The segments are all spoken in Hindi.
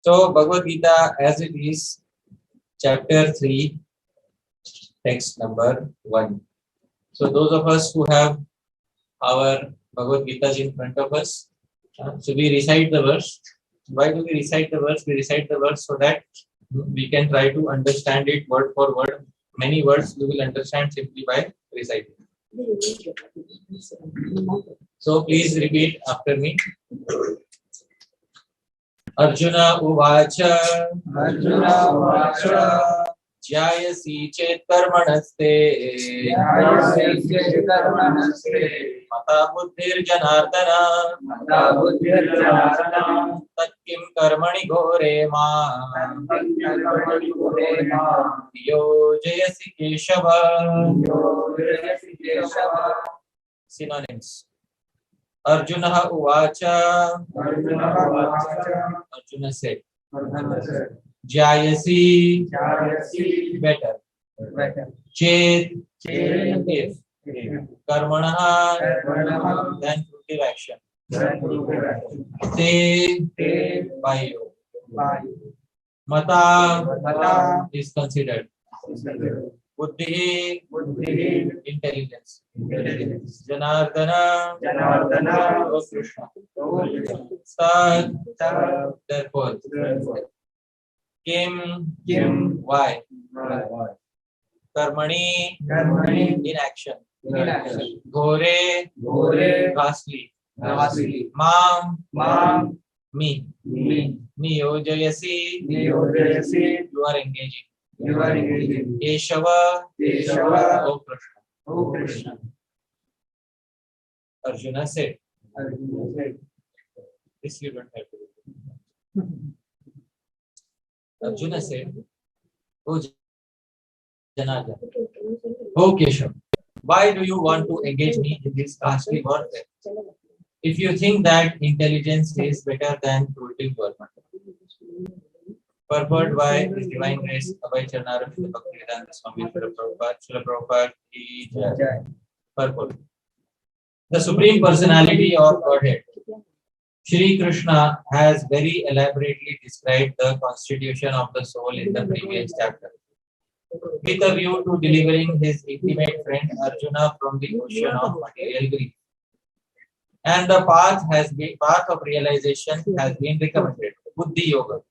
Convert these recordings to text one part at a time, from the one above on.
So Bhagavad Gita as it is, chapter 3, text number 1. So those of us who have our Bhagavad Gita in front of us, so we recite the verse. Why do we recite the verse? We recite the verse so that we can try to understand it word for word. Many words we will understand simply by reciting. So please repeat after me. Arjuna Uvacha. Arjuna Uvacha. Jyayasi chet karmanaste. Jyayasi chet karmanaste. Mata buddhir janardana. Mata buddhir janardana. Tat kim karmani ghore ma. Tantim karmani kure ma. Yojayasi Keshava. Yojayasi Keshava. Synonyms. Arjuna Uvacha. Arjuna Uvacha. Arjuna said. Arjuna said. Jyayasi. Jyayasi. Better. Better. Chet. Chet. If. If. Karmanaha. Karmanaha. Then fruitive action. Then fruitive action. Te. Te. By you. By. Mata. Mata. Is considered. Buddhi. Buddhi. Intelligence. Intelligence. Janardana. Janardana. O Krishna. O Krishna. Sat. Sat. Therefore. Kim. Kim. Why? Why? Karmani. Karmani. In action. In action. Ghore. Ghore. Ghastly. Ghastly. Mam. Mam. Me. Me. Niyojayasi. Niyojayasi. You are engaging. You are engaging. Keshava. Keshava. O Krishna. O Krishna. Arjuna said. Arjuna said. This you don't have to do. Arjuna said, O Janardana, O Keshav, why do you want to engage me in this ghastly warfare? If you think that intelligence is better than fruitive work. Purport by His Divine Grace, Abhay Charnaram, Srila Bhaktivedanta Swami, Srila Prabhupada ki Jai. Purport. The Supreme Personality of Godhead, Shri Krishna, has very elaborately described the constitution of the soul in the previous chapter, with a view to delivering his intimate friend Arjuna from the ocean of material grief. And the path of realization has been recommended, Buddhi Yoga,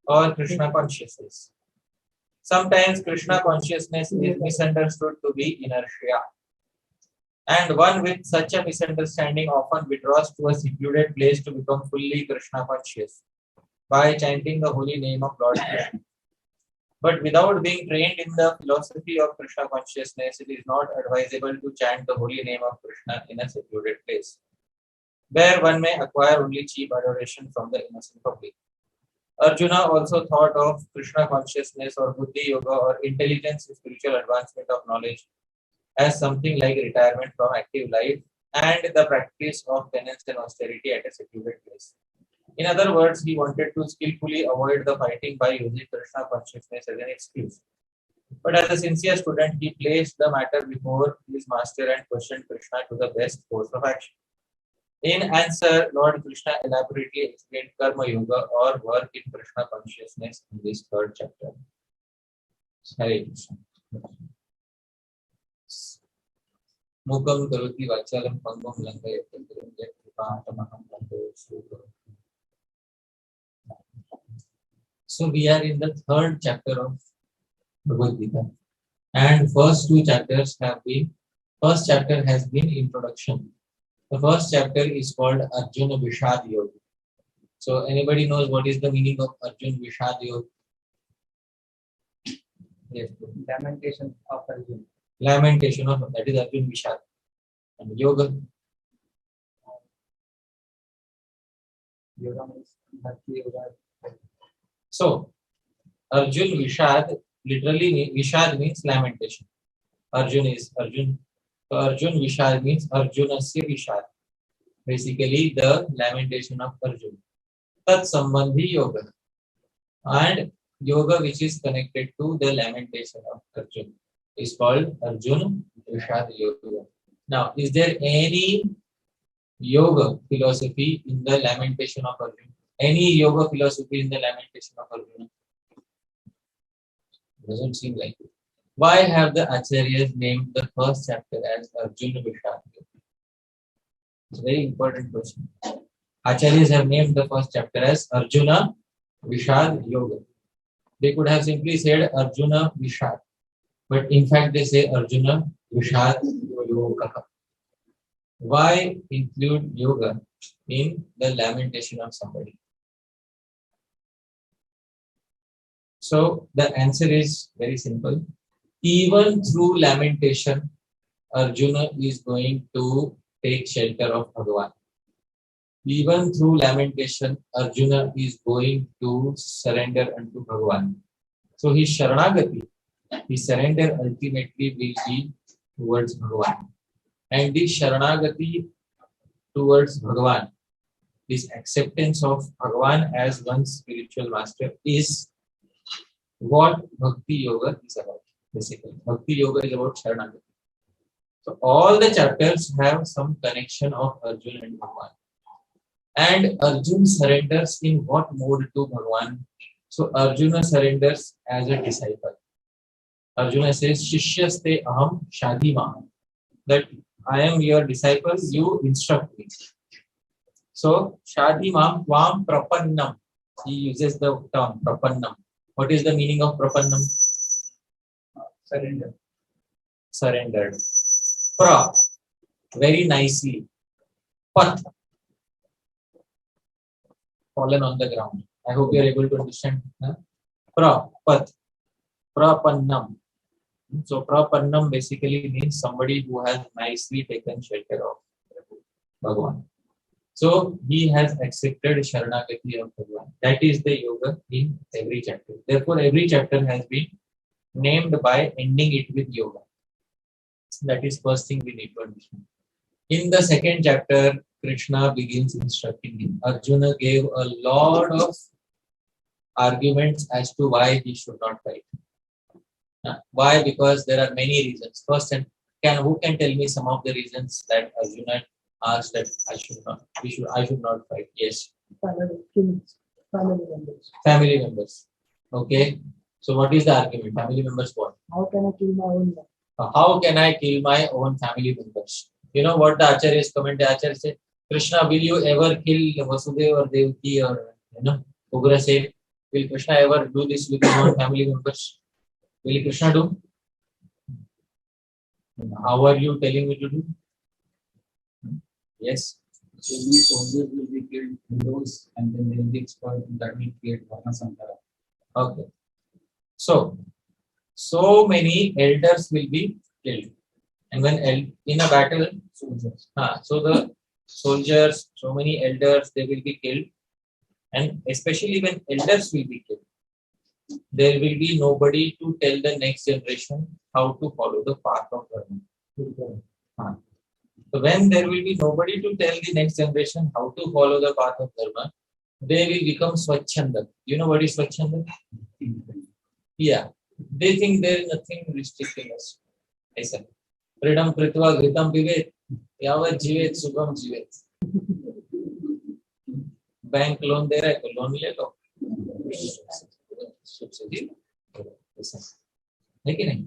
or Krishna consciousness. Sometimes Krishna consciousness is misunderstood to be inertia, and one with such a misunderstanding often withdraws to a secluded place to become fully Krishna conscious by chanting the holy name of Lord Krishna. But without being trained in the philosophy of Krishna consciousness, it is not advisable to chant the holy name of Krishna in a secluded place, where one may acquire only cheap adoration from the innocent public. Arjuna also thought of Krishna consciousness or Buddhi Yoga or intelligence in spiritual advancement of knowledge as something like retirement from active life and the practice of penance and austerity at a secluded place. In other words, he wanted to skillfully avoid the fighting by using Krishna consciousness as an excuse. But as a sincere student, he placed the matter before his master and questioned Krishna to the best course of action. In answer, Lord Krishna elaborately explained Karma Yoga or work in Krishna consciousness in this third chapter. Hare Krishna. Mukam karoti vachalam pangam langayate kripatamaham vande Suguru. So we are in the third chapter of Bhagavad Gita, and first chapter has been introduction. The first chapter is called Arjuna Vishad Yoga. So anybody knows what is the meaning of Arjuna Vishad Yoga? Yes. Lamentation of Arjuna. Lamentation of, that is Arjuna Vishad. And Yoga. Yoga means Bhakti Yoga. So Arjuna Vishad, literally Vishad means lamentation. Arjun is Arjun. So Arjun Vishad means Arjunasya Vishad. Basically the lamentation of Arjun. Tat Sambandhi Yoga. And yoga which is connected to the lamentation of Arjun is called Arjuna Vishad Yoga. Now, is there any yoga philosophy in the lamentation of Arjun? Any yoga philosophy in the lamentation of Arjuna? Doesn't seem like it. Why have the Acharyas named the first chapter as Arjuna Vishad? It's a very important question. Acharyas have named the first chapter as Arjuna Vishad Yoga. They could have simply said Arjuna Vishad, but in fact they say Arjuna Vishad Yoga. Why include yoga in the lamentation of somebody? So the answer is very simple. Even through lamentation, Arjuna is going to take shelter of Bhagavan. Even through lamentation, Arjuna is going to surrender unto Bhagavan. So his Sharanagati, his surrender ultimately will be towards Bhagavan. And this Sharanagati towards Bhagavan, this acceptance of Bhagavan as one's spiritual master is what Bhakti Yoga is about. Basically, Bhakti Yoga is about Sharanagati. So all the chapters have some connection of Arjuna and Bhagavan. And Arjuna surrenders in what mode to Bhagavan? So Arjuna surrenders as a disciple. Arjuna says, Shishyaste aham shadima. That I am your disciple, you instruct me. So shadimam tvam prapannam. He uses the term prapannam. What is the meaning of prapannam? Surrender. Surrendered. Pra, very nicely. Pat, fallen on the ground. I hope you are able to understand. Huh? Pra, pat, prapannam. So prapannam basically means somebody who has nicely taken shelter of Bhagavan. So he has accepted Sharanagati of Bhagavan. That is the yoga in every chapter. Therefore, every chapter has been named by ending it with yoga. That is first thing we need to understand. In the second chapter, Krishna begins instructing him. Arjuna gave a lot of arguments as to why he should not fight. Why? Because there are many reasons. First, and who can tell me some of the reasons that Arjuna asked that I should not fight? Yes. Family members. Family members. Okay. So what is the argument? Family members what? How can I kill my own mother? How can I kill my own family members? You know what the Acharyas comment? The Acharya said, Krishna, will you ever kill Vasudeva or Devaki or Ugrasena? Will Krishna ever do this with his own family members? Will Krishna do? How are you telling me to do? Yes. So these soldiers will be killed indoors and then they will be exploited and that will create Varna Sankara. Okay. So many elders will be killed. And when in a battle, Soldiers. so the soldiers, so many elders, they will be killed. And especially when elders will be killed, there will be nobody to tell the next generation how to follow the path of Dharma. So when there will be nobody to tell the next generation how to follow the path of Dharma, they will become Swachhanda. You know what is Swachhanda? Yeah. They think there is nothing restricting us. Aisa. Freedom Kritva Gritam Vivet. Yavat Jivet Sugam Jivet. Bank loan दे रहा है तो लोन ले लो सब्सिडी है कि नहीं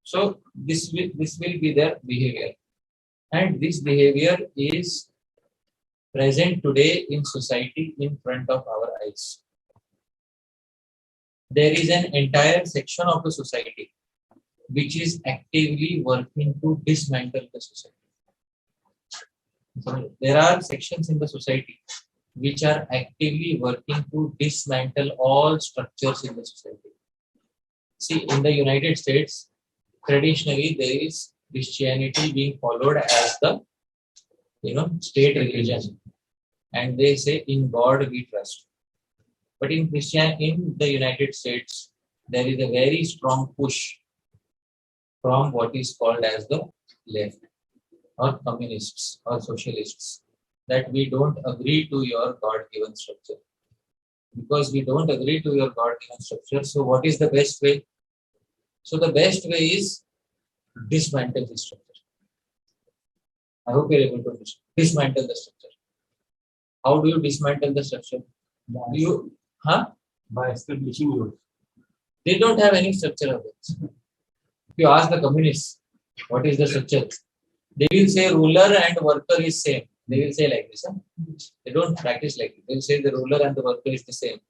so this will be their behavior and this behavior is present today in society in front of our eyes. There is an entire section of the society which is actively working to dismantle the society. So there are sections in the society which are actively working to dismantle all structures in the society. See, in the United States, traditionally there is Christianity being followed as the state religion, and they say in God we trust. But in the United States, there is a very strong push from what is called as the left, or communists or socialists, that we don't agree to your God-given structure. Because we don't agree to your God-given structure, so what is the best way? So the best way is dismantle the structure. I hope you're able to understand. Dismantle the structure. How do you dismantle the structure? You, huh? By establishing yours. They don't have any structure of it. If you ask the communists, what is the structure? They will say ruler and worker is same. They will say like this. Huh? They don't practice like it. They will say the ruler and the worker is the same.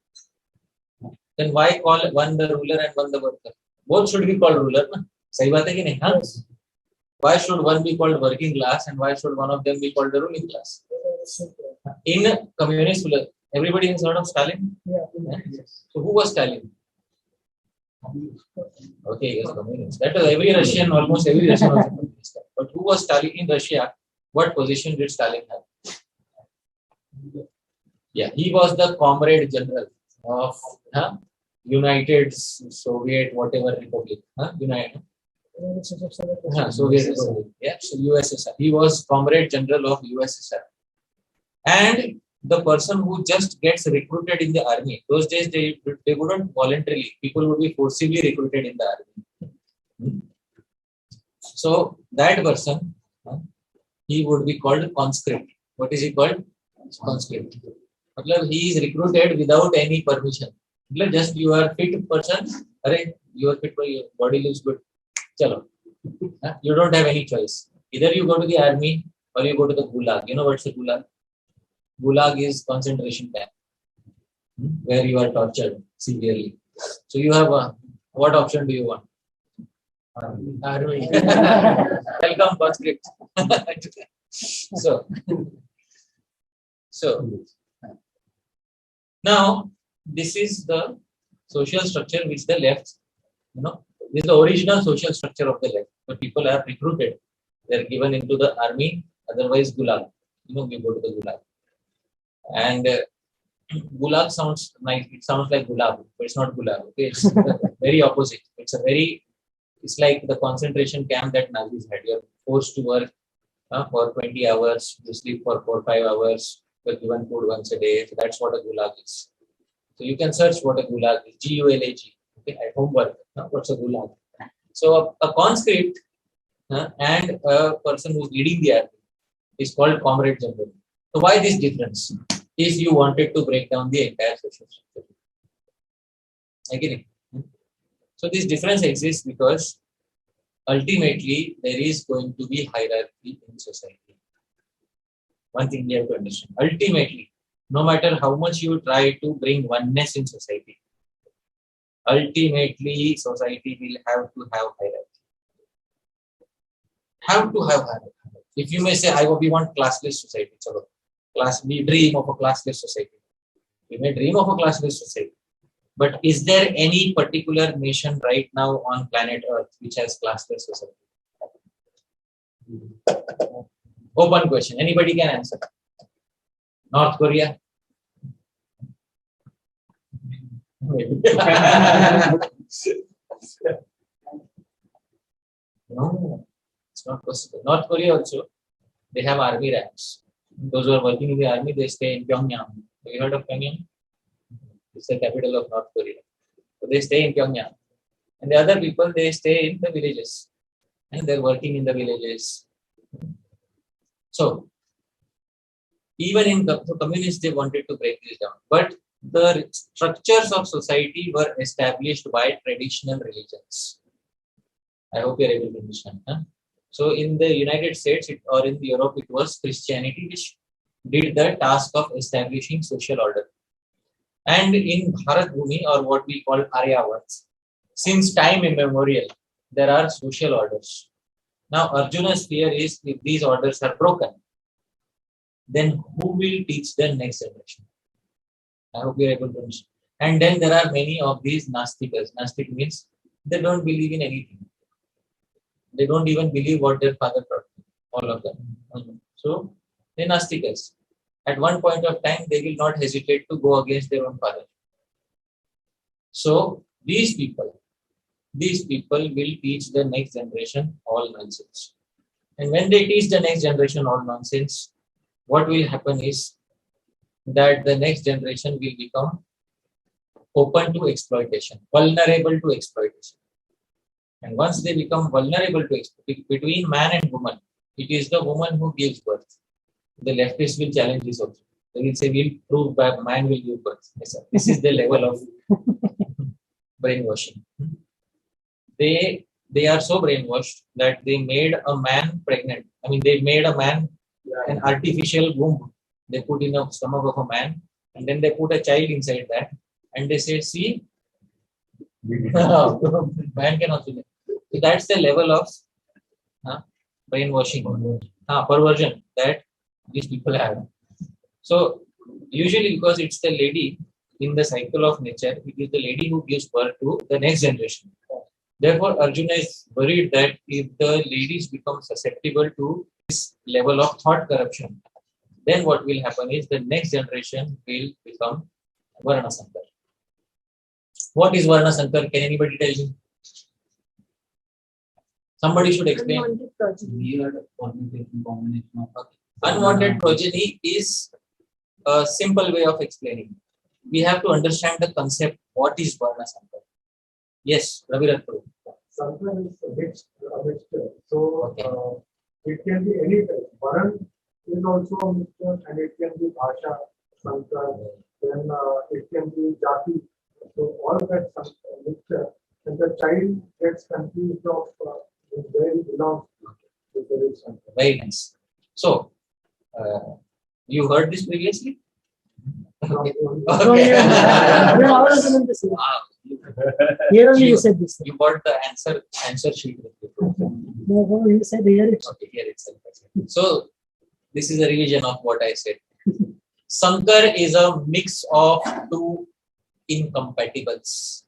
Then why call one the ruler and one the worker? Both should be called ruler. Na? Sahi baat hai ki nahi? Huh? Why should one be called working class and why should one of them be called the ruling class? In communist, everybody has heard of Stalin? Yeah. So who was Stalin? Okay, yes, communist. That was every Russian, almost every Russian was a communist. But who was Stalin in Russia? What position did Stalin have? Yeah, he was the comrade general of United Soviet whatever republic. United. Soviet Republic. Yeah, so USSR. He was comrade general of USSR. And the person who just gets recruited in the army, those days they wouldn't voluntarily, people would be forcibly recruited in the army. So that person, he would be called conscript. What is he called? Conscript. He is recruited without any permission. Just you are fit person, you are fit, your body looks good. Chalo. You don't have any choice. Either you go to the army or you go to the gulag. You know what's the gulag? Gulag is concentration camp where you are tortured severely. So you have what option do you want? Army. Welcome, conscript. so now this is the social structure which the left, this is the original social structure of the left. So people are recruited, they are given into the army, otherwise gulag. We go to the gulag. And gulag sounds nice. It sounds like gulab, but it's not gulab. Okay, it's the very opposite. It's like the concentration camp that Nazis had. You're forced to work for 20 hours. You sleep for 4 or 5 hours. You're given food once a day. So that's what a gulag is. So you can search what a gulag is. Gulag. Okay, at homework. What's a gulag? So a conscript and a person who's leading the army is called comrade general. So why this difference? If you wanted to break down the entire social structure. Again. So this difference exists because ultimately there is going to be hierarchy in society. One thing we have to understand. Ultimately, no matter how much you try to bring oneness in society, ultimately society will have to have hierarchy. Have to have hierarchy. If you may say, we want classless society. We dream of a classless society. We may dream of a classless society. But is there any particular nation right now on planet Earth which has classless society? Open question. Anybody can answer. North Korea? No, it's not possible. North Korea also, they have army ranks. Those who are working in the army, they stay in Pyongyang. Have you heard of Pyongyang? It's the capital of North Korea. So they stay in Pyongyang. And the other people, they stay in the villages. And they're working in the villages. So, even in the communists, they wanted to break this down. But the structures of society were established by traditional religions. I hope you're able to understand. So, in the United States or in Europe, it was Christianity which did the task of establishing social order. And in Bharat Bhumi, or what we call Aryavats, since time immemorial, there are social orders. Now, Arjuna's fear is if these orders are broken, then who will teach the next generation? I hope you're able to understand. And then there are many of these Nastikas. Nastik means they don't believe in anything. They don't even believe what their father taught them, all of them. So, they're Nastikas. At one point of time, they will not hesitate to go against their own father. So, these people will teach the next generation all nonsense. And when they teach the next generation all nonsense, what will happen is that the next generation will become open to exploitation, vulnerable to exploitation. And once they become vulnerable to exploitation, between man and woman, it is the woman who gives birth. The leftists will challenge this also. They will say, we'll prove that man will give birth. Yes, sir. This is the level of brainwashing. They are so brainwashed that they made a man pregnant. I mean, they made a man an artificial womb. They put in the stomach of a man, and then they put a child inside that, and they say, see, man can also. So that's the level of brainwashing, perversion that these people have. So usually, because it's the lady in the cycle of nature, it is the lady who gives birth to the next generation. Therefore, Arjuna is worried that if the ladies become susceptible to this level of thought corruption, then what will happen is the next generation will become Varna Sankar. What is Varna Sankar? Can anybody tell me? Somebody should explain. Unwanted progeny. Weird combination of Unwanted progeny is a simple way of explaining. We have to understand the concept. What is Varna Sankar? Yes, Ravi Rathu. Sankar is a mixture. So it can be any type. Varan is also a mixture, and it can be Bhasha, Sankar, then it can be Jati. So all that mixture, and the child gets confused of where he belongs to the village Sankar. Very nice. So, you heard this previously? Okay. Okay. I was going to say. Wow. Here only you said this. You got the answer sheet with you. No, you said here it's Okay, here itself. So, this is a revision of what I said. Sankar is a mix of two incompatibles.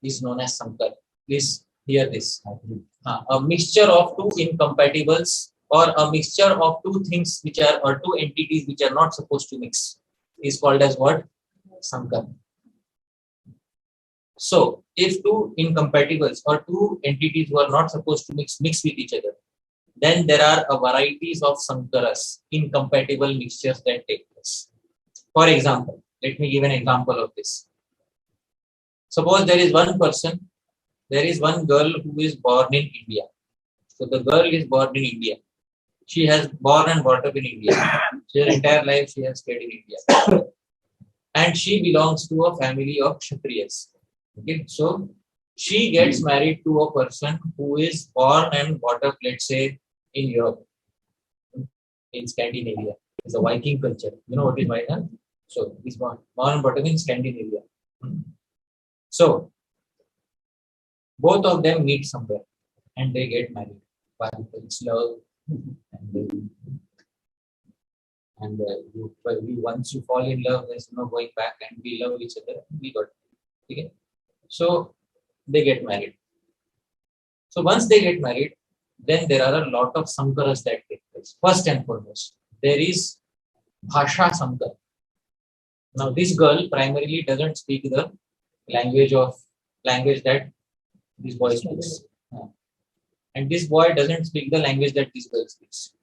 Is known as Sankar. Please hear this. A mixture of two incompatibles, or a mixture of two things which are, or two entities which are not supposed to mix, is called as what? Sankar. So, if two incompatibles or two entities who are not supposed to mix with each other, then there are a varieties of Sankaras, incompatible mixtures that take place. For example, let me give an example of this. Suppose there is one person, there is one girl who is born in India. So the girl is born in India. She has born and brought up in India. Her entire life she has stayed in India. And she belongs to a family of Kshatriyas. Okay, so she gets married to a person who is born and brought up, let's say, in Europe, in Scandinavia. It's a Viking culture. You know what is Viking? So he's born and brought up in Scandinavia. So both of them meet somewhere and they get married. It's love, and once you fall in love, there's no going back, and we love each other. We got it. Okay. So they get married. So once they get married, then there are a lot of Sankaras that take place. First and foremost, there is Bhasha Sankar. Now this girl primarily doesn't speak the language that this boy speaks. And this boy doesn't speak the language that this girl speaks.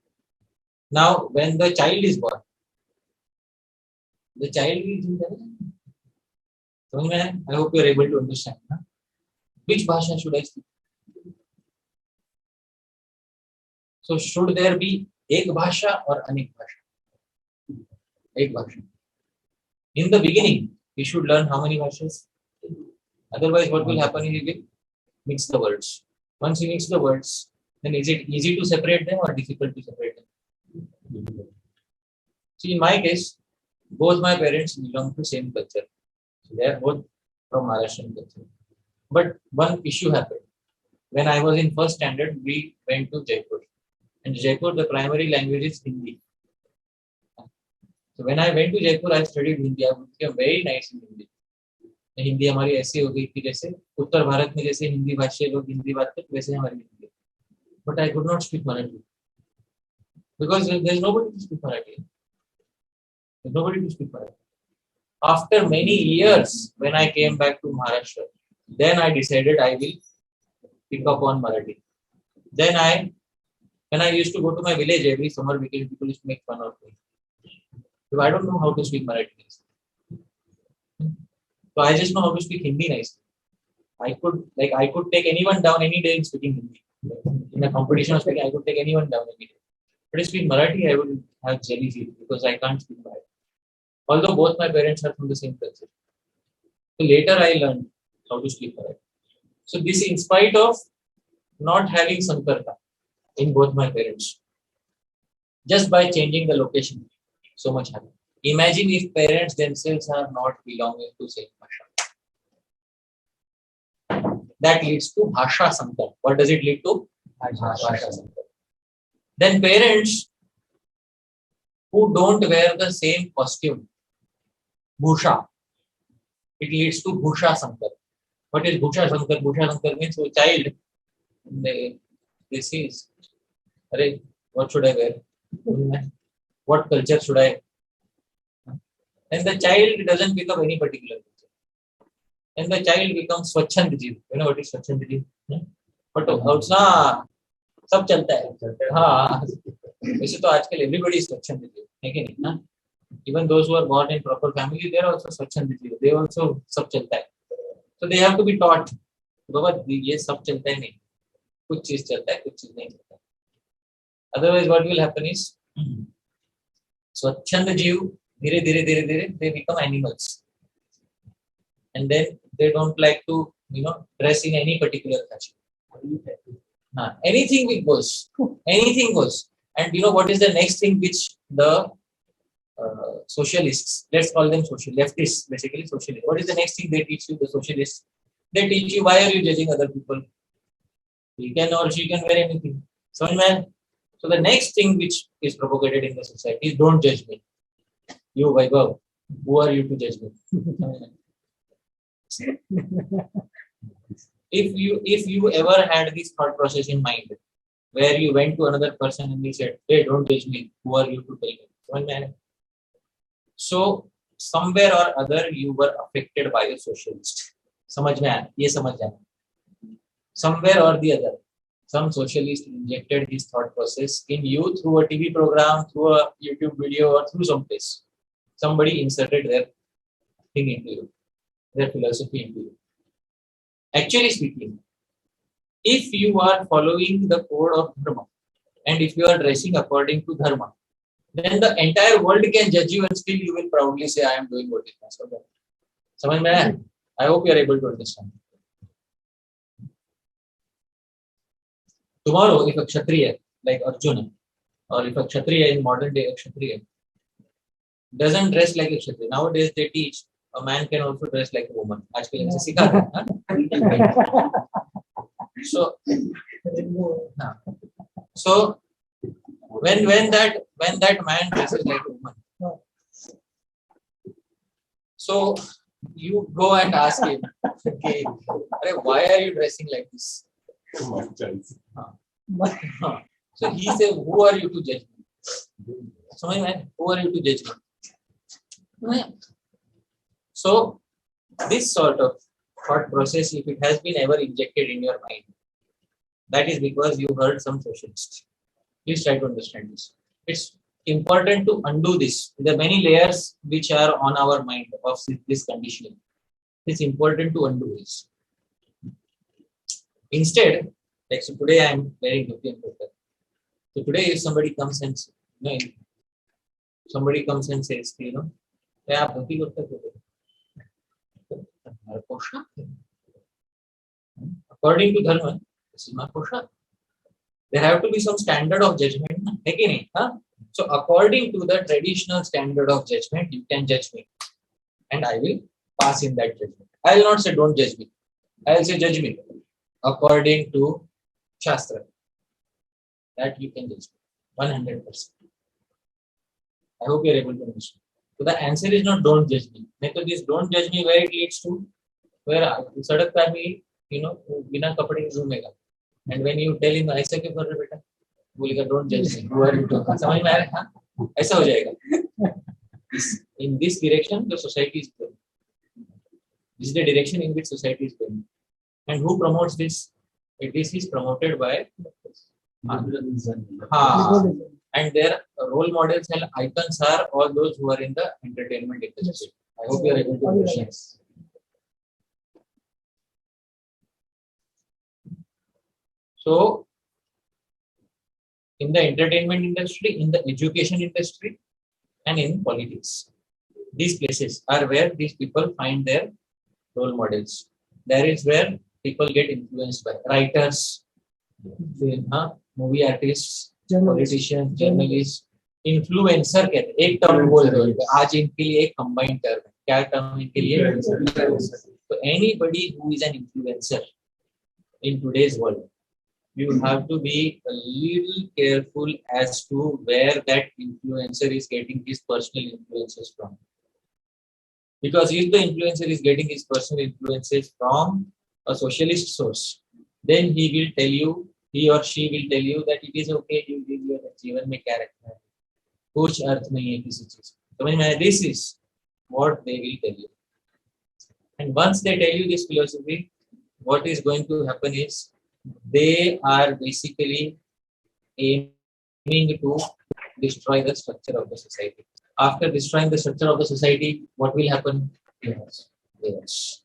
Now, when the child is born, the child is. I hope you are able to understand. Huh? Which bhasha should I speak? So, should there be ek bhasha or anek bhasha? Ek bhasha. In the beginning, we should learn how many bhashas. Otherwise, what will happen is you will mix the words. Once you mix the words, then is it easy to separate them or difficult to separate them? See, in my case, both my parents belong to same culture. So they are both from Maharashtrian culture. But one issue happened. When I was in first standard, we went to Jaipur. And Jaipur, the primary language is Hindi. So when I went to Jaipur, I studied Hindi. I became very nice in Hindi. Hindi हमारी ऐसी हो गई कि जैसे उत्तर भारत में जैसे हिंदी भाषी लोग हिंदी बात करते वैसे हमारी Hindi. But I could not speak Marathi because there is nobody to speak Marathi. There's nobody to speak Marathi. After many years, when I came back to Maharashtra, then I decided I will pick up on Marathi. Then when I used to go to my village every summer weekend, people used to make fun of me. So I don't know how to speak Marathi. So I just know how to speak Hindi nicely. I could take anyone down any day in speaking Hindi. In a competition of speaking, I could take anyone down any day. But if I speak Marathi, I would have jelly feet because I can't speak Marathi. although both my parents are from the same culture. So later I learned how to sleep right. So this in spite of not having sankarta in both my parents, just by changing the location, so much happened. Imagine if parents themselves are not belonging to same bhasha. That leads to bhasha sankar. What does it lead to? Bhasha sankar. Then parents who don't wear the same costume, bhusha, it leads to bhusha sankar. What is bhusha sankar? Bhusha sankar means a child, they sees, Arey, what should I wear? What culture should I? And the child doesn't pick up any particular culture. And the child becomes स्वच्छंद जीव. You know what is स्वच्छंद जीव? But हाँ, सब चलता है. हाँ, वैसे तो आजकल everybody is स्वच्छंद जीव, है कि नहीं? हाँ, even those who are born in proper family, they are also स्वच्छंद जीव. They also सब चलता है. So they have to be taught. बाबा ये सब चलता है नहीं. कुछ चीज चलता है, कुछ चीज नहीं चलता. Otherwise, what will happen is स्वच्छंद जीव धीरे धीरे धीरे धीरे they become animals, and then they don't like to dress in any particular fashion. Anything goes, anything goes. And you know what is the next thing which the socialists, let's call them leftists, basically socialists. What is the next thing they teach you? The socialists, they teach you, why are you judging other people? He can or she can wear anything. So man, so the next thing which is propagated in the society is don't judge me. You, Vaibhav, who are you to judge me? If you ever had this thought process in mind, where you went to another person and he said, "Hey, don't judge me. Who are you to tell me?" One man. So somewhere or other you were affected by a socialist. समझ में आया? ये समझ जाना. Somewhere or the other, some socialist injected his thought process in you through a TV program, through a YouTube video, or through some place. Somebody inserted their thing into you, their philosophy into you. Actually speaking, if you are following the code of dharma, and if you are dressing according to dharma, then the entire world can judge you and still you will proudly say, I am doing what is necessary. समझ में आया? I hope you are able to understand. Tomorrow, if a Kshatriya, like Arjuna, or if a Kshatriya in modern day, a Kshatriya, doesn't dress like a Kshatriya. Nowadays they teach a man can also dress like a woman. आजकल इनसे सिखा रहे हैं. So when that man dresses like a woman, so you go and ask him, okay, why are you dressing like this? So he says, who are you to judge me? So who are you to judge me? So this sort of thought process, if it has been ever injected in your mind, that is because you heard some socialist. Please try to understand this. It's important to undo this. There are many layers which are on our mind of this conditioning. It's important to undo this. Instead, like so today I am wearing dhoti and kurta. So today if somebody comes and says, "Hey, aap dhoti kurta kyun pehne?" Poshak. According to dharma, this is my poshak. There have to be some standard of judgment. So according to the traditional standard of judgment, you can judge me. And I will pass in that judgment. I will not say don't judge me. I will say judge me. According to Shastra. That you can judge me. 100%. I hope you are able to understand. So the answer is not don't judge me. This don't judge me where it leads to, where sadak pe aadmi, bina kapde घूमेगा. And when you tell him ऐसा क्यों कर रहे बेटा, बोलेगा don't judge me. Who are you to? समझ में आ रहा है? ऐसा हो जाएगा. In this direction, the society is going. This is the direction in which society is going. And who promotes this? This is promoted by and their role models and icons are all those who are in the entertainment industry. I hope you are able to understand. So, in the entertainment industry, in the education industry, and in politics, These places are where these people find their role models. There is where people get influenced by writers, movie artists, politicians, journalists, influencer कहते हैं एक टर्म बोल रहे हो आज इनके लिए एक कंबाइंड टर्म है क्या टर्म इनके लिए तो anybody who is an influencer in today's world you have to be a little careful as to where that influencer is getting his personal influences from. Because if the influencer is getting his personal influences from a socialist source, then he will tell you, he or she will tell you that it is okay, you live your जीवन में क्या रखना है, कुछ अर्थ नहीं है किसी चीज. समझ में आया? This is what they will tell you. And once they tell you this philosophy, what is going to happen is they are basically aiming to destroy the structure of the society. After destroying the structure of the society, what will happen? Chaos. Chaos.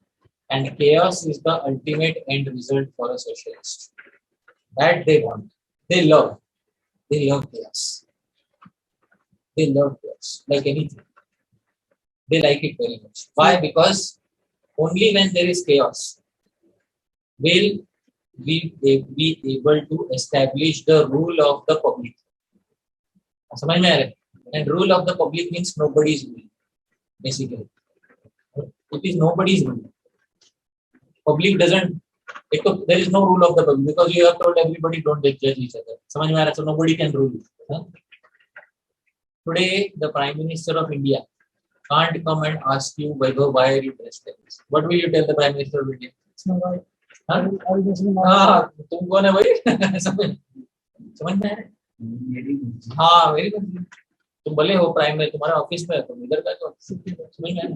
And chaos is the ultimate end result for a socialist. That they want. They love. They love chaos. They love chaos. Like anything. They like it very much. Why? Because only when there is chaos will we be able to establish the rule of the public. समझ में आ रहा है? And rule of the public means nobody's rule, basically. It is nobody's rule. Public doesn't. There is no rule of the public because you have told everybody don't judge each other. समझ में आ रहा है? So nobody can rule. Huh? Today, the Prime Minister of India can't come and ask you, Vaibhav, why are you dressed like this? What will you tell the Prime Minister of India? It's not right. हाँ? तुम कौन है भाई? समझ में आ रहा है? हाँ वेरी गुड. तुम भले हो प्राइम में तुम्हारा ऑफिस में तुम इधर का तो समझ में आया.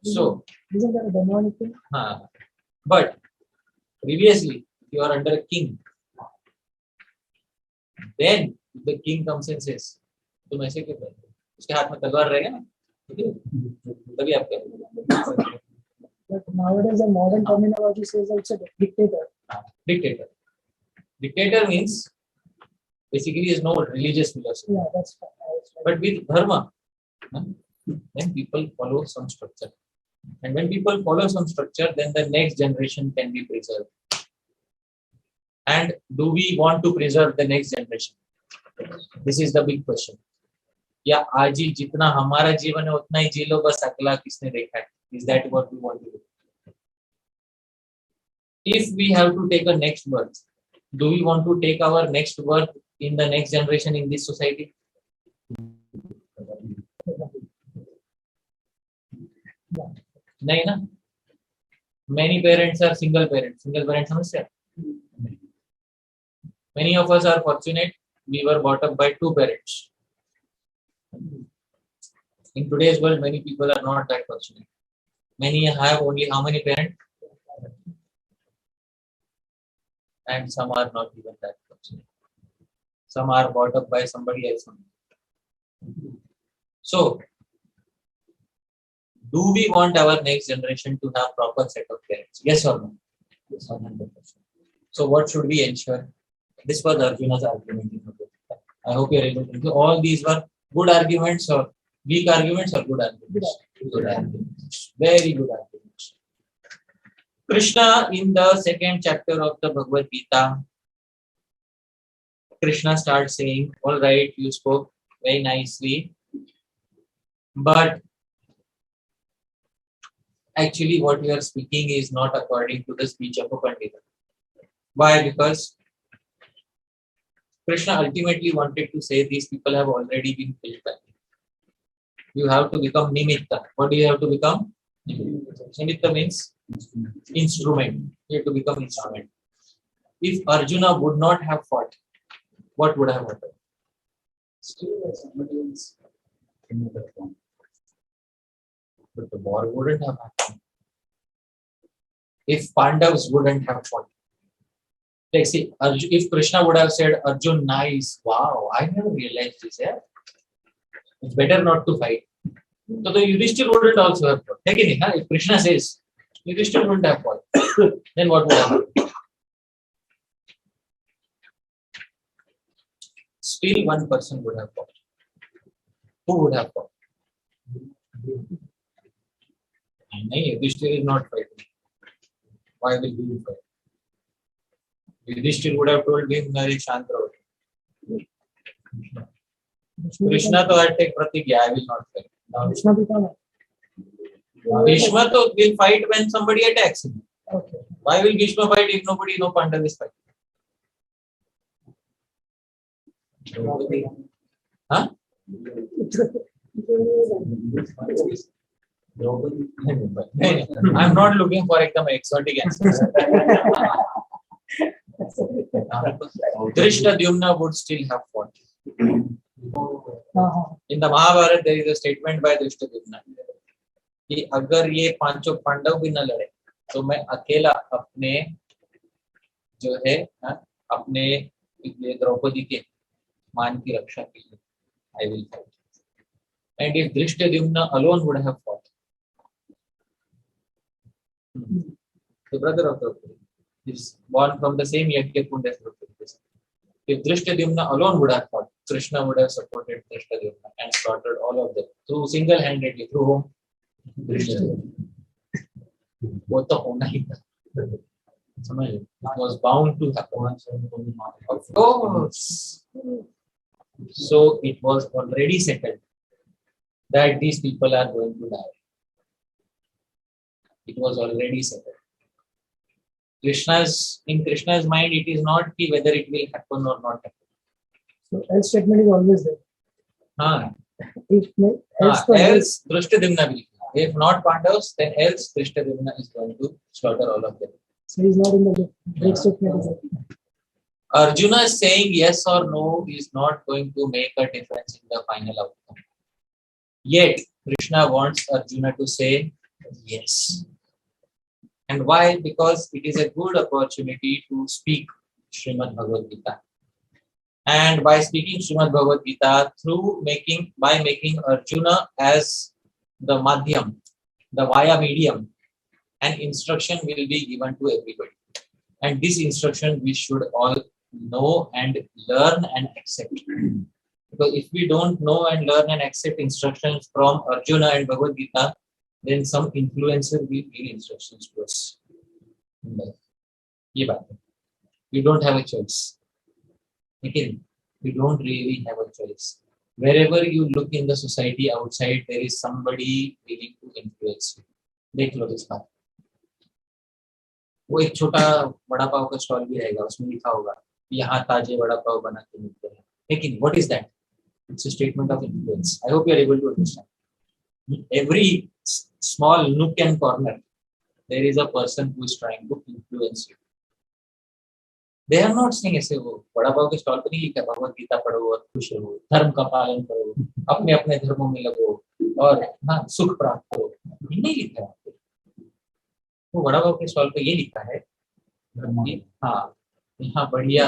So Isn't that a demonic thing? हाँ, but previously you are under a king. Then the king comes and says, तुम ऐसे क्यों करते हो? उसके हाथ में तलवार रहेगा ना, तभी आप करोगे. But nowadays, a modern terminology says it's a dictator. Dictator. Dictator means basically is no religious philosophy. Yeah, that's fine. But with dharma, then people follow some structure. And when people follow some structure, then the next generation can be preserved. And do we want to preserve the next generation? This is the big question. या आज ही जितना हमारा जीवन है उतना ही जी लो, बस अगला किसने देखा है? Is that what we want to do? If we have to take a next birth, do we want to take our next birth in the next generation in this society? नहीं ना. Many parents are single parents. Single parents समस्या. Many of us are fortunate. We were brought up by two parents. In today's world, many people are not that fortunate. Many have only how many parents? And some are not even that fortunate. Some are brought up by somebody else. So, do we want our next generation to have proper set of parents? Yes or no? Yes, 100%. So, what should we ensure? This was Arjuna's argument. I hope you are able to. All these were good arguments or weak arguments or good arguments? Good arguments. Very good arguments. Krishna in the second chapter of the Bhagavad Gita, Krishna starts saying, all right, you spoke very nicely, but actually what you are speaking is not according to the speech of a Pandita. Why? Because Krishna ultimately wanted to say these people have already been killed by me. You have to become Nimitta. What do you have to become? Nimitta means instrument. You have to become instrument. If Arjuna would not have fought, what would have happened? Still, somebody else in that form. But the war wouldn't have happened. If Pandavas wouldn't have fought. Like see, if Krishna would have said, Arjun, nice, wow, I never realized this. Yeah? It's better not to fight. So the Yudhishthir wouldn't also have fought. If Krishna says, Yudhishthir wouldn't have fought, then what would happen? Still one person would have fought. Who would have fought? No, Yudhishthira is not fighting. Why will he fight? Yudhishthira would have told him, "Nare Shant raho." Krishna to had take pratigya, I will not fight. Krishna become. Bhishma to will fight when somebody attacks him. Okay. Why will Bhishma fight if nobody, no Pandav is fighting? Huh? I'm not looking for ekdam exotic answers. Drishtadyumna would still have fought. In the Mahabharata, there is a statement by Drishtadyumna कि अगर ये पांचों पांडव भी न लड़े तो मैं अकेला अपने जो है अपने द्रौपदी के मान की रक्षा के लिए I will fight. And if Drishtadyumna alone would have fought, the brother of Draupadi is born from the same Yajna as Draupadi. If Drishtadyumna alone would have fought, Krishna would have supported Drishtadyumna and slaughtered all of them through single-handedly, through whom? Drishtadyumna. वो तो होना ही था. समझ लो, it was bound to happen. Of course. So it was already settled that these people are going to die. It was already settled. In Krishna's mind, it is not whether it will happen or not happen. So else statement is always there. If else Drishtadyumna will. If not Pandavas, then else Drishtadyumna is going to slaughter all of them. So he's not in the break statement. Arjuna is saying yes or no is not going to make a difference in the final outcome. Yet, Krishna wants Arjuna to say yes. And why? Because it is a good opportunity to speak Srimad Bhagavad Gita. And by speaking Srimad Bhagavad Gita by making Arjuna as the madhyam, the via medium, an instruction will be given to everybody. And this instruction we should all know and learn and accept. Because if we don't know and learn and accept instructions from Arjuna and Bhagavad Gita, then some influencer will give instructions to us. We don't have a choice. Again, we don't really have a choice. Wherever you look in the society outside, there is somebody willing to influence you. देख लो इस बात. वो एक छोटा वड़ा पाव का स्टॉल भी रहेगा, उसमें लिखा होगा यहाँ ताजे वड़ा पाव बना के मिलते हैं. लेकिन what is that? It's a statement of influence. I hope you are able to understand. Every small nook and corner, there is a person who is trying to influence you. They are not saying ऐसे वो बड़ा पाव के स्टॉल पर नहीं लिखा भगवत गीता पढ़ो और खुश रहो, धर्म का पालन करो, अपने अपने धर्मों में लगो और सुख प्राप्त करो. नहीं लिखा है. वो बड़ा पाव के स्टॉल पे ये लिखा है यहाँ बढ़िया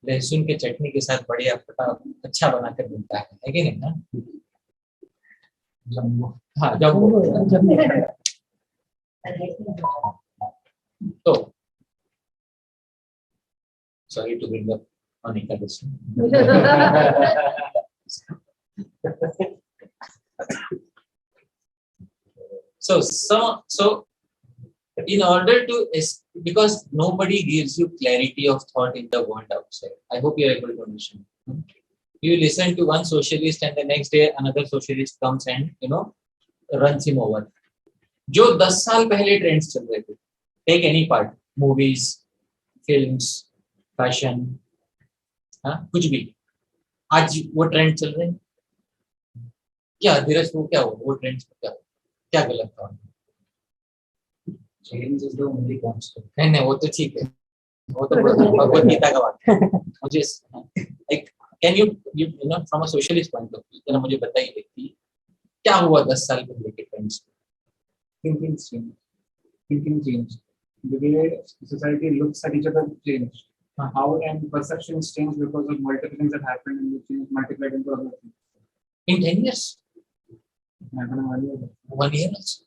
लहसुन के चटनी के साथ बढ़िया अच्छा बनाकर मिलता है कि नहीं ना. जम्बो. तो sorry to bring up Anika this. So in order to, because nobody gives you clarity of thought in the world outside. I hope you are able to understand. You listen to one socialist and the next day another socialist comes and runs him over. जो 10 साल पहले ट्रेंड्स चल रहे थे, take any part, movies, films, fashion, कुछ भी, आज वो ट्रेंड चल रहे हैं. क्या धीरज को क्या हुआ? वो ट्रेंड्स क्या गलत था? Change is the only constant. नहीं वो तो ठीक है, वो तो भगवत गीता का बात है. मुझे like can you from a socialist point of view जरा मुझे बताइए कि क्या हुआ 10 साल पहले के trends? Thinking change. The way society looks at each other changed. How and perceptions change because of multiple things that happened and which is multiplied into other things. In 10 years? 1 year also.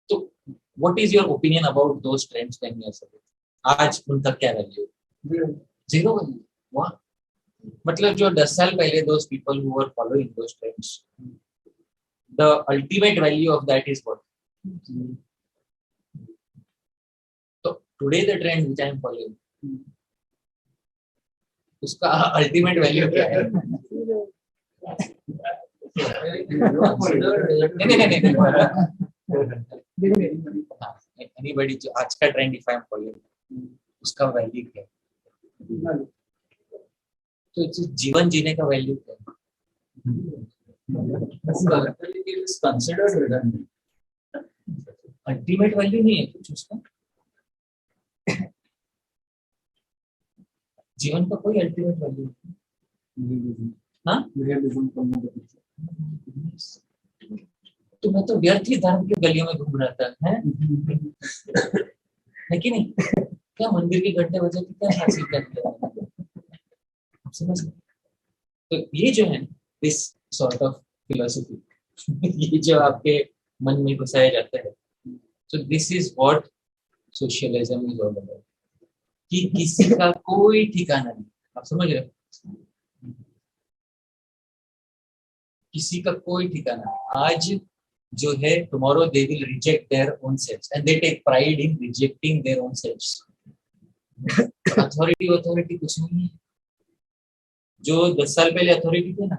So, what is your opinion about those trends 10 years ago? आज उनका क्या वैल्यू? Zero value. Wow. मतलब जो 10 साल पहले those people who were following those trends, the ultimate value of that is what? So today the trend which I am following, उसका ultimate value क्या है? नहीं, anybody जो आज का trend if I am following, उसका value क्या है? तो जीवन जीने का value क्या है? It is considered redundant. Ultimate value नहीं है कुछ उसका, जीवन का कोई अल्टीमेट वैल्यू नहीं। हाँ, तो मैं तो व्यर्थ ही धर्म के गलियों में घूम रहा था है कि नहीं? क्या मंदिर के घंटे बजे की क्या हासिल करते हैं, समझ गए? तो ये जो है दिस सॉर्ट ऑफ फिलोसफी, ये जो आपके मन में घुसाया जाता है, so this is what socialism is all about, कि किसी का कोई ठिकाना नहीं। आप समझ रहे हो? किसी का कोई ठिकाना नहीं। आज जो है tomorrow they will reject their own selves and they take pride in rejecting their own selves. Authority कुछ नहीं है। जो 10 साल पहले अथॉरिटी थे ना,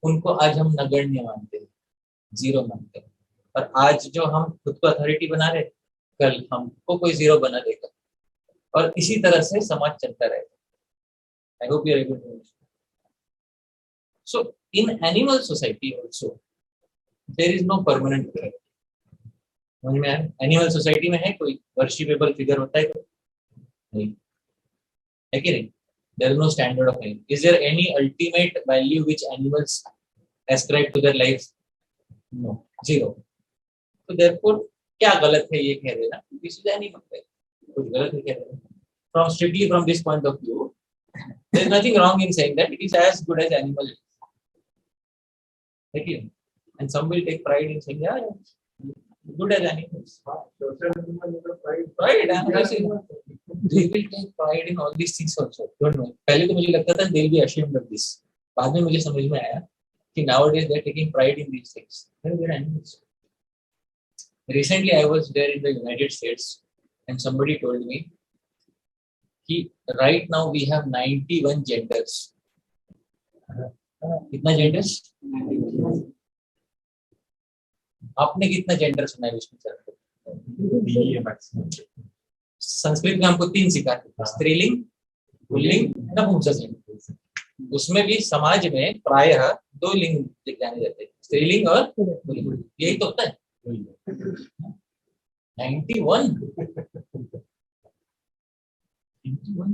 उनको आज हम नगण्य मानते हैं, जीरो मानते हैं। और आज जो हम खुद को अथॉरिटी बना रहे, कल हमको कोई जीरो बना देगा, और इसी तरह से समाज चलता रहेगा। I hope you are able to understand. So in animal society also there is no permanent authority. समझ में आया? एनिमल सोसाइटी में है कोई वर्शिपेबल फिगर होता है तो नहीं है कि नहीं? There is no standard of life. Is there any ultimate value which animals ascribe to their lives? No, zero. तो therefore क्या गलत है ये कह देना, दिस इज एनिमल, कुछ गलत है कह देना। From strictly from this point of view, there is nothing wrong in saying that it is as good as animal. Okay, and some will take pride in saying, yeah, good as animals. Pride, they will take pride in all these things also. Don't know. पहले तो मुझे लगता था they will be ashamed of this. बाद में मुझे समझ में आया कि nowadays they are taking pride in these things. They are animals. Recently, I was there in the United States, and somebody told me that right now we have 91 genders. कितना genders? आपने कितना जेंडर सुना है विष्णु सर? संस्कृत में हमको 3 सिखाते हैं, स्त्रीलिंग, पुल्लिंग, नपुंसकलिंग। उसमें भी समाज में प्रायः 2 लिंग जाने जाते हैं, स्त्रीलिंग और पुल्लिंग। यही तो होता है। 91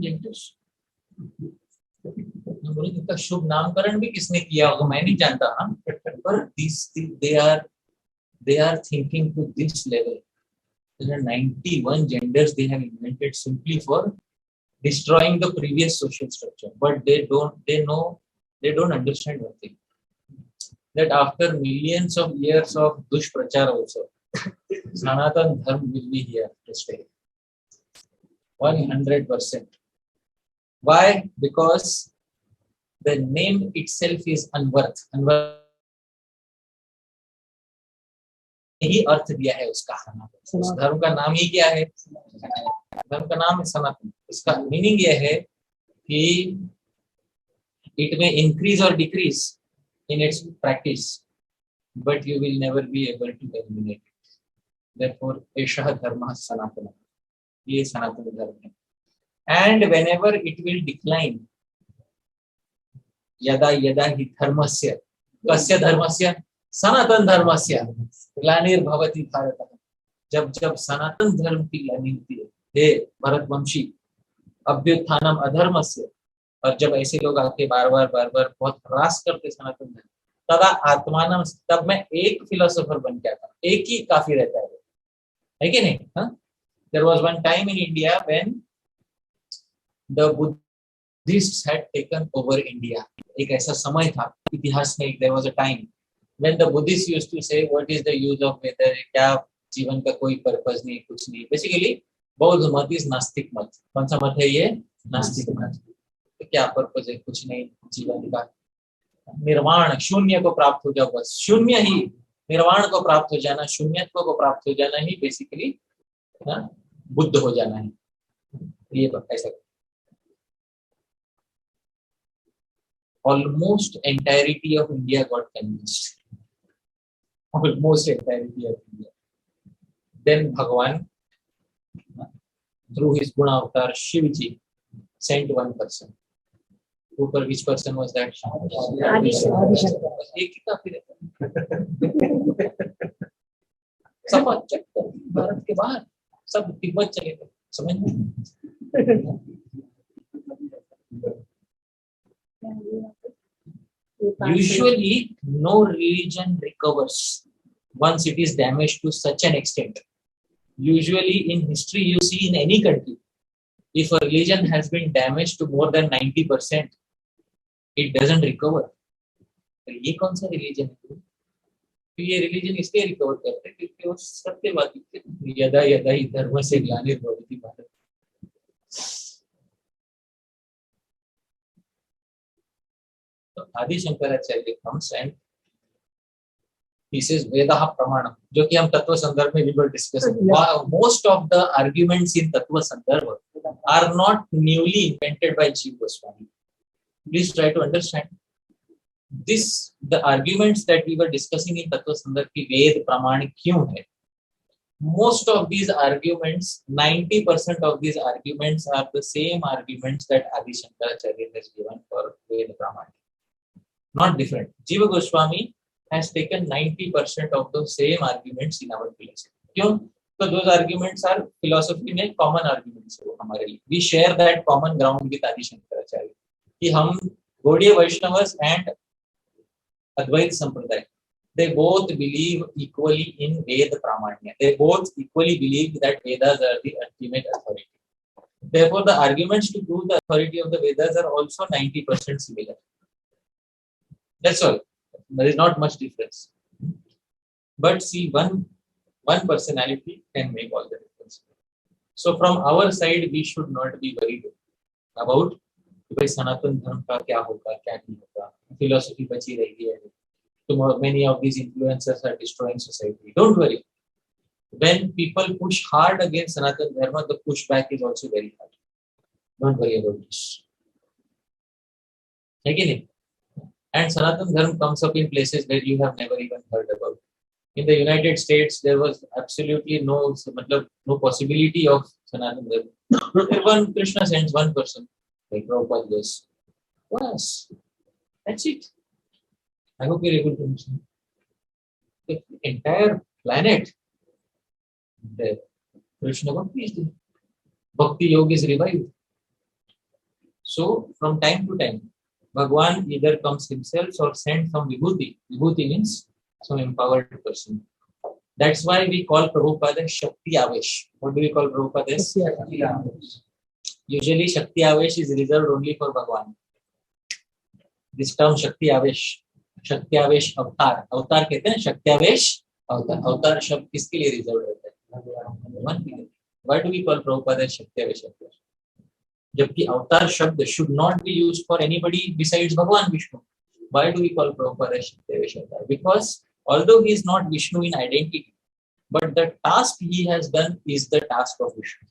जेंडर्स। बोले इनका शुभ नामकरण भी किसने किया होगा मैं नहीं जानता, हाँ, पर they are thinking to this level. There are 91 genders they have invented simply for destroying the previous social structure. But they don't understand one thing, that after millions of years of dushprachar also, Sanatan Dharma will be here to stay. 100%. Why? Because the name itself is unworth. यही अर्थ दिया है उसका। उस धर्म का नाम ही क्या है? धर्म का नाम है सनातन। इसका मीनिंग यह है कि it may increase or decrease in its practice, but you will never be able to eliminate it. Therefore, एषः धर्मः सनातनः, ये सनातन धर्म है। And whenever it will decline, यदा यदा हि धर्मस्य, कस्य धर्मस्य? सनातन धर्मस्य ग्लानिर्भवति भारतः। जब जब सनातन धर्म की ग्लानि होती है, हे भरतवंशी, अभ्युत्थानम अधर्मस्य, और जब ऐसे लोग आके बार बार बहुत ह्रास करते सनातन धर्म, तदा आत्मानम, तब मैं एक फिलोसोफर बन के आता, एक ही काफी रहता है कि नहीं? हाँ, there was one time in India when the Buddhists had taken over India. एक ऐसा समय था इतिहास में, there was a time when the Buddhists used to say, what is the use of weather? क्या जीवन का कोई पर्पस नहीं, कुछ नहीं। बेसिकली बौद्ध मत इज नास्तिक मत। कौन सा मत है ये? नास्तिक मत। तो क्या पर्पज है? कुछ नहीं जीवन का। निर्वाण, शून्य को प्राप्त हो जाओ, बस शून्य ही, निर्वाण को प्राप्त हो जाना, शून्यत्व को प्राप्त हो जाना ही बेसिकली बुद्ध हो जाना है। ये तो ऐसा almost entirety of India got convinced. Almost entirety of India. Then Bhagwan, through his Guna avatar Shivji, sent one person. Which person was that? एक ही काफी रहता। सब चेक कर, भारत के बाहर सब तिब्बत चले गए, समझ में? Usually, no religion recovers once it is damaged to such an extent. Usually, in history, you see in any country, if a religion has been damaged to more than 90%, it doesn't recover. तो ये कौन सा रिलीजन है? तो ये रिलीजन इसलिए रिकवर करते हैं क्योंकि वो सत्यवादी थे। यदा यदा ही धर्म से ग्लानिर्भवति भारत। आदि Shankaracharya comes and he says Vedaha Pramanam, जो कि हम तत्व संदर्भ में भी डिस्कस करेंगे। Most of the arguments in तत्व संदर्भ are not newly invented by Jiva Goswami. Please try to understand this. The arguments that we were discussing in तत्व संदर्भ की वेद प्रमाणिक क्यों है? Most of these arguments, 90% of these arguments are the same arguments that Adi Shankaracharya has given for Veda Pramani. Not different. Jiva Goswami has taken 90% of the same arguments in our philosophy. क्यों? So those arguments are philosophy में common arguments है हमारे लिए. We share that common ground with Adi Shankaracharya. कि हम Gaudiya Vaishnavas and Advaita Sampradaya, they both believe equally in Veda Pramanya. They both equally believe that Vedas are the ultimate authority. Therefore, the arguments to prove the authority of the Vedas are also 90% similar. That's all. There is not much difference. But see, one personality can make all the difference. So from our side, we should not be worried about भाई सनातन धर्म का क्या होगा, क्या नहीं होगा, philosophy बची रहेगी है. Tomorrow, many of these influencers are destroying society. Don't worry. When people push hard against Sanatana Dharma, the pushback is also very hard. Don't worry about this. Again, and Sanatana Dharma comes up in places where you have never even heard about. In the United States, there was absolutely no possibility of Sanatana Dharma. One Krishna sends one person, like Prabhupada does. Once. That's it. I hope you're able to understand. The entire planet, the Krishna Bhakti is there. Bhakti Yoga is revived. So, from time to time, Bhagwan either comes himself or sends some Vibhuti. Vibhuti means some empowered person. That's why we call Prabhupada Shakti Avesh. What do we call Prabhupada? Shakti Avesh. Usually, Shakti Avesh is reserved only for Bhagwan. This term Shakti Avesh. शक्ति आवेश अवतार, अवतार कहते हैं शक्ति आवेश अवतार. अवतार शब्द किसके लिए रिजर्व रहता है? भगवान के लिए. Why do we call Prabhupada शक्ति आवेश अवतार? जबकि अवतार शब्द should not be used for anybody besides Bhagwan Vishnu. Why do we call Prabhupada शक्ति आवेश अवतार? Because although he is not Vishnu in identity, but the task he has done is the task of Vishnu.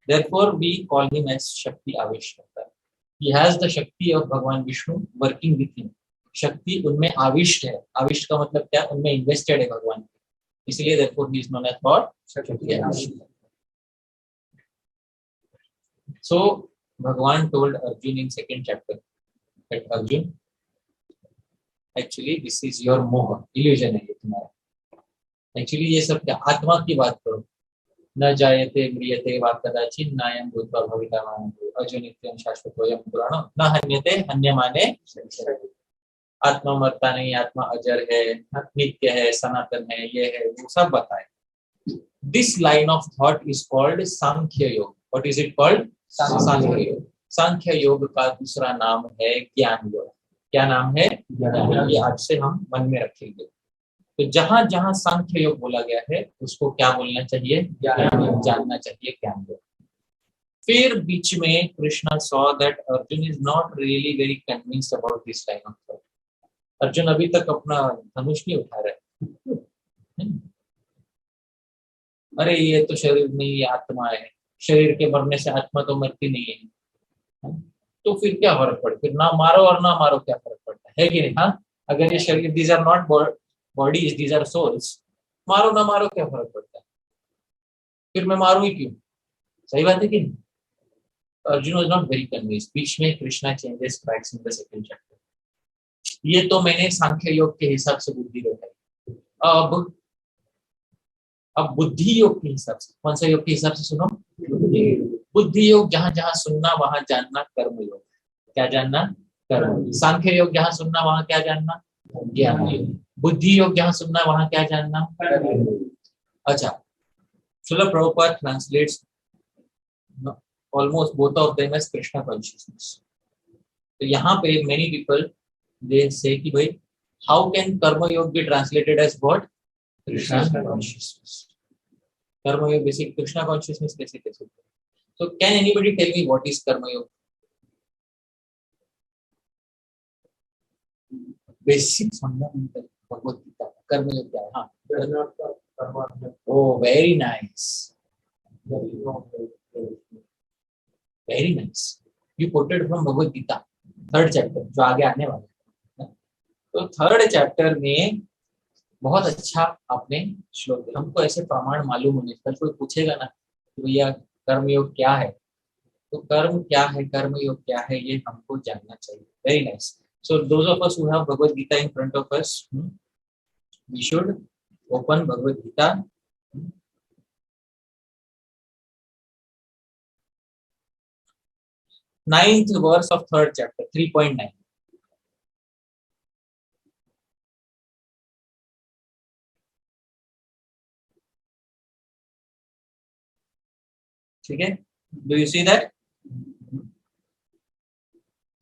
Therefore, we call him as Shakti Avesh Avatar. He has the Shakti of Bhagwan Vishnu working with him. Shakti उनमें आविष्ट है. आविष्ट का मतलब क्या? उनमें invested है भगवान. इसलिए therefore he is known as God. So Bhagwan told Arjun in second chapter that Arjun, actually this is your moha, illusion है ये तुम्हारा. Actually ये सब क्या? आत्मा की बात करो. न जायते म्रियते वा कदाचित् नायं भूत्वा भविता मानतो अजो नित्यं शाश्वतोऽयं पुराणो न हन्यते हन्यमाने. आत्मा मरता नहीं, आत्मा अजर है, नित्य है, सनातन है, ये है, वो सब बताए. This line of thought is called सांख्य योग. What is it called? सांख्य योग. सांख्य योग का दूसरा नाम है ज्ञान योग. क्या नाम है? ये आज से हम मन में रखेंगे. तो जहां जहां सांख्य योग बोला गया है उसको क्या बोलना चाहिए? ज्ञान योग. जानना चाहिए ज्ञान योग. फिर बीच में Krishna saw that Arjun is not really very convinced about this line of thought. Arjun अभी तक अपना धनुष नहीं उठा रहा है. अरे ये तो शरीर नहीं, ये आत्मा है, शरीर के मरने से आत्मा तो मरती नहीं है. तो फिर क्या फर्क पड़ता है, फिर ना मारो और ना मारो क्या फर्क पड़ता है कि नहीं. हाँ, अगर ये शरीर, these are not bodies, these are souls, मारो ना मारो क्या फर्क पड़ता है, फिर मैं मारू ही क्यों. सही बात है कि नहीं. Arjun was not very convinced. बीच में Krishna changes tracks in the second chapter. ये तो मैंने सांख्य योग के हिसाब से बुद्धि बताई. अब बुद्धि योग के हिसाब से, कौन सा योग के हिसाब से सुनो. बुद्धि योग जहां जहां सुनना वहां जानना कर्म योग. क्या जानना. कर्म. सांख्य योग जहां सुनना वहां क्या जानना. ज्ञान योग. बुद्धि योग जहां सुनना वहां क्या जानना. अच्छा, Srila Prabhupada translates almost both of them as Krishna consciousness. तो यहाँ पे many people they say कि भाई how can कर्म योग be translated as what. Krishna consciousness. कर्म योग बेसिक कृष्णा कॉन्शियसनेस कैसे कैसे. So can anybody tell me what is कर्म योग. बेसिक फंडामेंटल भगवत गीता कर्म योग क्या है. हाँ. Oh, very nice. Very nice. You quoted from Bhagavad Gita, third chapter जो आगे आने वाला है. तो थर्ड चैप्टर में बहुत अच्छा आपने श्लोक दिया. हमको ऐसे प्रमाण मालूम होने, कल कोई पूछेगा ना कि भैया कर्मयोग क्या है, तो कर्म क्या है, कर्मयोग क्या है, ये हमको जानना चाहिए. Very nice. So those of us who have Bhagavad Gita in front of us, we should open Bhagavad Gita. Ninth verse of third chapter, 3.9. ठीक है. Do you see that?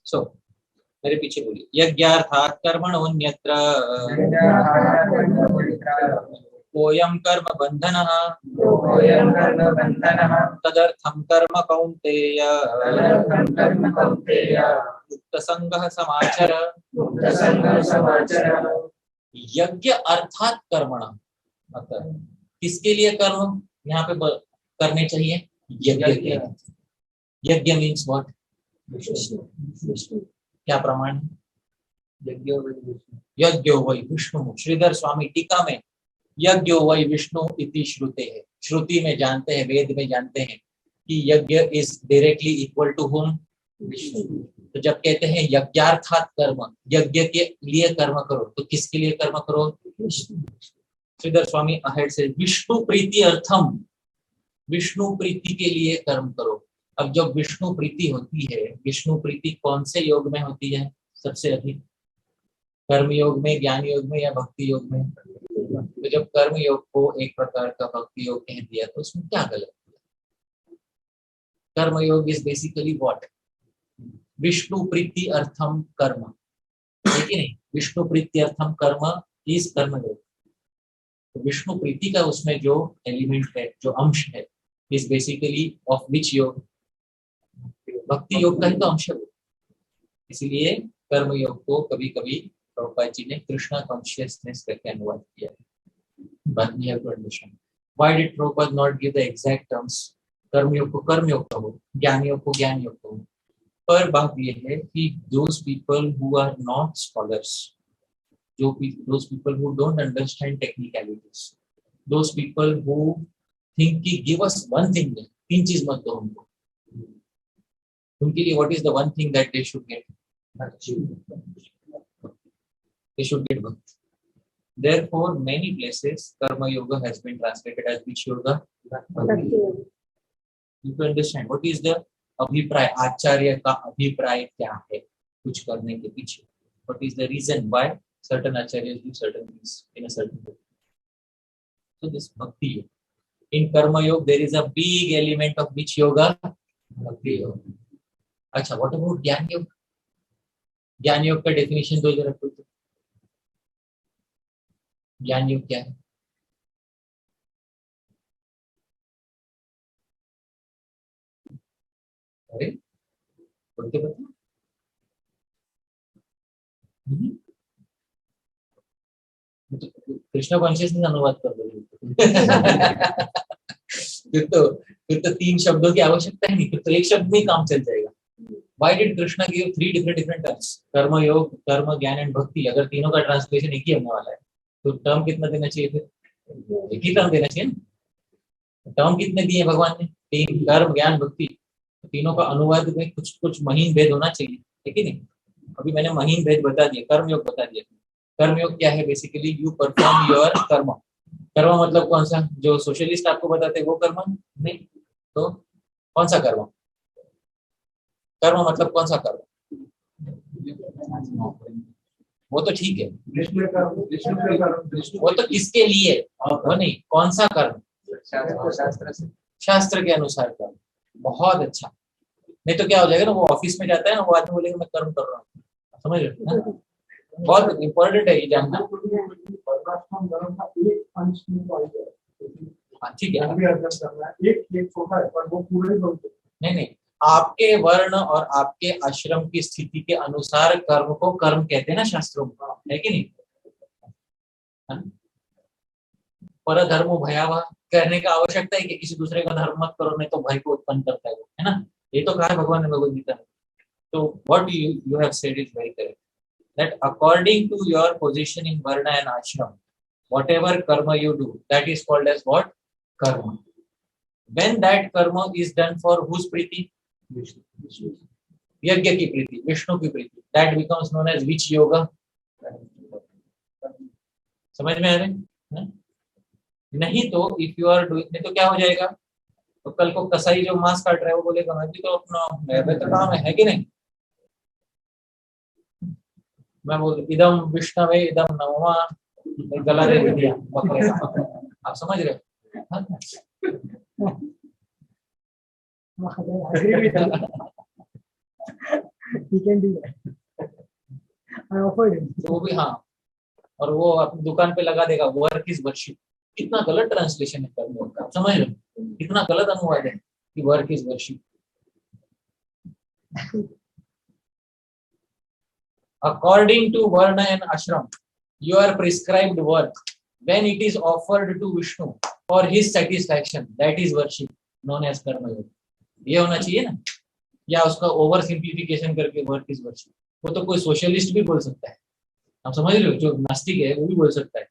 So, मेरे पीछे बोलिए. यज्ञार्थात् कर्मणोऽन्यत्र कोऽयं कर्म बन्धनः तदर्थं कर्म कौन्तेय मुक्तसंगः समाचर. यज्ञ अर्थात कर्मणः, मतलब किसके लिए कर्म यहाँ पे करने चाहिए. यज्ञ के लिए. यज्ञ मीन्स व्हाट. क्या प्रमाण. यज्ञो वै विष्णु. श्रीधर स्वामी टीका में यज्ञो वै विष्णु इति श्रुते है. श्रुति में जानते हैं, वेद में जानते हैं कि यज्ञ इज डायरेक्टली इक्वल टू होम विष्णु. तो जब कहते हैं यज्ञार्थात कर्म, यज्ञ के लिए कर्म करो, तो किसके लिए कर्म करो. श्रीधर स्वामी अहेड से विष्णु प्रीति अर्थम, विष्णु प्रीति के लिए कर्म करो. अब जब विष्णु प्रीति होती है, विष्णु प्रीति कौन से योग में होती है सबसे अधिक. कर्म योग में, ज्ञान योग में या भक्ति योग में. तो जब कर्म योग को एक प्रकार का भक्ति योग कह दिया तो उसमें क्या गलत. कर्म योग इज बेसिकली व्हाट. विष्णु प्रीति अर्थम कर्म, है कि नहीं. विष्णु प्रीति अर्थम कर्म इज कर्म योग. तो विष्णु प्रीति का उसमें जो एलिमेंट है, जो अंश है, इज बेसिकली ऑफ विच योग. भक्ति योग का ही तो अंश है. इसलिए कर्म योग को कभी कभी प्रभुपाद जी ने कृष्णा कॉन्शियसनेस करके अनुवाद किया. But we have to understand why did Prabhupada not give the exact terms. कर्म योग को कर्म योग कहो, ज्ञान योग को ज्ञान योग कहो. पर बात यह है कि those people who are not scholars, those people who don't understand technicalities, those people who think कि give us one thing, तीन चीज मत दो हमको, उनके लिए what is the one thing that they should get. They should get bhakti. Therefore, many places karma yoga has been translated as which yoga. You can understand what is the अभिप्राय, आचार्य का अभिप्राय क्या है कुछ करने के पीछे. What is the reason why certain acharyas do certain things in a certain way. So this bhakti yoga. In karma yoga there is a big element of which yoga. Bhakti yoga. अच्छा, what about ज्ञान योग. ज्ञान योग का डेफिनेशन दो जरा. ज्ञान योग क्या है. अरे बोल के बता। कृष्णा कॉन्शियसनेस अनुवाद कर दो। फिर तो 3 शब्दों की आवश्यकता ही नहीं, फिर तो एक शब्द में ही काम चल जाएगा। Why did Krishna give 3 different terms? कर्म योग, कर्म ज्ञान एंड भक्ति। अगर तीनों का ट्रांसलेशन एक ही होने वाला है तो टर्म कितना देना चाहिए? फिर एक ही टर्म देना चाहिए ना। टर्म कितने दिए भगवान ने? 3, कर्म ज्ञान भक्ति। तीनों का अनुवाद में कुछ कुछ महीन भेद होना चाहिए, ठीक है नहीं? अभी मैंने महीन भेद बता दिया, कर्म योग बता दिया। कर्म योग क्या है? बेसिकली यू परफॉर्म योर कर्म। कर्म मतलब कौन सा? जो सोशलिस्ट आपको बताते हैं वो कर्म नहीं, तो कौन सा कर्म? कर्म मतलब कौन सा कर्म? वो तो ठीक है, वो तो किसके लिए, वो नहीं, कौन सा कर्म? शास्त्र के अनुसार कर्म। बहुत अच्छा। नहीं तो क्या हो जाएगा ना, वो ऑफिस में जाता है ना, वो आदमी बोलेगा मैं कर्म कर रहा हूँ। समझ रहे हो ना? बहुत इंपॉर्टेंट है ये जानना। हाँ ठीक है। नहीं नहीं, आपके वर्ण और आपके आश्रम की स्थिति के अनुसार कर्म को कर्म कहते हैं ना शास्त्रों में, है कि नहीं? परधर्मो भयावह कहने का आवश्यकता है कि किसी दूसरे का धर्म मत करो, नहीं तो भय को उत्पन्न करता है वो, है ना? ये तो कहा है भगवान ने भगवद गीता में। तो what you have said is very correct, that according to your position in वर्ण एंड आश्रम, whatever karma you do, that is called as what? Karma. When that karma is done for whose प्रीति? यज्ञ की प्रीति, विष्णु की प्रीति, that becomes known as which yoga? समझ में आ रहे हैं? नहीं तो if you are doing, नहीं तो क्या हो जाएगा? तो कल को कसाई जो मांस काट रहा है वो बोलेगा मैं भी तो अपना, मेरा तो काम है कि नहीं? मैं बोल इदम विष्णवे इदम नमः, गला दे दिया बकरे का। आप समझ रहे हो? तो वो भी हाँ, और वो अपनी दुकान पे लगा देगा वर्क इज वर्शिप। कितना गलत ट्रांसलेशन है कर्म का, समझ रहे हो? कितना गलत अनुवाद है कि work is worship. According to वर्ण एंड आश्रम, your prescribed work, when it is offered to Vishnu for his satisfaction, that is worship, known as karma yoga. ये होना चाहिए ना, या उसका ओवर सिंप्लीफिकेशन करके वर्क इज वर्शिप। वो तो कोई सोशलिस्ट भी बोल सकता है, आप समझ रहे हो? जो नास्तिक है वो भी बोल सकता है।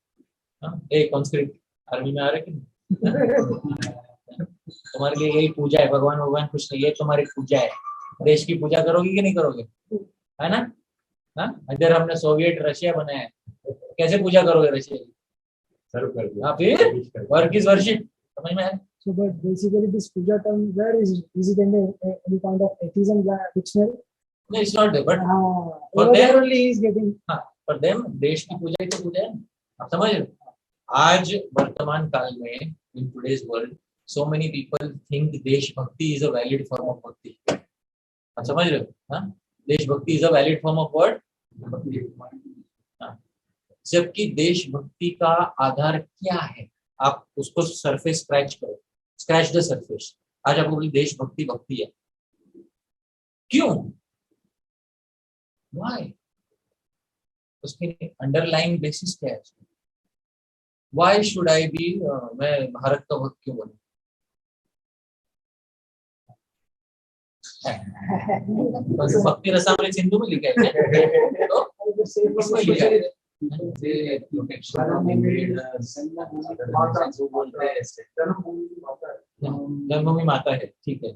एक कॉन्स्क्रिप्ट आर्मी में आ रहे कि तुम्हारे लिए यही पूजा है, भगवान भगवान कुछ नहीं, ये तुम्हारी पूजा है। देश की पूजा करोगे कि नहीं करोगे? है ना? इधर हमने सोवियत रशिया बनाया है, कैसे पूजा करोगे रशिया की? सर्व कर दिया। हाँ, फिर वर्क इज वर्शिप, समझ में आया? So, but basically, this puja term, where is it in any kind of atheism dictionary? No, it's not there, but for them only he is getting. हाँ, for them देश की पूजा ही तो पूजा है, आप समझ रहे हो? आज वर्तमान काल में in today's world, so many people think देशभक्ति is a valid form of भक्ति। आप समझ रहे हो? हाँ, देशभक्ति is a valid form of what? जबकि देशभक्ति का आधार क्या है? आप उसको सरफेस स्क्रैच करो, स्क्रैच द सरफेस। आज आपको बोली देशभक्ति भक्ति है, क्यों? व्हाई? उसके अंडरलाइन बेसिस क्या है? व्हाई शुड आई बी, मैं भारत का भक्त क्यों बनूं? भक्ति रसामृत सिंधु में लिखा है क्या? तो इसमें लिखा है जन्मभूमि माता है, ठीक है।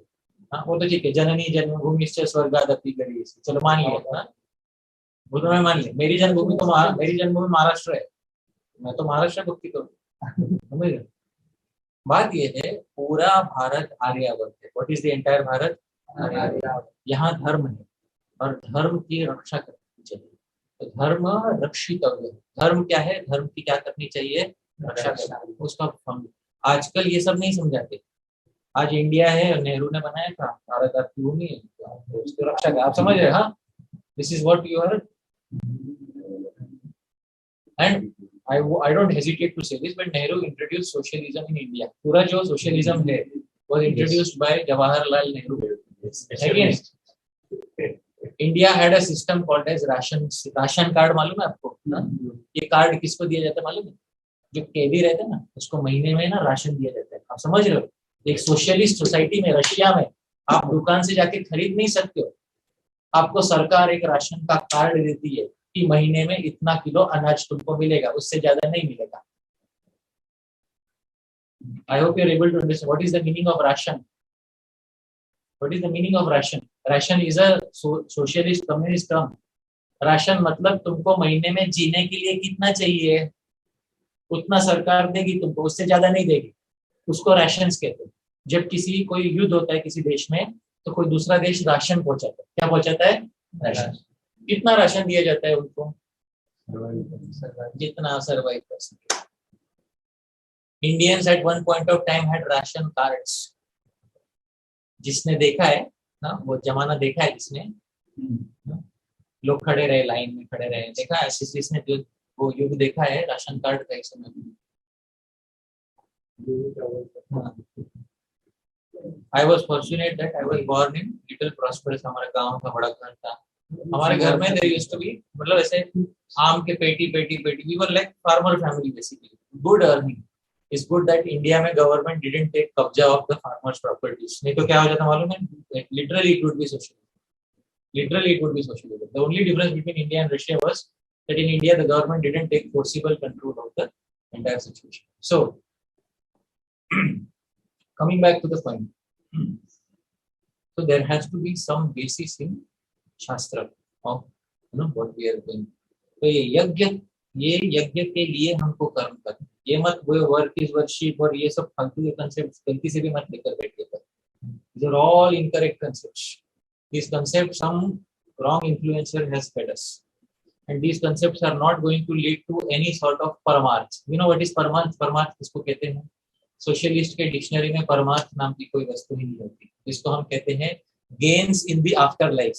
हाँ, वो तो ठीक है, जननी जन्मभूमि स्वर्गादपि गरीयसी, चलो मान लिया। वो तो मैं मान लिया, मेरी जन्मभूमि तो मेरी जन्मभूमि महाराष्ट्र है, मैं तो महाराष्ट्र भक्ति करूँ। बात ये है पूरा भारत आर्यावर्त है। What is the entire Bharat? यहाँ धर्म है और धर्म की रक्षा करनी चाहिए, तो धर्म रक्षितव्य। धर्म क्या है? धर्म की क्या करनी चाहिए? रक्षा करनी। उसका आजकल ये सब नहीं समझाते। आज इंडिया है और नेहरू ने बनाया था, भारत आपकी भूमि है, तो उसकी रक्षा कर। आप समझ रहे? हाँ, this is what you are. And I don't hesitate to say this, but Nehru introduced socialism in India. पूरा जो socialism है was introduced by Jawaharlal Nehru. India had a system called as ration card, मालूम है आपको ना? ये कार्ड किसको दिया जाता है मालूम है? जो कैदी रहते हैं ना, उसको महीने में ना राशन दिया जाता है। आप समझ रहे हो? एक सोशलिस्ट सोसाइटी में, रशिया में, आप दुकान से जाके खरीद नहीं सकते हो, आपको सरकार एक राशन का कार्ड देती है कि महीने में इतना किलो अनाज तुमको मिलेगा, उससे ज्यादा नहीं मिलेगा। I hope you are able to understand what is the meaning of ration. What is the meaning of ration? Ration is a socialist communist term. Ration मतलब तुमको महीने में जीने के लिए कितना चाहिए उतना सरकार देगी तुमको, उससे ज्यादा नहीं देगी। उसको राशंस कहते हैं। जब किसी कोई युद्ध होता है किसी देश में, तो कोई दूसरा देश राशन पहुंचाता है। क्या पहुंचाता है? राशन। कितना राशन दिया जाता है उनको? जितना सर्वाइव कर सके। Indians eight one point of time had ration cards. जिसने देखा है ना, वो जमाना देखा है जिसने, लोग खड़े रहे, लाइन में खड़े रहे, देखा है जिसने जो वो युग देखा है राशन कार्ड का एक समय में। I was fortunate that I was born in little prosperous, हमारा गांव था, बड़ा घर था। हमारे घर में there used to be, मतलब ऐसे आम के पेटी we were like farmer family basically. Good earning. It's good that India में government didn't take कब्जा of the farmers' properties. नहीं तो क्या हो जाता मालूम है? Literally it would be socialism. Literally it would be socialism. The only difference between India and Russia was that in India the government didn't take forcible control of the entire situation. So coming back to the point, so there has to be some basis in Shastra of what we are doing. तो ये यज्ञ के लिए हमको कर्म करना। ये मत वो वर्क इज वर्शिप और ये सब फालतू के कंसेप्ट गलती से भी मत लेकर बैठिए। These are all incorrect concepts. These concepts, some wrong influencer has fed us, and these concepts are not going to lead to any sort of paramarth. You know what is paramarth? Paramarth किसको कहते हैं? सोशलिस्ट के डिक्शनरी में परमार्थ नाम की कोई वस्तु ही नहीं होती, जिसको हम कहते हैं gains in the after life.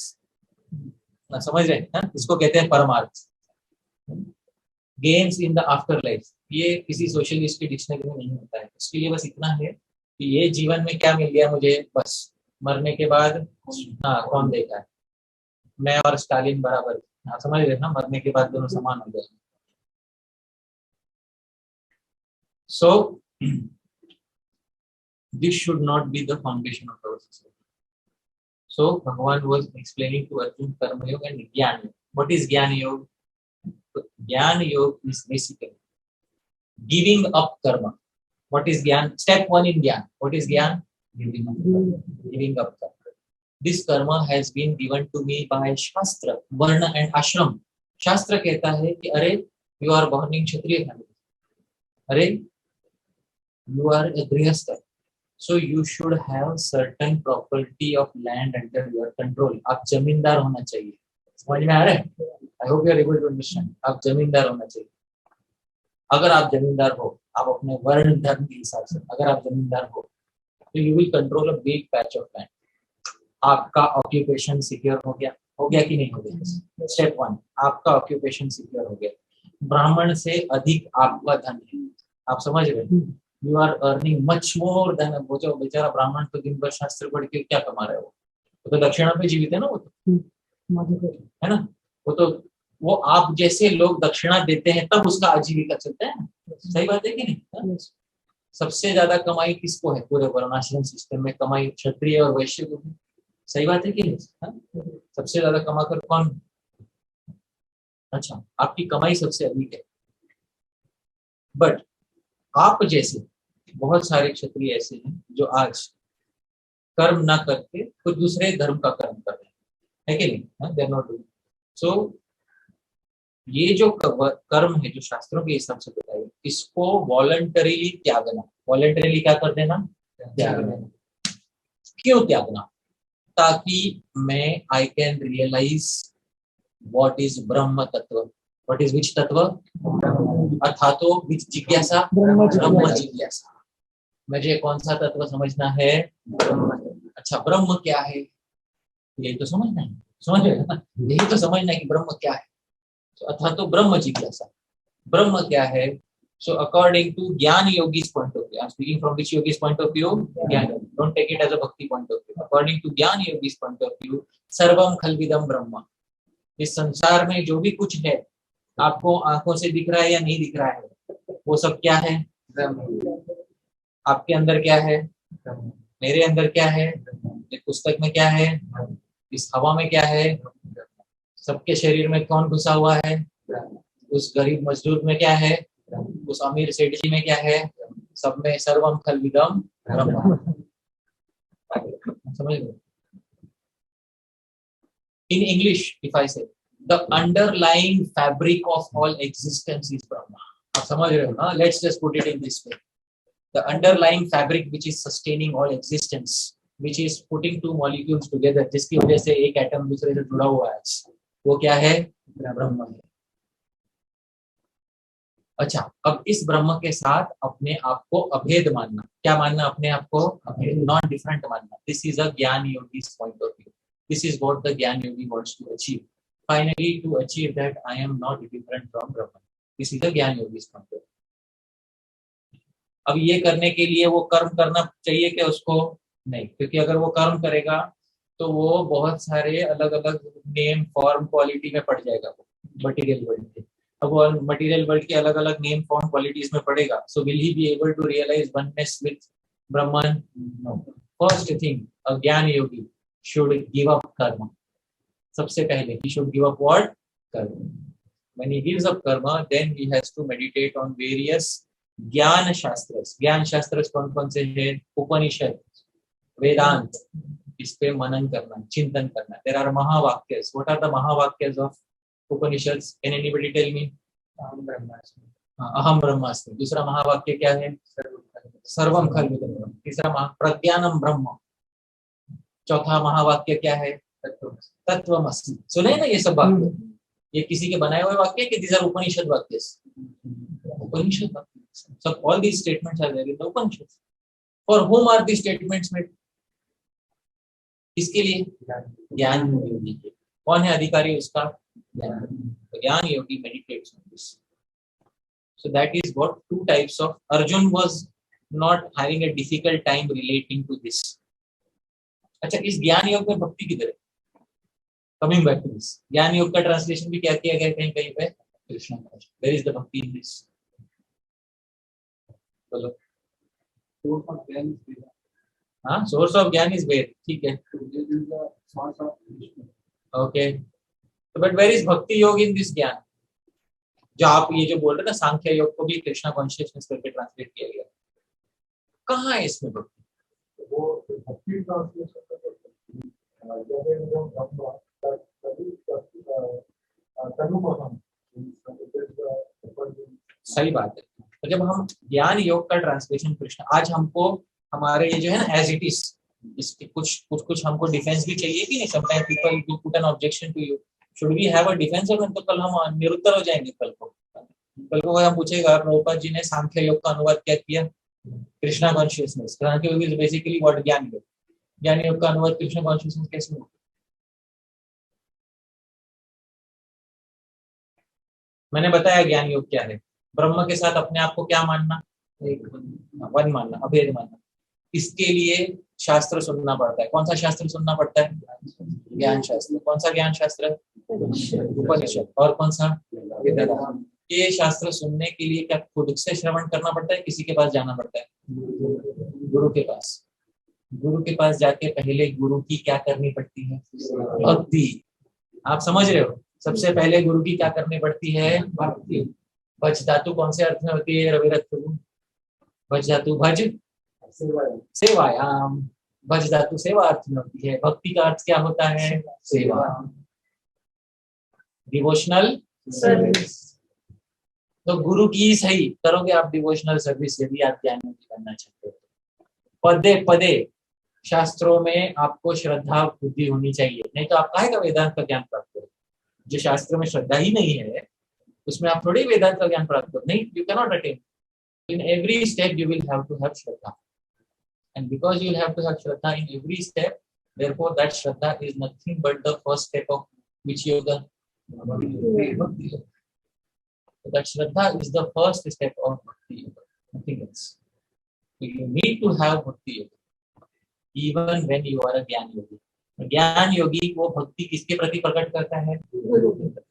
समझ रहे हैं? इसको कहते हैं परमार्थ, gains in the after life. ये किसी सोशलिस्ट के डिक्शनरी में नहीं होता है। इसके लिए बस इतना है कि ये जीवन में क्या मिल गया मुझे, बस मरने के बाद हाँ कौन देखा है, मैं और स्टालिन बराबर। हाँ समझ रहे ना, मरने के बाद दोनों समान हो गए। सो this should not be the foundation of our society. So Bhagavan was explaining to Arjun Karma Yoga and Jnana Yoga. What is Jnana Yoga? Jnana Yoga is basically giving up karma. What is Jnana? Step 1 in Jnana. What is Jnana? Giving up karma. This karma has been given to me by Shastra, Varna and Ashram. Shastra कहता है कि अरे you are born in Kshatriya family. अरे you are a Grihastha. So you should have certain property of land under your control. आप जमींदार होना चाहिए। समझ में आ रहा है? I hope you are able to understand. आप जमींदार होना चाहिए। अगर आप जमींदार हो, आप अपने वर्ण धर्म के हिसाब से अगर आप जमींदार हो, तो you will control a big patch of land. आपका ऑक्यूपेशन सिक्योर हो गया कि नहीं हो गया? स्टेप 1, आपका ऑक्यूपेशन सिक्योर हो गया। ब्राह्मण से अधिक आपका धन है। आप समझ रहे हैं? You are earning much more than वो जो बेचारा ब्राह्मण तो दिन भर शास्त्र पढ़ के क्या कमा रहा है, वो तो दक्षिणा पे जीवित है ना, वो तो है ना, वो आप जैसे लोग दक्षिणा देते हैं तब उसका आजीविका चलता है। सही बात है कि नहीं? सबसे ज्यादा कमाई किसको है पूरे वर्णाश्रम सिस्टम में? कमाई क्षत्रिय और वैश्य को है। सही बात है कि नहीं? सबसे ज्यादा कमाकर कौन? अच्छा, आपकी कमाई सबसे अधिक है, बट आप जैसे बहुत सारे क्षत्रिय ऐसे हैं जो आज कर्म ना करके कुछ दूसरे धर्म का कर्म कर रहे हैं, है कि नहीं? They are not doing so. ये जो कर्म है जो शास्त्रों के हिसाब से बताया, इसको वॉलंटरीली त्यागना। वॉलंटरीली क्या कर देना? त्यागना। क्यों त्यागना? ताकि मैं I can realise what is ब्रह्म तत्व। व्हाट इज विच तत्व? अर्थात विच जिज्ञासा? ब्रह्म जिज्ञासा। मुझे कौन सा तत्व समझना है? अच्छा, ब्रह्म क्या है यही तो समझना है। समझ रहे ना? यही तो समझना है कि ब्रह्म क्या है। तो अर्थात ब्रह्म जिज्ञासा। ब्रह्म क्या है? So according to Jnana Yogi's point of view, I'm speaking from which Yogi's point of view? Jnana. Don't take it as a Bhakti point of view. According to Jnana Yogi's point of view, सर्वम खलविदम ब्रह्म. इस संसार में जो भी कुछ है, आपको आंखों से दिख रहा है या नहीं दिख रहा है, वो सब क्या है? आपके अंदर क्या है? मेरे अंदर क्या है? इस पुस्तक में क्या है? इस हवा में क्या है? सबके शरीर में कौन घुसा हुआ है? उस गरीब मजदूर में क्या है? उस अमीर सेठी में क्या है? सब में सर्वम खलविदम ब्रह्म. समझ लो. In English, if I say, the underlying fabric of all existence is Brahma. आप समझ रहे हो ना? Let's just put it in this way. The underlying fabric which is sustaining all existence, which is putting two molecules together, जिसकी वजह से एक एटम दूसरे से जुड़ा हुआ है, वो क्या है? ब्रह्म है. अच्छा, अब इस ब्रह्म के साथ अपने आप को अभेद मानना. क्या मानना? अपने आप को अभेद, नॉट डिफरेंट मानना. This is a jnana yogi point of view. This is what the Gyan Yogi wants to achieve. Finally, to achieve that, I am not different from Brahman. This is the Gyan Yogi's concept. अब ये करने के लिए वो कर्म करना चाहिए क्या उसको? नहीं, क्योंकि अगर वो कर्म करेगा तो वो बहुत सारे अलग अलग नेम फॉर्म क्वालिटी में पड़ जाएगा, वो मटेरियल वर्ल्ड के. अब वो मटेरियल वर्ल्ड के अलग अलग नेम फॉर्म क्वालिटीज में पड़ेगा. So will he be able to realise oneness with Brahman? No. First thing, a jnana yogi should give up karma. सबसे पहले he should give up what? Karma. When he gives up karma, then he has to meditate on various ज्ञान शास्त्रस. ज्ञान शास्त्रस कौन कौन से हैं? उपनिषद, वेदांत. इस पे मनन करना, चिंतन करना. There are महावाक्यस. What are the महावाक्यस of Upanishads? Can anybody tell me? अहम ब्रह्मास्मि. दूसरा महावाक्य क्या है? सर्वम खलविदम ब्रह्म. तीसरा प्रज्ञानम ब्रह्म. चौथा महावाक्य क्या है? तत्वमसि. सुने ना ये सब वाक्य? ये किसी के बनाए हुए वाक्य कि these are उपनिषद वाक्य? उपनिषद वाक्य. So all these statements are there in the Upanishads. For whom are these statements made? किसके लिए? ज्ञान योगी के. कौन है अधिकारी उसका? ज्ञान योगी meditates on this. So that is what two types of. Arjun was not having a difficult time relating to this. अच्छा, इस ज्ञान योग में भक्ति किधर है? कमिंग बैक टू दिस, ज्ञान योग का ट्रांसलेशन भी क्या किया गया कहीं कहीं पे? कृष्ण. वेयर इज द भक्ति इन दिस? बोलो. हाँ, सोर्स ऑफ ज्ञान इज वेयर. ठीक है, ओके. बट वेयर इज भक्ति योग इन दिस ज्ञान? जो आप ये जो बोल रहे ना, सांख्य योग को भी कृष्णा कॉन्शियसनेस करके ट्रांसलेट किया गया. कहाँ है इसमें भक्ति? वो भक्ति ट्रांसलेशन सही बात है. तो जब हम ज्ञान योग का ट्रांसलेशन कृष्ण, आज हमको हमारे ये जो है ना एज इट इज, इसके कुछ हमको डिफेंस भी चाहिए कि नहीं? Sometime people do put an objection to you. Should we have a defence? और तो कल हम निरुत्तर हो जाएंगे. कल को हम पूछेगा प्रभुपाद जी ने सांख्य योग का अनुवाद क्या किया? कृष्णा कॉन्शियसनेस. सांख्य योग इज बेसिकली व्हाट? ज्ञान योग. ज्ञान योग का अनुवाद कृष्णा कॉन्शियसनेस कैसे होगा? मैंने बताया ज्ञान योग क्या है. ब्रह्म के साथ अपने आप को क्या मानना? वन मानना, अभेद मानना. इसके लिए शास्त्र सुनना पड़ता है. कौन सा शास्त्र सुनना पड़ता है? ज्ञान शास्त्र. कौन सा ज्ञान शास्त्र? उपनिषद. और कौन सा? वेदांत. ये शास्त्र सुनने के लिए क्या खुद से श्रवण करना पड़ता है? किसी के पास जाना पड़ता है? गुरु के पास. गुरु के पास जाके पहले गुरु की क्या करनी पड़ती है? भक्ति. आप समझ रहे हो? सबसे पहले गुरु की क्या करनी पड़ती है? भक्ति. भज धातु कौन से अर्थ में होती है रविरथ प्रभु? भज धातु भज सेवायाम. भज धातु सेवा अर्थ में होती है. भक्ति का अर्थ क्या होता है? सेवा, डिवोशनल सर्विस. तो गुरु की सही करोगे आप डिवोशनल सर्विस, यदि आप ज्ञान करना चाहते हो. पदे पदे शास्त्रों में आपको श्रद्धा बुद्धि होनी चाहिए, नहीं तो आप काहे का वेदांत का ज्ञान प्राप्त करो? जो शास्त्र में श्रद्धा ही नहीं है उसमें आप थोड़ी वेदांत का ज्ञान प्राप्त करो. नहीं, you cannot attain. In every step you will have to have Shraddha, and because you will have to have Shraddha in every step, therefore that Shraddha is nothing but the first step of which yoga? So that Shraddha is the first step of Bhakti Yoga, nothing else. So you need to have Bhakti Yoga even when you are a Gyan Yogi. ज्ञान योगी वो भक्ति किसके प्रति प्रकट करता है? गुरु के प्रति।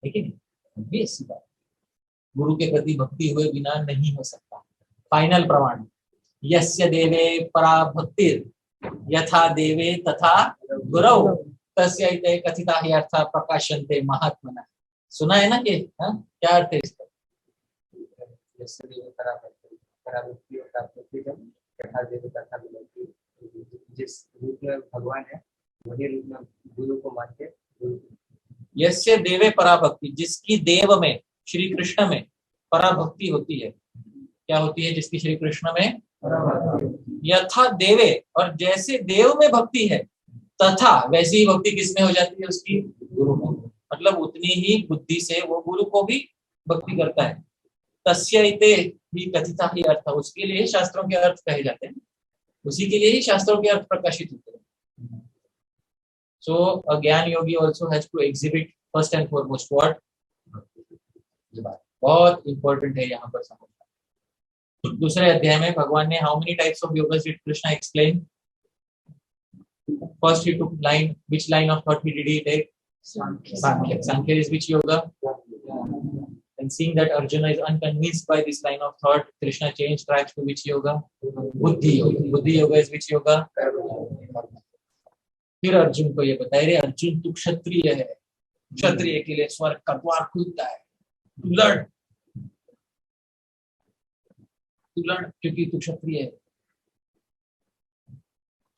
लेकिन ऐसी बात, गुरु के प्रति भक्ति हुए बिना नहीं हो सकता। फाइनल प्रमाण, यस्य देवे परा भक्तिर् यथा देवे तथा गुरौ तस्यैते कथिता हि अर्था प्रकाशन्ते महात्मनः। सुना है ना कि क्या अर्थ है इसका? यस्य देवे परा भक्ति और भक्ति जब यथा देवे तथा गुरौ, जिस रूप में भगवान है वही रूप में गुरु को मान के यस्य देवे पराभक्ति, जिसकी देव में श्री कृष्ण में पराभक्ति होती है। क्या होती है जिसकी श्री कृष्ण में पराभक्ति? यथा देवे, और जैसे देव में भक्ति है तथा वैसी ही भक्ति किसमें हो जाती है? उसकी गुरु में। मतलब उतनी ही बुद्धि से वो गुरु को भी भक्ति करता है। तस्यैते ही कथिता ही अर्थ, उसके लिए शास्त्रों के अर्थ कहे जाते हैं, उसी के लिए ही शास्त्रों के अर्थ प्रकाशित होते हैं। So a jnana yogi also has to exhibit first and foremost what? ये बात बहुत इंपॉर्टेंट है यहाँ पर समझना। दूसरे अध्याय में भगवान ने how many types of yoga did Krishna explain? First he took line, which line of thought he did he take? Sankhya. Sankhya is which yoga? And seeing that Arjuna is unconvinced by this line of thought, Krishna changed tracks to which yoga? Buddhi yoga. Buddhi yoga is which yoga? फिर अर्जुन को ये बताया, रे अर्जुन तू क्षत्रिय है, क्षत्रिय के लिए स्वर्ग का द्वार खुलता है, तू लड़ क्योंकि तू क्षत्रिय है।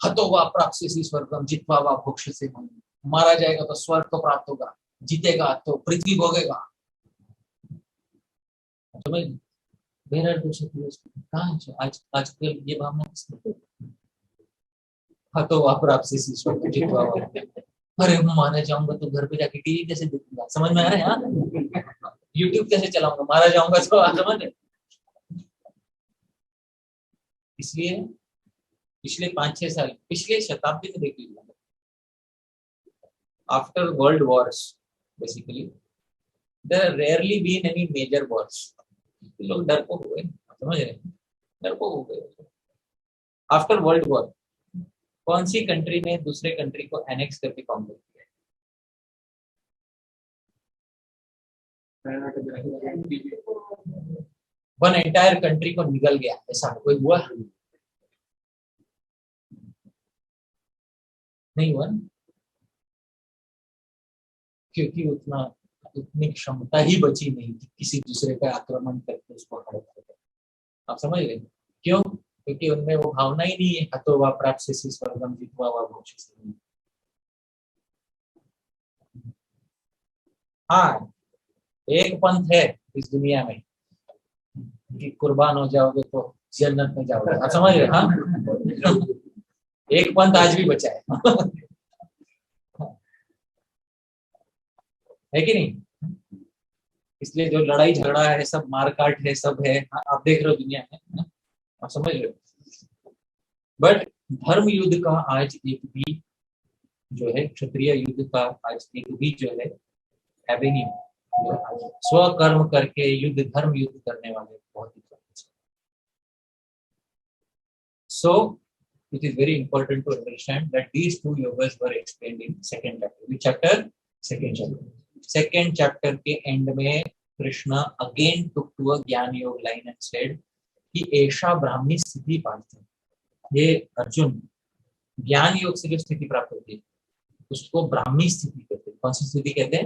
हतो वा प्राप्स्यसि स्वर्गम जित्वा वा भोक्ष्यसे मम, मारा जाएगा तो स्वर्ग को प्राप्त होगा, जीतेगा तो पृथ्वी भोगेगा। समझ? आजकल ये भावना किसने? हतो वा प्राप्स्यसि स्वर्गम जित्वा वा, अरे मैं मारा जाऊंगा तो घर पे जाके टीवी कैसे देखूंगा? समझ में आ रहा है? यूट्यूब कैसे चलाऊंगा? मारा जाऊंगा तो समझ। इसलिए पिछले 5-6 साल, पिछले शताब्दी में देख लीजिए, after world wars basically there are rarely been any major wars. लोग डरपोक हुए, समझ रहे हैं? डरपोक हो गए। आफ्टर वर्ल्ड वॉर कौन सी कंट्री ने दूसरे कंट्री को एनेक्स करके कॉन्कर किया? वन एंटायर कंट्री को निगल गया, ऐसा कोई हुआ? नहीं हुआ, क्योंकि उतनी क्षमता ही बची नहीं कि किसी दूसरे पर आक्रमण करके उसको हरा सके। आप समझ रहे? क्यों? क्योंकि उनमें वो भावना ही नहीं है, हतो वा प्राप्स्यसि स्वर्गम जित्वा वा भोक्ष्यसे मम। हाँ, एक पंथ है इस दुनिया में कि कुर्बान हो जाओगे तो जन्नत में जाओगे। आप समझ रहे? हाँ, एक पंथ आज भी बचा है कि नहीं? इसलिए जो लड़ाई झगड़ा है, सब मारकाट है, सब है, आप देख रहे हो दुनिया में, आप समझ रहे हो? बट धर्म युद्ध का आज एक भी जो है, क्षत्रिय युद्ध का आज एक भी जो है एवेन्यू, स्वकर्म करके युद्ध, धर्म युद्ध करने वाले बहुत ही कम। सो it is very important to understand that these two yogas were explained in second chapter. Which chapter? Second chapter. Second chapter के end में Krishna again took to a ज्ञान योग line and said कि ऐसा ब्राह्मी स्थिति पाते हैं। ये अर्जुन ज्ञान योग से जो स्थिति प्राप्त होती है उसको ब्राह्मी स्थिति कहते हैं। कौन सी स्थिति कहते हैं?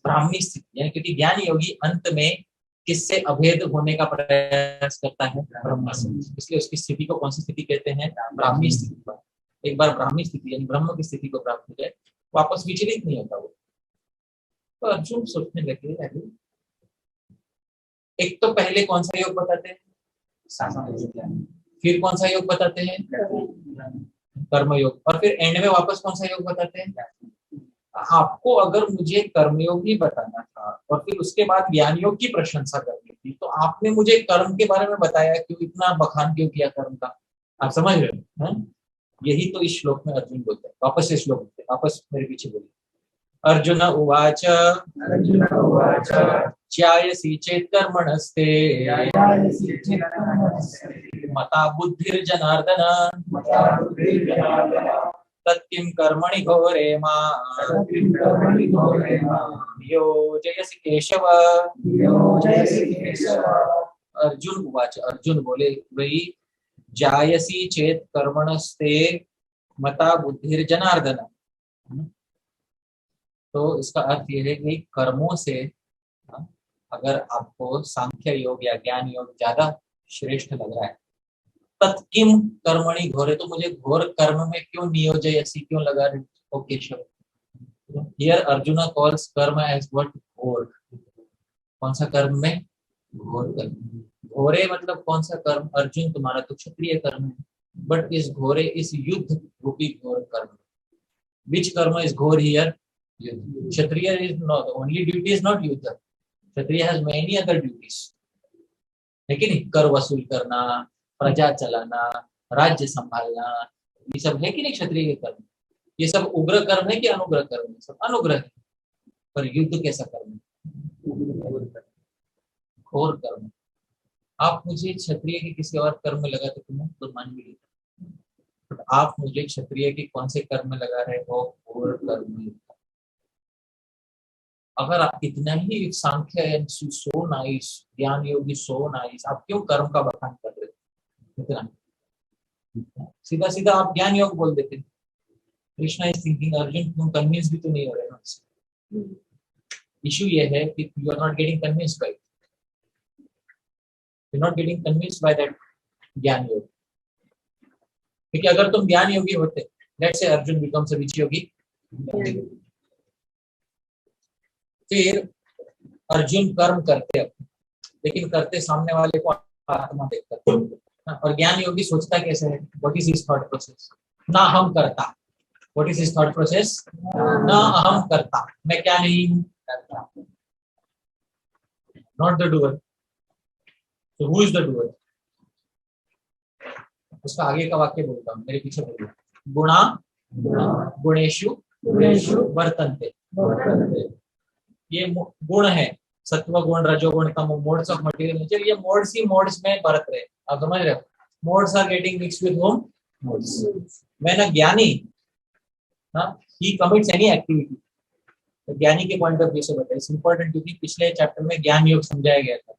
ब्राह्मी स्थिति। यानी क्योंकि ज्ञान योगी अंत में किससे अभेद होने का प्रयास करता है? ब्रह्म से। इसलिए उसकी स्थिति को कौन सी स्थिति कहते हैं? ब्राह्मी स्थिति। एक बार ब्राह्मी स्थिति यानी ब्रह्म की स्थिति को प्राप्त हो जाए, वापस विचलित नहीं होता वो। तो अर्जुन सोचने लगे, अरे एक तो पहले कौन सा योग बताते हैं? फिर कौन सा योग बताते हैं? कर्म योग। और फिर एंड में वापस कौन सा योग बताते हैं? आपको अगर मुझे कर्मयोग ही बताना था और फिर उसके बाद ज्ञान योग की प्रशंसा करनी थी, तो आपने मुझे कर्म के बारे में बताया क्यों? इतना बखान क्यों किया कर्म का? आप समझ रहे हो? यही तो इस श्लोक में अर्जुन बोलते हैं। वापस से श्लोक बोलते हैं, वापस मेरे पीछे बोलिए। अर्जुन उवाच अर्जुन उवाच च्यायसि चेत् कर्मणस्ते यायासि चेत् मता बुद्धिर्जनार्दन मता बुद्धिर्जनार्दन तत्किं कर्मणि घोरे मां कर्मणि घोरे मां नियोजयसि केशव। नियोजयसि केशव। अर्जुन उवाच, अर्जुन बोले, वही जायसी चेत कर्मणस्ते मता बुद्धिर्जनार्दन। तो इसका अर्थ यह है कि कर्मों से अगर आपको सांख्य योग या ज्ञान योग ज्यादा श्रेष्ठ लग रहा है, तत्किम कर्मणि घोरे, तो मुझे घोर कर्म में क्यों नियोजयसी क्यों लगा रहे हो केशव। हियर अर्जुन कॉल्स कर्म एज व्हाट? घोर। कौन सा कर्म में? घोर कर्म। घोरे मतलब कौन सा कर्म? अर्जुन तुम्हारा तो क्षत्रिय कर्म है, बट इस घोरे, इस युद्ध रूपी घोर कर्म, विच कर्म is ghor here? Yuddha. Kshatriya is not only duty is not yuddha, kshatriya has many other duties, लेकिन कर वसूल करना, प्रजा चलाना, राज्य संभालना, ये सब है कि नहीं क्षत्रिय के कर्म? ये सब उग्र कर्म है कि अनुग्रह कर्म है? सब अनुग्रह है। पर युद्ध कैसा कर्म है? घोर कर्म। आप मुझे क्षत्रिय के किसी और कर्म में लगा तो तुम्हें तो मान भी लेता, बट आप मुझे क्षत्रिय के कौन से कर्म में लगा रहे हो? घोर कर्म में। अगर आप इतना ही सांख्य सो नाइस, ज्ञान योगी सो नाइस, आप क्यों कर्म का बखान कर रहे हो? इतना सीधा सीधा आप ज्ञान योग बोल देते। कृष्णा इज थिंकिंग अर्जुन तुम कन्विंस भी तो नहीं हो रहे ना। इशू ये है कि you are not getting convinced by, you are not getting convinced by that ज्ञान योग। क्योंकि अगर तुम ज्ञान योगी होते, let's say Arjun becomes a विच योगी, फिर अर्जुन कर्म करते, लेकिन करते सामने वाले को आत्मा देखकर। और ज्ञान योगी सोचता कैसे है? What is his thought process? ना हम करता। What is his thought process? ना अहम करता, मैं क्या नहीं हूं करता, नॉट द डूअर। तो हु इज द डूअर? उसका आगे का वाक्य बोलता हूँ, मेरे पीछे बोलिए। गुणा गुणेशु वर्तन्ते। ये गुण है, सत्व गुण, रजोगुण, तमो, मोड्स ऑफ मटेरियल नेचर। ये मोड्स ही मोड्स में बरत रहे, आप समझ रहे हो? Modes are getting mixed with home modes. When a ज्ञानी ही कमिट्स एनी एक्टिविटी, तो ज्ञानी के पॉइंट ऑफ व्यू से बताइए, इट्स इंपॉर्टेंट क्योंकि पिछले चैप्टर में ज्ञान योग समझाया गया था।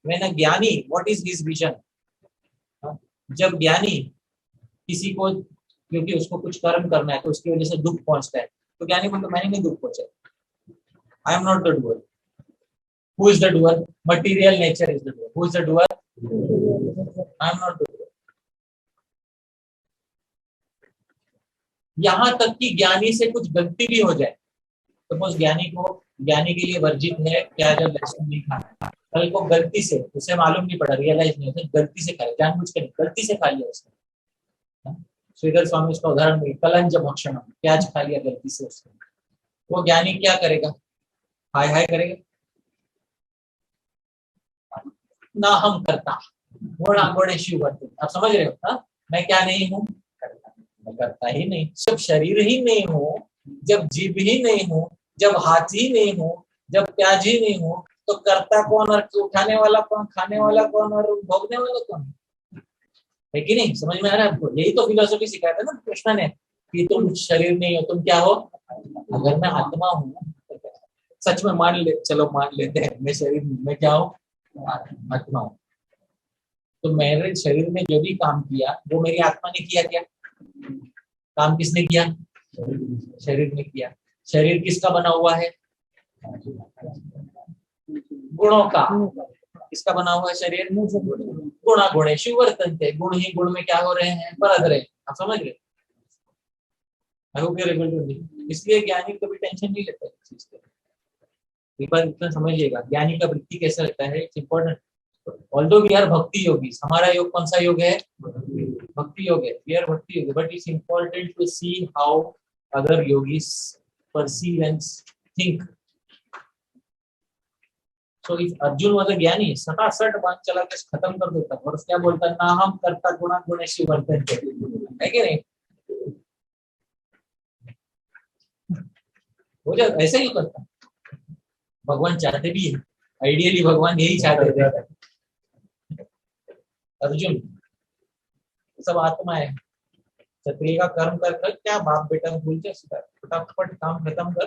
व्हेन अ ज्ञानी, व्हाट इज हिज विजन? जब ज्ञानी किसी को, क्योंकि उसको कुछ कर्म करना है तो उसकी वजह से दुख पहुंचता है, तो ज्ञानी बोलता मैंने नहीं दुख पहुंचा, I am not the doer. Who is the doer? Material nature is the doer. Who is the doer? I am not the doer. यहां तक कि ज्ञानी से कुछ गलती भी हो जाए, तो उस ज्ञानी के लिए वर्जित है क्या? जब लहसुन नहीं खाना, कल को गलती से, उसे मालूम नहीं पड़ा, रियलाइज नहीं होता, गलती से खा लिया, जानबूझ कर गलती से खा लिया उसने। श्रीधर स्वामी उसका उदाहरण दिए, कलंज भक्षण, प्याज खा लिया गलती से उसने, वो ज्ञानी क्या करेगा? हाय हाय करेगा ना हम करता। गुणा गुणेशु वर्तते, आप समझ रहे हो? मैं क्या नहीं हूँ करता, मैं करता ही नहीं। जब शरीर ही नहीं हूँ, जब जीव ही नहीं हूँ, जब हाथ ही नहीं हूँ, जब प्याज ही नहीं हूँ, तो करता कौन और उठाने वाला कौन, खाने वाला कौन और भोगने वाला कौन है कि नहीं? समझ में आ रहा है आपको? यही तो फिलोसफी सिखाया था ना कृष्ण ने, कि तुम शरीर नहीं हो, तुम क्या हो? अगर मैं आत्मा हूँ, सच में मान ले, चलो मान लेते हैं मैं शरीर, मैं क्या हूँ? आत्मा हूँ। तो मेरे शरीर में जो भी काम किया वो मेरी आत्मा ने किया क्या? काम किसने किया? शरीर ने किया। शरीर किसका बना हुआ है? गुणों का। किसका बना हुआ है शरीर? गुणा गुणेषु वर्तन्ते, गुण ही गुण में क्या हो रहे हैं? बरत रहे। आप समझ रहे? I hope you are able to. इसलिए ज्ञानी कभी टेंशन नहीं लेता इस चीज का। एक बार इतना समझिएगा, ज्ञानी का वृत्ति कैसा रहता है, it's important. Although we are भक्ति योगी, हमारा योग कौन सा योग है? भक्ति योग है, वी आर भक्ति yogi, but it's important to see how other yogis perceive and think. So if Arjun was a jnani, सटासट बात चला के खत्म कर देता, और क्या बोलता? ना हम करता गुणा गुणेषु वर्तन्ते, है कि नहीं? हो जाए, ऐसा ही करता। भगवान चाहते भी है, आइडियली भगवान यही चाहते थे। अर्जुन सब आत्मा है, क्षत्रिय का कर्म कर कर क्या बाप बेटा भूल जाए, फटाफट काम खत्म कर।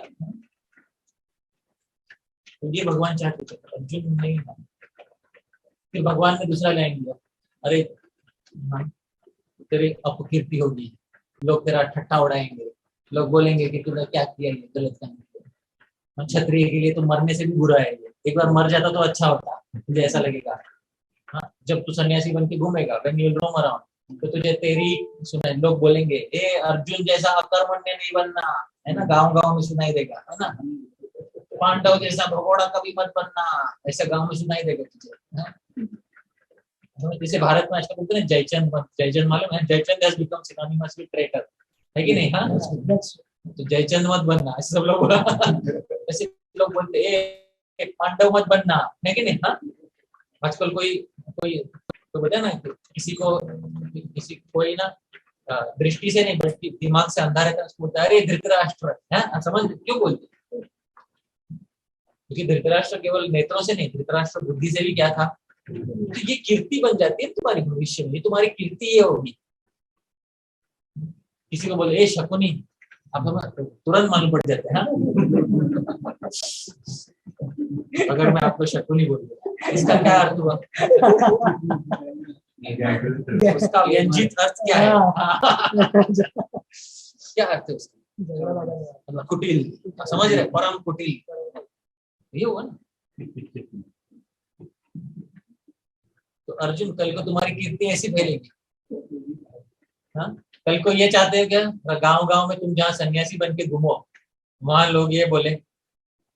तो ये भगवान चाहते थे, अर्जुन नहीं था। फिर भगवान ने दूसरा लाइन दिया, अरे हाँ, तेरी अपकीर्ति होगी, लोग तेरा ठट्ठा उड़ाएंगे, लोग बोलेंगे कि तूने क्या किया, ये गलत काम किया। क्षत्रिय के लिए तो मरने से भी बुरा है, एक बार मर जाता तो अच्छा होता, तुझे ऐसा लगेगा। हाँ, जब तू सन्यासी बन के घूमेगा, व्हेन यू रोम अराउंड, तो तुझे तेरी सुना, लोग बोलेंगे ए अर्जुन जैसा अकर्मण्य नहीं बनना, है ना, गांव गांव में सुनाई देगा, है ना। पांडव जैसा भगोड़ा कभी मत बनना, ऐसा गांव में सुनाई देगा तुझे, हाँ? जैसे भारत में आजकल बोलते हैं जयचंद मत, जयचंद मालूम है, Jaichand has become synonymous with traitor, है कि नहीं? हाँ, तो जयचंद मत बनना, ऐसे सब लोग ऐसे लोग बोलते एक पांडव मत बनना, है कि नहीं? हाँ, आजकल कोई कोई तो बता ना, किसी कोई ना दृष्टि से नहीं बल्कि दिमाग से अंधा रहता है, उसको बोलता है अरे धृतराष्ट्र, है, समझ क्यों बोलते? क्योंकि धृतराष्ट्र केवल नेत्रों से नहीं, धृतराष्ट्र बुद्धि से भी क्या था। तो ये कीर्ति बन जाती है तुम्हारी भविष्य में, तुम्हारी कीर्ति ये होगी। किसी को बोले ए शकुनी, आप तुरंत मालूम पड़ जाते हैं। अगर मैं आपको शकुनी बोल दूं, इसका क्या अर्थ हुआ? उसका व्यंजित अर्थ क्या है? क्या अर्थ है उसका? कुटिल, समझ रहे? परम कुटिल, ये हुआ ना। तो अर्जुन कल को तुम्हारी कीर्ति ऐसी फैलेगी। हाँ, कल को ये चाहते हो क्या, गांव गांव में तुम जहाँ सन्यासी बन के घूमो, वहां लोग ये बोले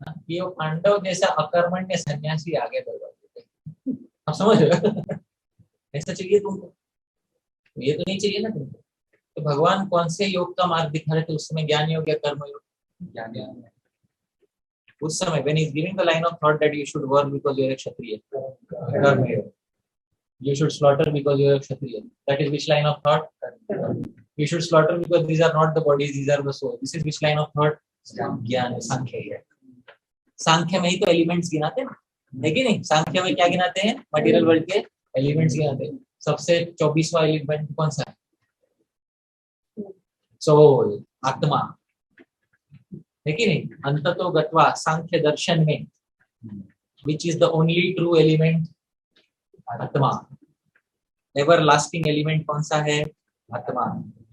कि वो पांडव जैसा अकर्मण्य सन्यासी आगे बढ़ गए। आप समझ रहे हो? ऐसा चाहिए तुमको? ये तो नहीं चाहिए ना तुमको। तो भगवान कौन से योग का मार्ग दिखा रहे थे उस समय? ज्ञान योग या कर्म योग? ज्ञान योग। उस समय when he is giving the line of thought that you should work because you are a kshatriya, कर्म योग। You should slaughter because you are a kshatriya, that is which line of thought? You should slaughter because these are not the bodies, these are the soul, this is which line of thought? ज्ञान, सांख्य है। सांख्य में ही तो एलिमेंट्स गिनाते हैं, है कि नहीं? सांख्य में क्या गिनाते हैं? मटेरियल वर्ल्ड के एलिमेंट्स गिनाते हैं। सबसे 24वां एलिमेंट कौन सा है? सोल, आत्मा, है कि नहीं? अंततो गत्वा सांख्य दर्शन में which is the only true element? आत्मा। एवर लास्टिंग एलिमेंट कौन सा है? आत्मा।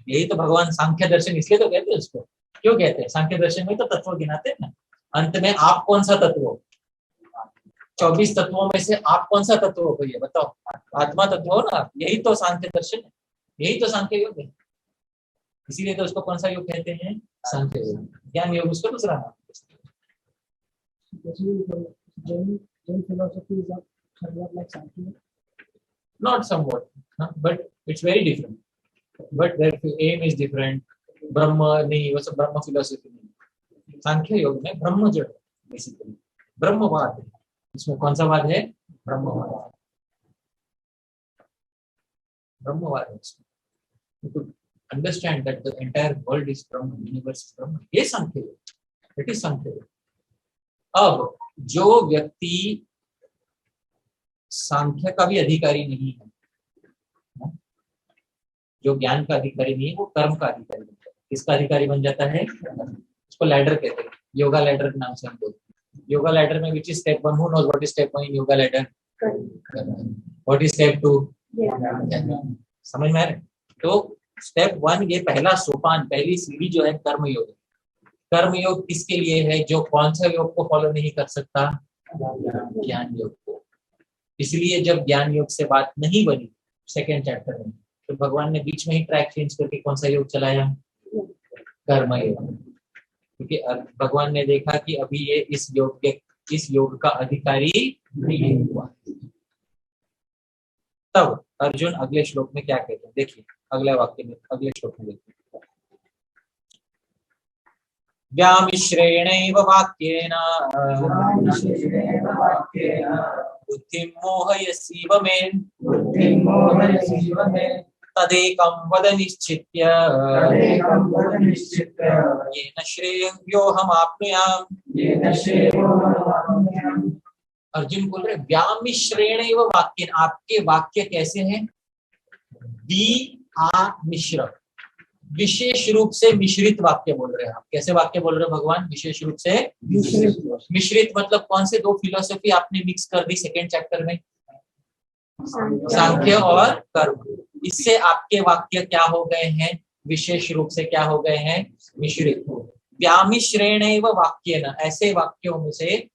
यही तो भगवान सांख्य दर्शन इसलिए तो कहते हैं उसको। क्यों कहते हैं? सांख्य दर्शन में तो तत्व गिनाते हैं ना। अंत में आप कौन सा तत्व हो? 24 तत्वों में से आप कौन सा तत्व हो? ये बताओ। आत्मा तत्व हो ना, यही तो सांख्य दर्शन है, यही तो सांख्य योग है। इसीलिए तो उसको कौन सा योग कहते हैं? सांख्य योग। ज्ञान योग उसको दूसरा नाम। Jain philosophy is somewhat like Sankhya. Not somewhat, but it's very different. But their aim is different. ब्रह्म नहीं, वो सब ब्रह्म फिलोसफी नहीं। सांख्य योग में ब्रह्म जड़ बेसिकली ब्रह्मवाद है। इसमें कौन सा वाद है? ब्रह्मवाद। ब्रह्मवाद है इसमें। To understand that the entire world is Brahma, universe is Brahma, ये सांख्य योग, it is सांख्य योग। अब जो व्यक्ति सांख्य का भी अधिकारी नहीं है, जो ज्ञान का अधिकारी नहीं है, वो कर्म का अधिकारी बनता है। किसका अधिकारी बन जाता है? उसको लैडर कहते हैं, योगा लैडर के नाम से हम बोलते हैं। योगा लैडर में which is step 1? Who knows what is step 1 in yoga ladder? What is step 2? समझ में आ रहा है? तो स्टेप 1 ये पहला सोपान, पहली सीढ़ी जो है कर्म योग। कर्म योग किसके लिए है? जो कौन सा योग को फॉलो नहीं कर सकता? ज्ञान योग को। इसलिए जब ज्ञान योग से बात नहीं बनी सेकेंड चैप्टर में, तो भगवान ने बीच में ही ट्रैक चेंज करके कौन सा योग चलाया? कर्म योग। क्योंकि भगवान ने देखा कि अभी ये इस योग का अधिकारी नहीं हुआ। तब अर्जुन अगले श्लोक में क्या कहते हैं? देखिए अगले वाक्य में, अगले श्लोक में देखिए। व्यामिश्रेणैव वाक्येन बुद्धिं मोहयसीव मे तदेकं वद निश्चित्य तदेकं वद निश्चित्य येन श्रेयोऽहमाप्नुयाम्। येन श्रेयोऽहमाप्नुयाम्। अर्जुन बोल रहे व्यामिश्रेणैव वाक्येन, आपके वाक्य कैसे हैं? मिश्र, विशेष रूप से मिश्रित वाक्य बोल रहे हैं आप। कैसे वाक्य बोल रहे हो भगवान? विशेष रूप से मिश्रित मतलब कौन से दो फिलोसफी आपने मिक्स कर दी सेकेंड चैप्टर में? सांख्य और कर्म। इससे आपके वाक्य क्या हो गए हैं? विशेष रूप से क्या हो गए हैं? मिश्रित। व्यामिश्रेणैव वाक्येन, ऐसे वाक्यों में से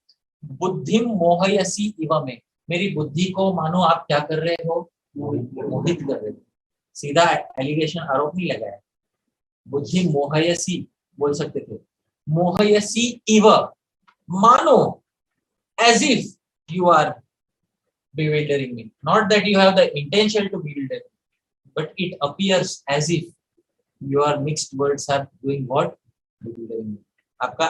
बुद्धिम मोहयसी इव में, मेरी बुद्धि को मानो आप क्या कर रहे हो? मोहित कर रहे हो। सीधा एलिगेशन, आरोप नहीं लगाया। बुद्धि मोहयसी बोल सकते थे, मोहयसी इव, मानो, as if you are bewildering me, not that you have the intention to bewilder me, but it appears as if your mixed words are doing what? Bewildering me. आपका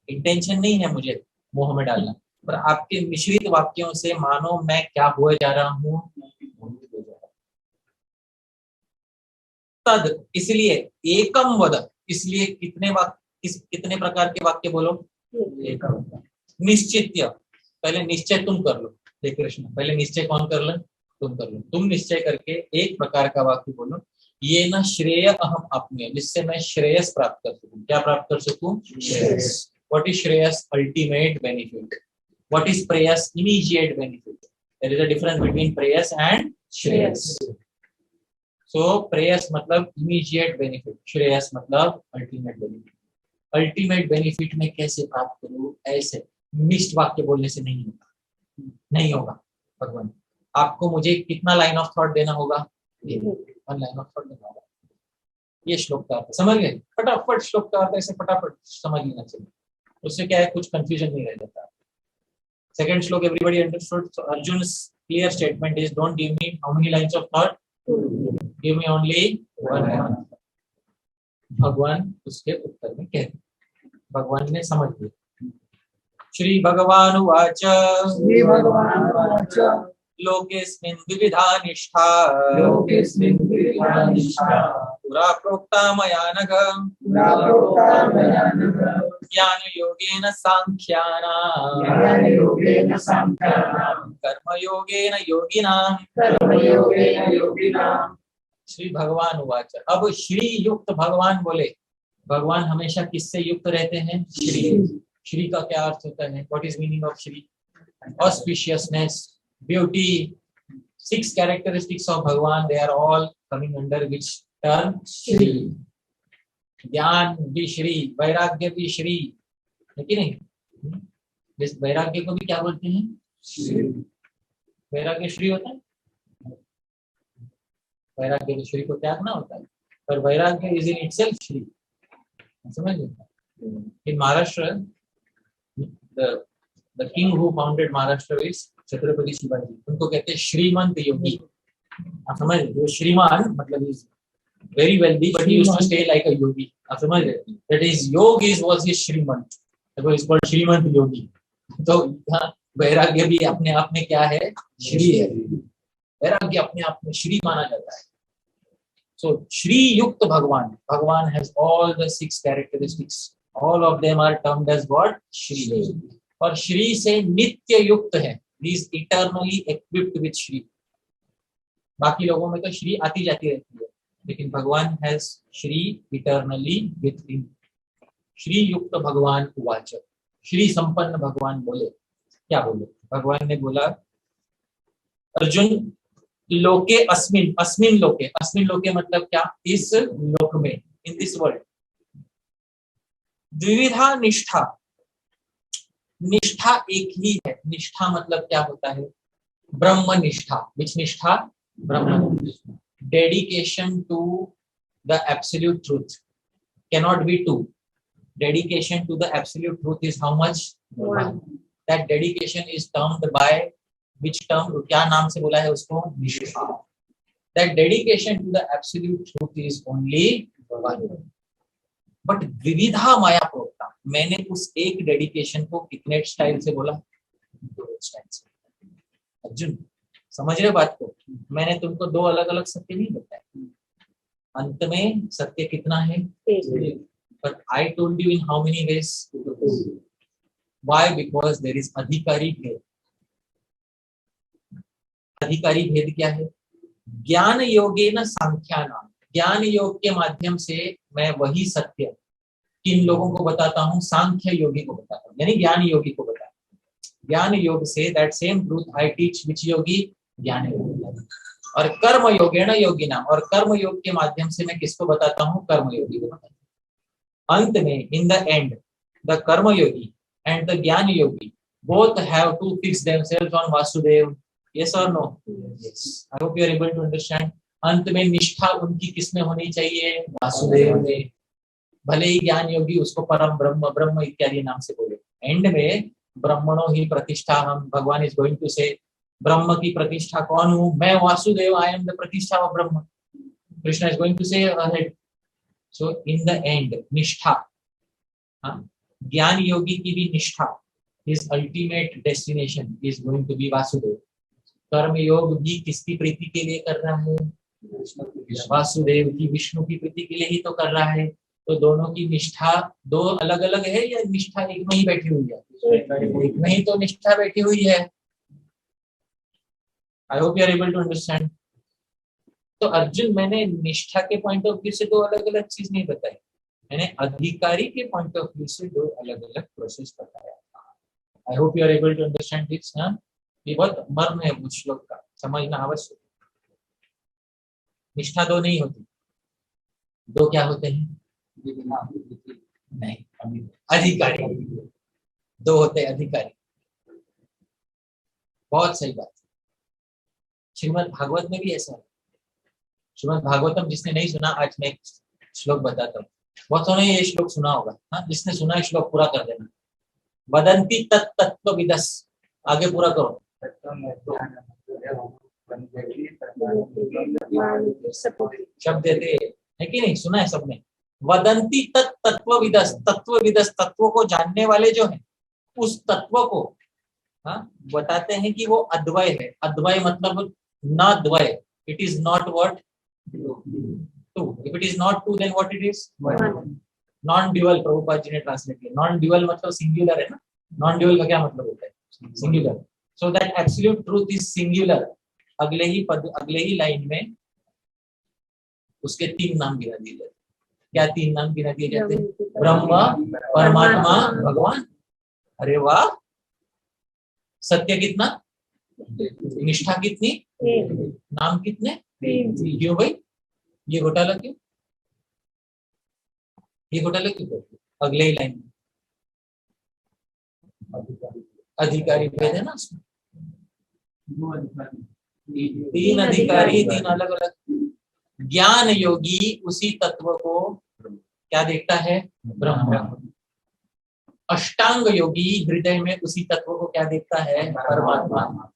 इंटेंशन नहीं है मुझे मोह में डालना, पर आपके मिश्रित वाक्यों से मानो मैं क्या हुए जा रहा हूँ? तद, इसलिए एकम वद, इसलिए कितने वाक्य, कितने प्रकार के वाक्य बोलो? एकम। निश्चित्य, पहले निश्चय तुम कर लो। हे कृष्ण, पहले निश्चय कौन कर ले? तुम कर लो। तुम निश्चय करके एक प्रकार का वाक्य बोलो, ये न श्रेय अहम अपने, जिससे मैं श्रेयस प्राप्त कर सकूं। क्या प्राप्त कर सकूं? Shreyas. What is shreyas? Ultimate benefit. What is preyas? Immediate benefit. There is a difference between preyas and shreyas. So preyas मतलब इमीडिएट बेनिफिट, श्रेयस मतलब अल्टीमेट बेनिफिट। अल्टीमेट बेनिफिट में कैसे प्राप्त करूं? ऐसे मिश्र वाक्य बोलने से नहीं होगा, नहीं होगा। भगवान, आपको मुझे कितना लाइन ऑफ थॉट देना होगा? 1 लाइन ऑफ थॉट देना होगा। ये श्लोक का अर्थ समझ गए? फटाफट श्लोक का अर्थ ऐसे फटाफट समझ लेना चाहिए, उससे क्या है, कुछ कंफ्यूजन नहीं रह जाता। Second shloka everybody understood. So Arjun's clear statement is, don't give me how many lines of thought, give me only 1। भगवान उसके उत्तर में कहते, भगवान ने समझ लिया। श्री भगवान उवाच, श्री भगवानुवाच, लोकेस्मिन् विविधा निष्ठा, लोकेस्मिन् विविधा निष्ठा, पुरा प्रोक्ता मया नघ, पुरा प्रोक्ता मया नघ, ज्ञानयोगेन सांख्यानां, ज्ञानयोगेन सांख्यानां, कर्मयोगेन योगिनां, कर्मयोगेन योगिनां। श्री भगवान उवाच। अब श्री युक्त भगवान बोले। भगवान हमेशा किससे युक्त रहते हैं? श्री। श्री का क्या अर्थ होता है? What is meaning of Shri? Auspiciousness, beauty, 6 characteristics of Bhagavan, they are all coming under which term? Shri. ज्ञान भी श्री, वैराग्य भी श्री, है कि नहीं? इस वैराग्य को भी क्या बोलते हैं? श्री। वैराग्य श्री होता है? वैराग्य तो श्री को त्यागना होता है, पर वैराग्य इज इन इटसेल्फ श्री। समझ लीजिए। इन Maharashtra, the king who founded Maharashtra is Chhatrapati Shivaji. उनको कहते हैं श्रीमंत योगी। आप समझ रहे? वो श्रीमान मतलब is very wealthy, but he used to stay like a yogi। आप समझ रहे? That is योग is was his श्रीमंत, तो is called श्रीमंत योगी। तो यहाँ वैराग्य भी अपने आप में क्या है? श्री है। वैराग्य अपने आप में श्री माना जाता है। So श्री युक्त भगवान, भगवान has all the 6 characteristics, all of them are termed as what? Shri. और श्री से नित्य युक्त है, he is eternally equipped with Shri. बाकी लोगों में तो श्री आती जाती रहती है, लेकिन भगवान has Shri eternally with him। Shri युक्त भगवान उवाच, श्री संपन्न भगवान बोले। क्या बोले? भगवान ने बोला, अर्जुन लोके अस्मिन, अस्मिन लोके, अस्मिन लोके मतलब क्या? इस लोक में, इन दिस वर्ल्ड। द्विविधा निष्ठा, निष्ठा एक ही है। निष्ठा मतलब क्या होता है? ब्रह्म निष्ठा। विच निष्ठा? ब्रह्म। Dedication to the absolute truth, cannot be 2। Dedication to the absolute truth is how much? 1। That dedication is termed by which term? क्या नाम से बोला है उसको? निष्ठा। That dedication to the absolute truth is only 1। But विविधा माया प्रोक्ता, मैंने उस एक डेडिकेशन को कितने स्टाइल से बोला? 2 स्टाइल से। अर्जुन, समझ रहे हो बात को? मैंने तुमको दो अलग अलग सत्य नहीं बताए, अंत में सत्य कितना है, but I told you in how many ways. Why? Because there is अधिकारी भेद. अधिकारी भेद क्या है? ज्ञान योगेन सांख्यानाम, ज्ञान योग के माध्यम से मैं वही सत्य किन लोगों को बताता हूँ, सांख्य योगी को बताता हूँ, यानी ज्ञान योगी को बताता हूँ. ज्ञान योग से that same truth I teach which yogi, jnana yogi. और कर्म योगेन योगी नाम, और कर्म योग के माध्यम से मैं किसको बताता हूँ, कर्म योगी को बताता हूँ. अंत में इन द एंड द कर्म योगी एंड द ज्ञान योगी both have to fix themselves on Vasudev. Yes or no? Yes. I hope you are able to understand. अंत में निष्ठा उनकी किसमें होनी चाहिए, वासुदेव में. भले ही ज्ञान योगी उसको परम ब्रह्म ब्रह्म इत्यादि नाम से बोले, एंड में ब्रह्मणो ही प्रतिष्ठा हम, भगवान इज गोइंग टू से ब्रह्म की प्रतिष्ठा कौन हूं मैं, वासुदेव, आई एम द प्रतिष्ठा of Brahma. Krishna is going to से ahead. So in the end निष्ठा, ज्ञान योगी की भी निष्ठा, his ultimate destination is going to be Vasudev. कर्म योग भी किसकी प्रीति के लिए कर रहा है, वासुदेव की, विष्णु की प्रीति के लिए ही तो कर रहा है. तो दोनों की निष्ठा दो अलग अलग है या निष्ठा एक में ही बैठी हुई है? एक में ही तो निष्ठा बैठी हुई है. I hope you are able to understand. तो अर्जुन, मैंने निष्ठा के पॉइंट ऑफ व्यू से दो अलग अलग चीज नहीं बताई, मैंने अधिकारी के पॉइंट ऑफ व्यू से दो अलग अलग प्रोसेस बताया. I hope you are able to understand this. ये बहुत मर्म है उस श्लोक का, समझना आवश्यक. निष्ठा दो नहीं होती, दो क्या होते हैं? नहीं, अधिकारी दो होते हैं, अधिकारी. बहुत सही बात. श्रीमद् भागवत में भी ऐसा है. श्रीमद् भागवतम जिसने नहीं सुना, आज मैं एक श्लोक बताता हूँ. बहुत ने ये श्लोक सुना होगा. हाँ, जिसने सुना है श्लोक पूरा कर देना. वदंती तत्व विदस, आगे पूरा करो. शब्द देते है कि नहीं, सुना है सबने. वदंती तत्व विदस, तत्व विदस, तत्व को जानने वाले जो है, उस तत्व को बताते हैं कि वो अद्वय है. अद्वय मतलब न द्वय. It is not what two. If it is not two then what it is? Non dual. Prabhupada ji ने ट्रांसलेट किया. नॉन ड्यूअल मतलब सिंगुलर है ना. नॉन ड्यूअल का क्या मतलब होता है? Singular. So that absolute truth is singular. अगले ही पद, अगले ही लाइन में उसके तीन नाम गिना दिए जाते. क्या तीन नाम गिना दिए जाते हैं? ब्रह्म, परमात्मा, भगवान. अरे वाह. सत्य कितना, निष्ठा कितनी, नाम कितने? क्यों भाई ये घोटाला क्यों? ये घोटाला क्यों? अगले ही लाइन में अधिकारी भेद है ना उसमें. तीन अधिकारी, तीन अलग अलग. ज्ञान योगी उसी तत्व को क्या देखता है? ब्रह्म. अष्टांग योगी हृदय में उसी तत्व को क्या देखता है? परमात्मा.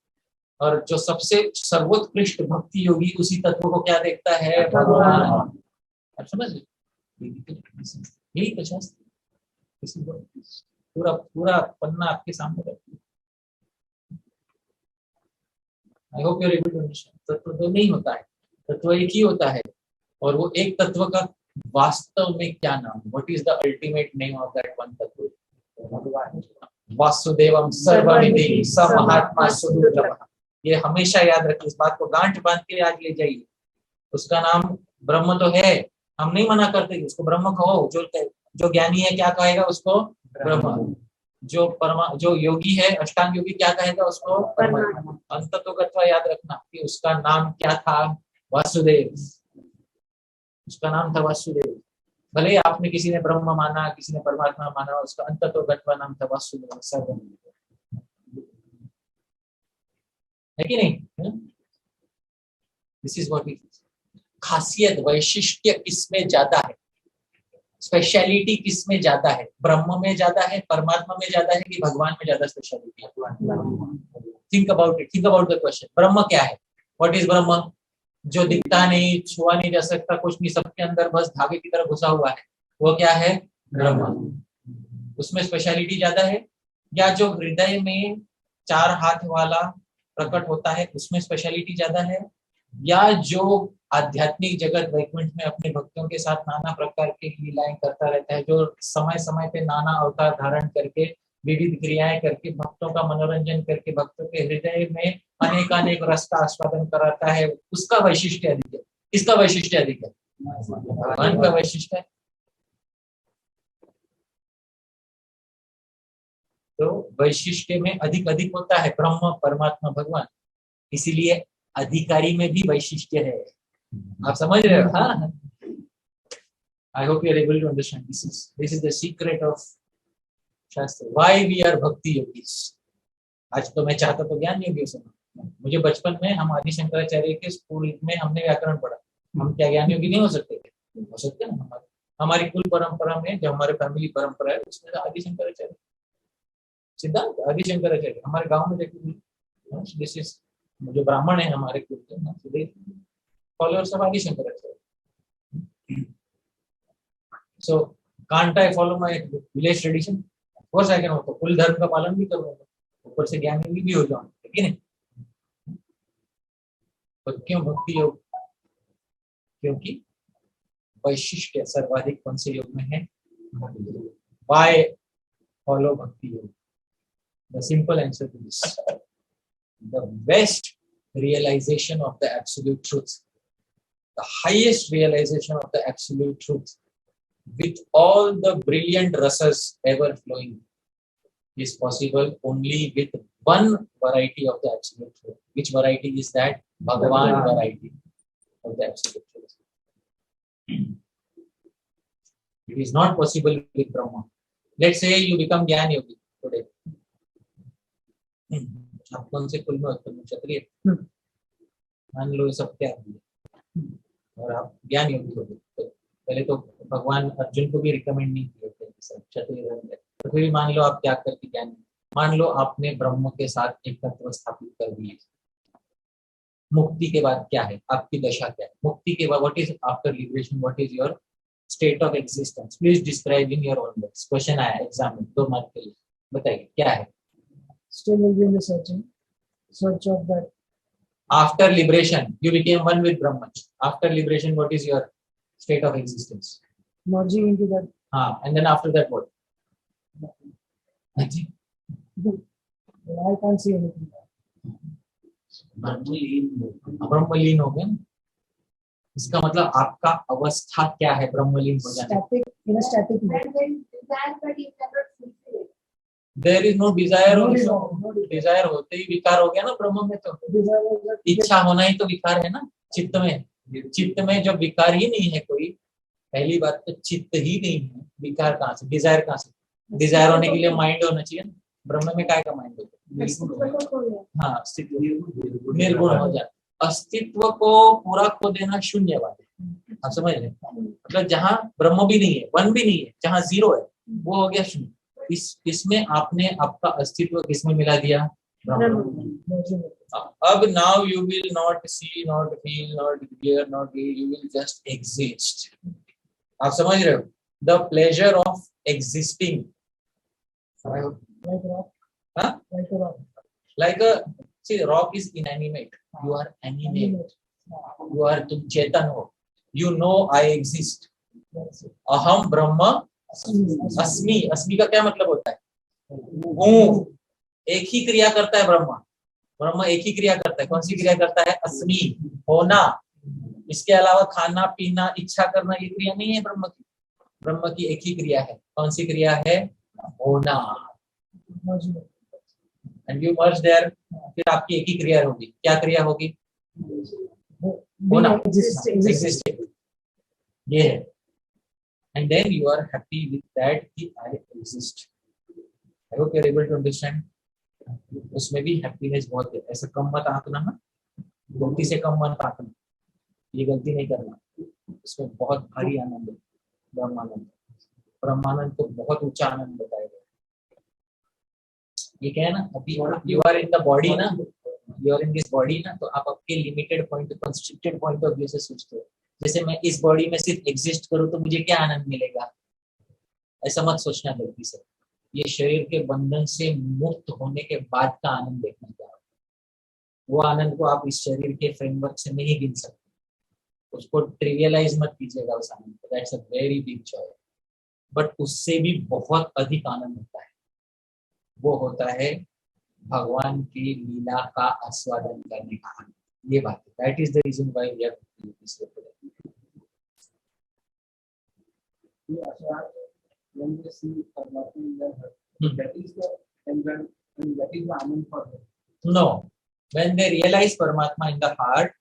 और जो सबसे सर्वोत्कृष्ट भक्ति योगी उसी तत्व को क्या देखता है? भगवान. आप समझ यही तो शास्त्र. पूरा पूरा पन्ना आपके सामने रखिए. I hope you are able to understand. तत्व दो नहीं होता है, तत्व एक ही होता है. और वो एक तत्व का वास्तव में क्या नाम, what is the ultimate name of that one तत्व? वासुदेवम सर्वमिति स महात्मा सुदुर्लभः. ये हमेशा याद रखिए, इस बात को गांठ बांध के आज ले जाइए. उसका नाम ब्रह्म तो है, हम नहीं मना करते उसको ब्रह्म कहो. जो ज्ञानी है क्या कहेगा उसको? ब्रह्म. जो योगी है, अष्टांग योगी, क्या कहेगा उसको? परमात्मा. अंत तो कथा याद रखना कि उसका नाम क्या था? वासुदेव. उसका नाम था वासुदेव. भले आपने किसी ने ब्रह्म माना, किसी ने परमात्मा माना, उसका अंत तो गत्वा नाम था वासुदेव. सर्व है कि नहीं? This is what it is. खासियत, वैशिष्ट्य किसमें ज्यादा है? स्पेशलिटी किसमें ज्यादा है? ब्रह्म में ज्यादा है, परमात्मा में ज्यादा है, कि भगवान में ज्यादा स्पेशलिटी है? Think about it. Think about the question. ब्रह्म क्या है? व्हाट इज ब्रह्म? जो दिखता नहीं, छुआ नहीं जा सकता, कुछ नहीं, सबके अंदर बस धागे की तरह घुसा हुआ है, वो क्या है? ब्रह्म. उसमें स्पेशलिटी ज्यादा है? या जो हृदय में चार हाथ वाला प्रकट होता है उसमें स्पेशलिटी ज्यादा है, या जो आध्यात्मिक जगत वैकुंठ में अपने भक्तों के साथ नाना प्रकार की लीलाएं करता रहता है, जो समय समय पे नाना अवतार धारण करके विविध क्रियाएं करके भक्तों का मनोरंजन करके भक्तों के हृदय में अनेकानेक रस का आस्वादन कराता है, उसका वैशिष्ट्य अधिक है। इसका वैशिष्ट्य अधिक है, भगवान का वैशिष्ट्य है। तो वैशिष्ट्य में अधिक अधिक होता है ब्रह्म परमात्मा भगवान, इसीलिए अधिकारी में भी वैशिष्ट्य है। आप समझ रहे हो? हाँ, I hope you are able to understand. This is the secret of shastra, why we are bhakti yogis. आज तो मैं चाहता तो ज्ञान योगी से, मुझे बचपन में हम आदि शंकराचार्य के स्कूल में हमने व्याकरण पढ़ा, हम क्या ज्ञान योगी नहीं हो सकते थे? हो सकते हैं। हमारी कुल परंपरा में जो हमारे फैमिली परंपरा है उसमें आदि शंकराचार्य सिद्धांत आदि शंकराचार्य हमारे गांव में देखिए, दिस इज जो ब्राह्मण है हमारे कुल के फॉलोअर्स ऑफ आदि Shankaracharya. So can't I follow my village tradition? Of course I can. तो कुल धर्म का पालन भी करूंगा, ऊपर से ज्ञान योगी भी हो जाऊंगा, ठीक है नहीं? तो क्यों भक्ति योग? क्योंकि वैशिष्ट्य सर्वाधिक कौन से योग में है? व्हाई फॉलो भक्ति योग? The simple answer to this, the best realization of the absolute truth, the highest realization of the absolute truth, with all the brilliant rasas ever flowing, is possible only with one variety of the absolute truth. Which variety is that? Bhagavan variety of the absolute truth. It is not possible with Brahma. Let's say you become Gyan Yogi today. आप कौन से कुल में उत्पन्न? क्षत्रिय। मान लो सब क्या और आप ज्ञान योगी हो गए, तो पहले तो भगवान अर्जुन को भी रिकमेंड नहीं किए थे क्षत्रिय होंगे, तो फिर मान लो आप त्याग करके ज्ञान, मान लो आपने ब्रह्म के साथ एक तत्व स्थापित कर दिए, मुक्ति के बाद क्या है? आपकी दशा क्या है? मुक्ति के बाद what is after liberation, what is your state of existence? Please describe in your own words. Question आया एग्जाम में 2 मार्क के लिए, बताइए क्या है? Still will be in the search of that. After liberation, you became one with Brahman. After liberation, what is your state of existence? Merging into that. And then after that, what? I can't see anything. ब्रह्मलीन हो गए। इसका मतलब आपका अवस्था क्या है ब्रह्मलीन हो जाने? Static, in a static mode. There is no desire also. Desire होते ही विकार हो गया ना ब्रह्म में। तो इच्छा होना ही तो विकार है ना चित्त में। चित्त में जब विकार ही नहीं है कोई, पहली बात तो चित्त ही नहीं है, विकार कहाँ से? डिजायर कहाँ से? डिजायर होने के लिए माइंड होना चाहिए ना। ब्रह्म में काय का माइंड होता है? हाँ, अस्तित्व निर्गुण हो जाए। अस्तित्व को पूरा खो देना शून्यवाद है। आप समझ रहे? मतलब जहाँ ब्रह्म भी नहीं है, वन भी नहीं है, जहाँ जीरो है वो हो गया शून्य। इसमें आपने आपका अस्तित्व किसमें मिला दिया? अब now you will not see, not feel, not hear, not you will just exist. आप समझ रहे हो? The pleasure of existing, like see rock is inanimate, you are animate, you are, तुम चेतन हो, यू नो आई एग्जिस्ट। अहम ब्रह्म अस्मि, अस्मि का क्या मतलब होता है? हूँ। एक ही क्रिया करता है ब्रह्म, ब्रह्म एक ही क्रिया करता है। कौन सी क्रिया करता है? अस्मि, होना। इसके अलावा खाना पीना इच्छा करना ये क्रिया नहीं है ब्रह्म की। ब्रह्म की एक ही क्रिया है। कौन सी क्रिया है? होना। एंड यू मर्ज देयर, फिर आपकी एक ही क्रिया होगी। क्या क्रिया होगी? होना, एग्जिस्टिंग। ये है। And then you are happy with that कि I exist. I hope you are able to understand. उसमें भी हैप्पीनेस बहुत है। ऐसा कम मत आंकना ना, गलती से कम मत आंकना, ये गलती नहीं करना। इसमें बहुत भारी आनंद है, ब्रह्मानंद। ब्रह्मानंद को बहुत ऊंचा आनंद बताया गया। ये क्या है ना, अभी you are in the body ना, you are in this body ना, तो आप आपके limited point, constricted point of view से सोचते हो। जैसे मैं इस बॉडी में सिर्फ एग्जिस्ट करूं तो मुझे क्या आनंद मिलेगा, ऐसा मत सोचना गलती से। ये शरीर के बंधन से मुक्त होने के बाद का आनंद देखना चाहिए। वो आनंद को आप इस शरीर के फ्रेमवर्क से नहीं गिन सकते, उसको ट्रिवियलाइज मत कीजिएगा उस आनंद को, that's a very big Joy. But उससे भी बहुत अधिक आनंद होता है, वो होता है भगवान की लीला का आस्वादन करने का आनंद। ये बात है, that is the reason why we are doing this. When they see Parmatma in their heart, that is the and that is the Anand for them. No, when they realize Paramatma in the heart,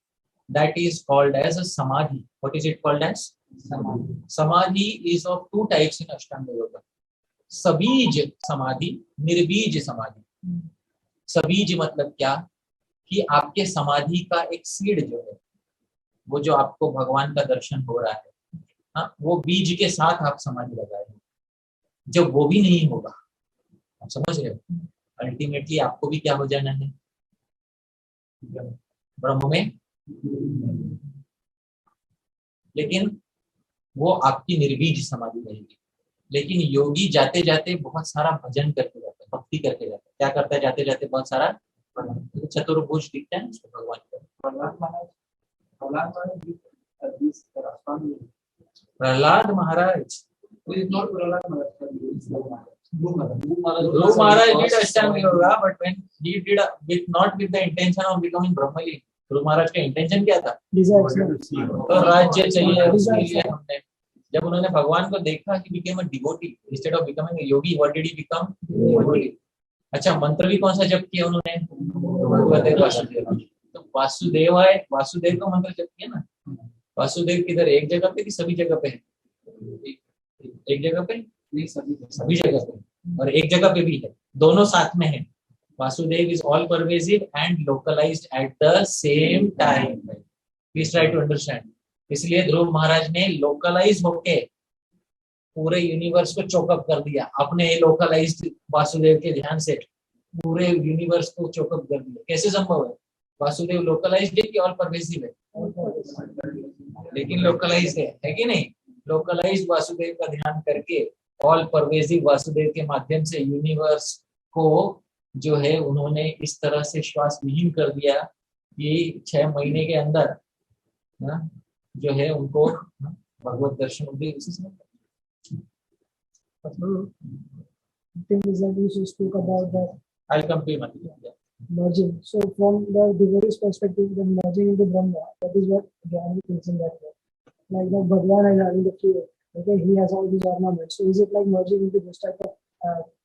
that is called as a samadhi. What is it called as? Samadhi. Samadhi is of two types in Ashtanga Yoga. सबीज समाधि, निर्बीज समाधि। सबीज मतलब क्या कि आपके समाधि का एक सीड जो है, वो जो आपको भगवान का दर्शन हो रहा है, हाँ, वो बीज के साथ आप समाधि लगाए। जब वो भी नहीं होगा, आप समझ रहे हो, अल्टीमेटली आपको भी क्या हो जाना है, ब्रह्म में। लेकिन वो आपकी निर्बीज समाधि रहेगी। लेकिन योगी जाते जाते बहुत सारा भजन करके जाता है, भक्ति करके जाता है। क्या करता है जाते जाते? बहुत सारा चतुर्भुज दिखता है उसको भगवान का। प्रहलाद महाराज, Dhruv Maharaj did Ashtanga Yoga, but when he did with not with the intention of becoming Brahmali, Dhruv Maharaj का intention क्या था? तो राज्य चाहिए उसके लिए हमने, जब उन्होंने भगवान को देखा, he became a devotee instead of becoming a yogi. What did he become? Devotee. अच्छा, मंत्र भी कौन सा जप किया उन्होंने? भगवते वासुदेव। तो वासुदेव है, वासुदेव का मंत्र जप किया ना। वासुदेव किधर, एक जगह पे कि सभी जगह पे? एक जगह पे, सभी जगह पे, और एक जगह पे भी है, दोनों साथ में है। Vasudev is all pervasive and localised at the same time. Please try to understand. इसलिए ध्रुव महाराज ने लोकलाइज होके पूरे यूनिवर्स को चोकअप कर दिया, अपने लोकलाइज्ड वासुदेव के ध्यान से पूरे यूनिवर्स को चोकअप कर दिया। कैसे संभव है? वासुदेव लोकलाइज्ड है कि ऑल परवेसिव है? लेकिन लोकलाइज्ड है कि नहीं? लोकलाइज्ड वासुदेव का ध्यान करके ऑल परवेसिव वासुदेव के माध्यम से यूनिवर्स को जो है उन्होंने इस तरह से श्वास विहीन कर दिया कि 6 महीने के अंदर जो है उनको भगवत दर्शन हो गए। thing is that you spoke about that I'll come to you. merging. So from the devotee's perspective, the merging into Brahma, that is what Jnani thinks in that way. Like that Bhagwan is having the fear. Okay, he has all these ornaments. So is it like merging into this type of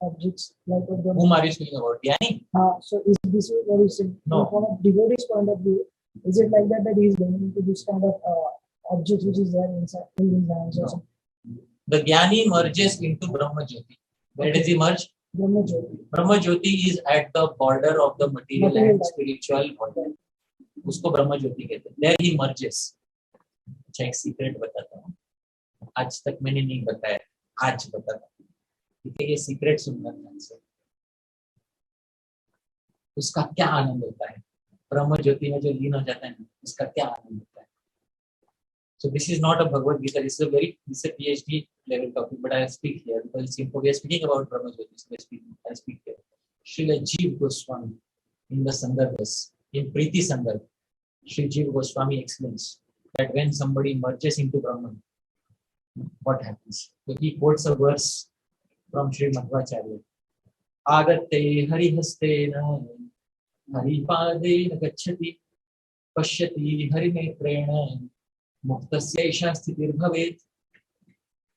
objects? Like what Whom are you speaking about? Jnani? So is this what you saying? No. From a devotee's point of view, is it like that he is going into this kind of object which is there inside in his hands or something? The Jnani merges into Brahma Jyoti. Where does he merge? Brahma Jyoti. Brahma Jyoti is at the border of the material and spiritual border. उसको ब्रह्म ज्योति कहते हैं। There he merges. अच्छा, एक सीक्रेट बताता हूँ, आज तक मैंने नहीं बताया, आज बताता हूँ, ठीक है? ये सीक्रेट सुनना ध्यान से। उसका क्या आनंद होता है ब्रह्म ज्योति में जो लीन हो जाता है ना, उसका क्या आनंद होता है। So this is not a Bhagavad Gita. This is a PhD level topic, but I speak here because we are speaking about Brahma Jyoti. So I speak here. Srila Jeev Goswami in the Sandarbhas, in Preeti Sandarbh, Sri Jeev Goswami explains that when somebody merges into Brahman, what happens? So he quotes a verse from Sri Madhvacharya. Agate harihastena haripadena gacchati pashyati harinetrena मुक्तस्य ऐसा स्थिति भवेत्।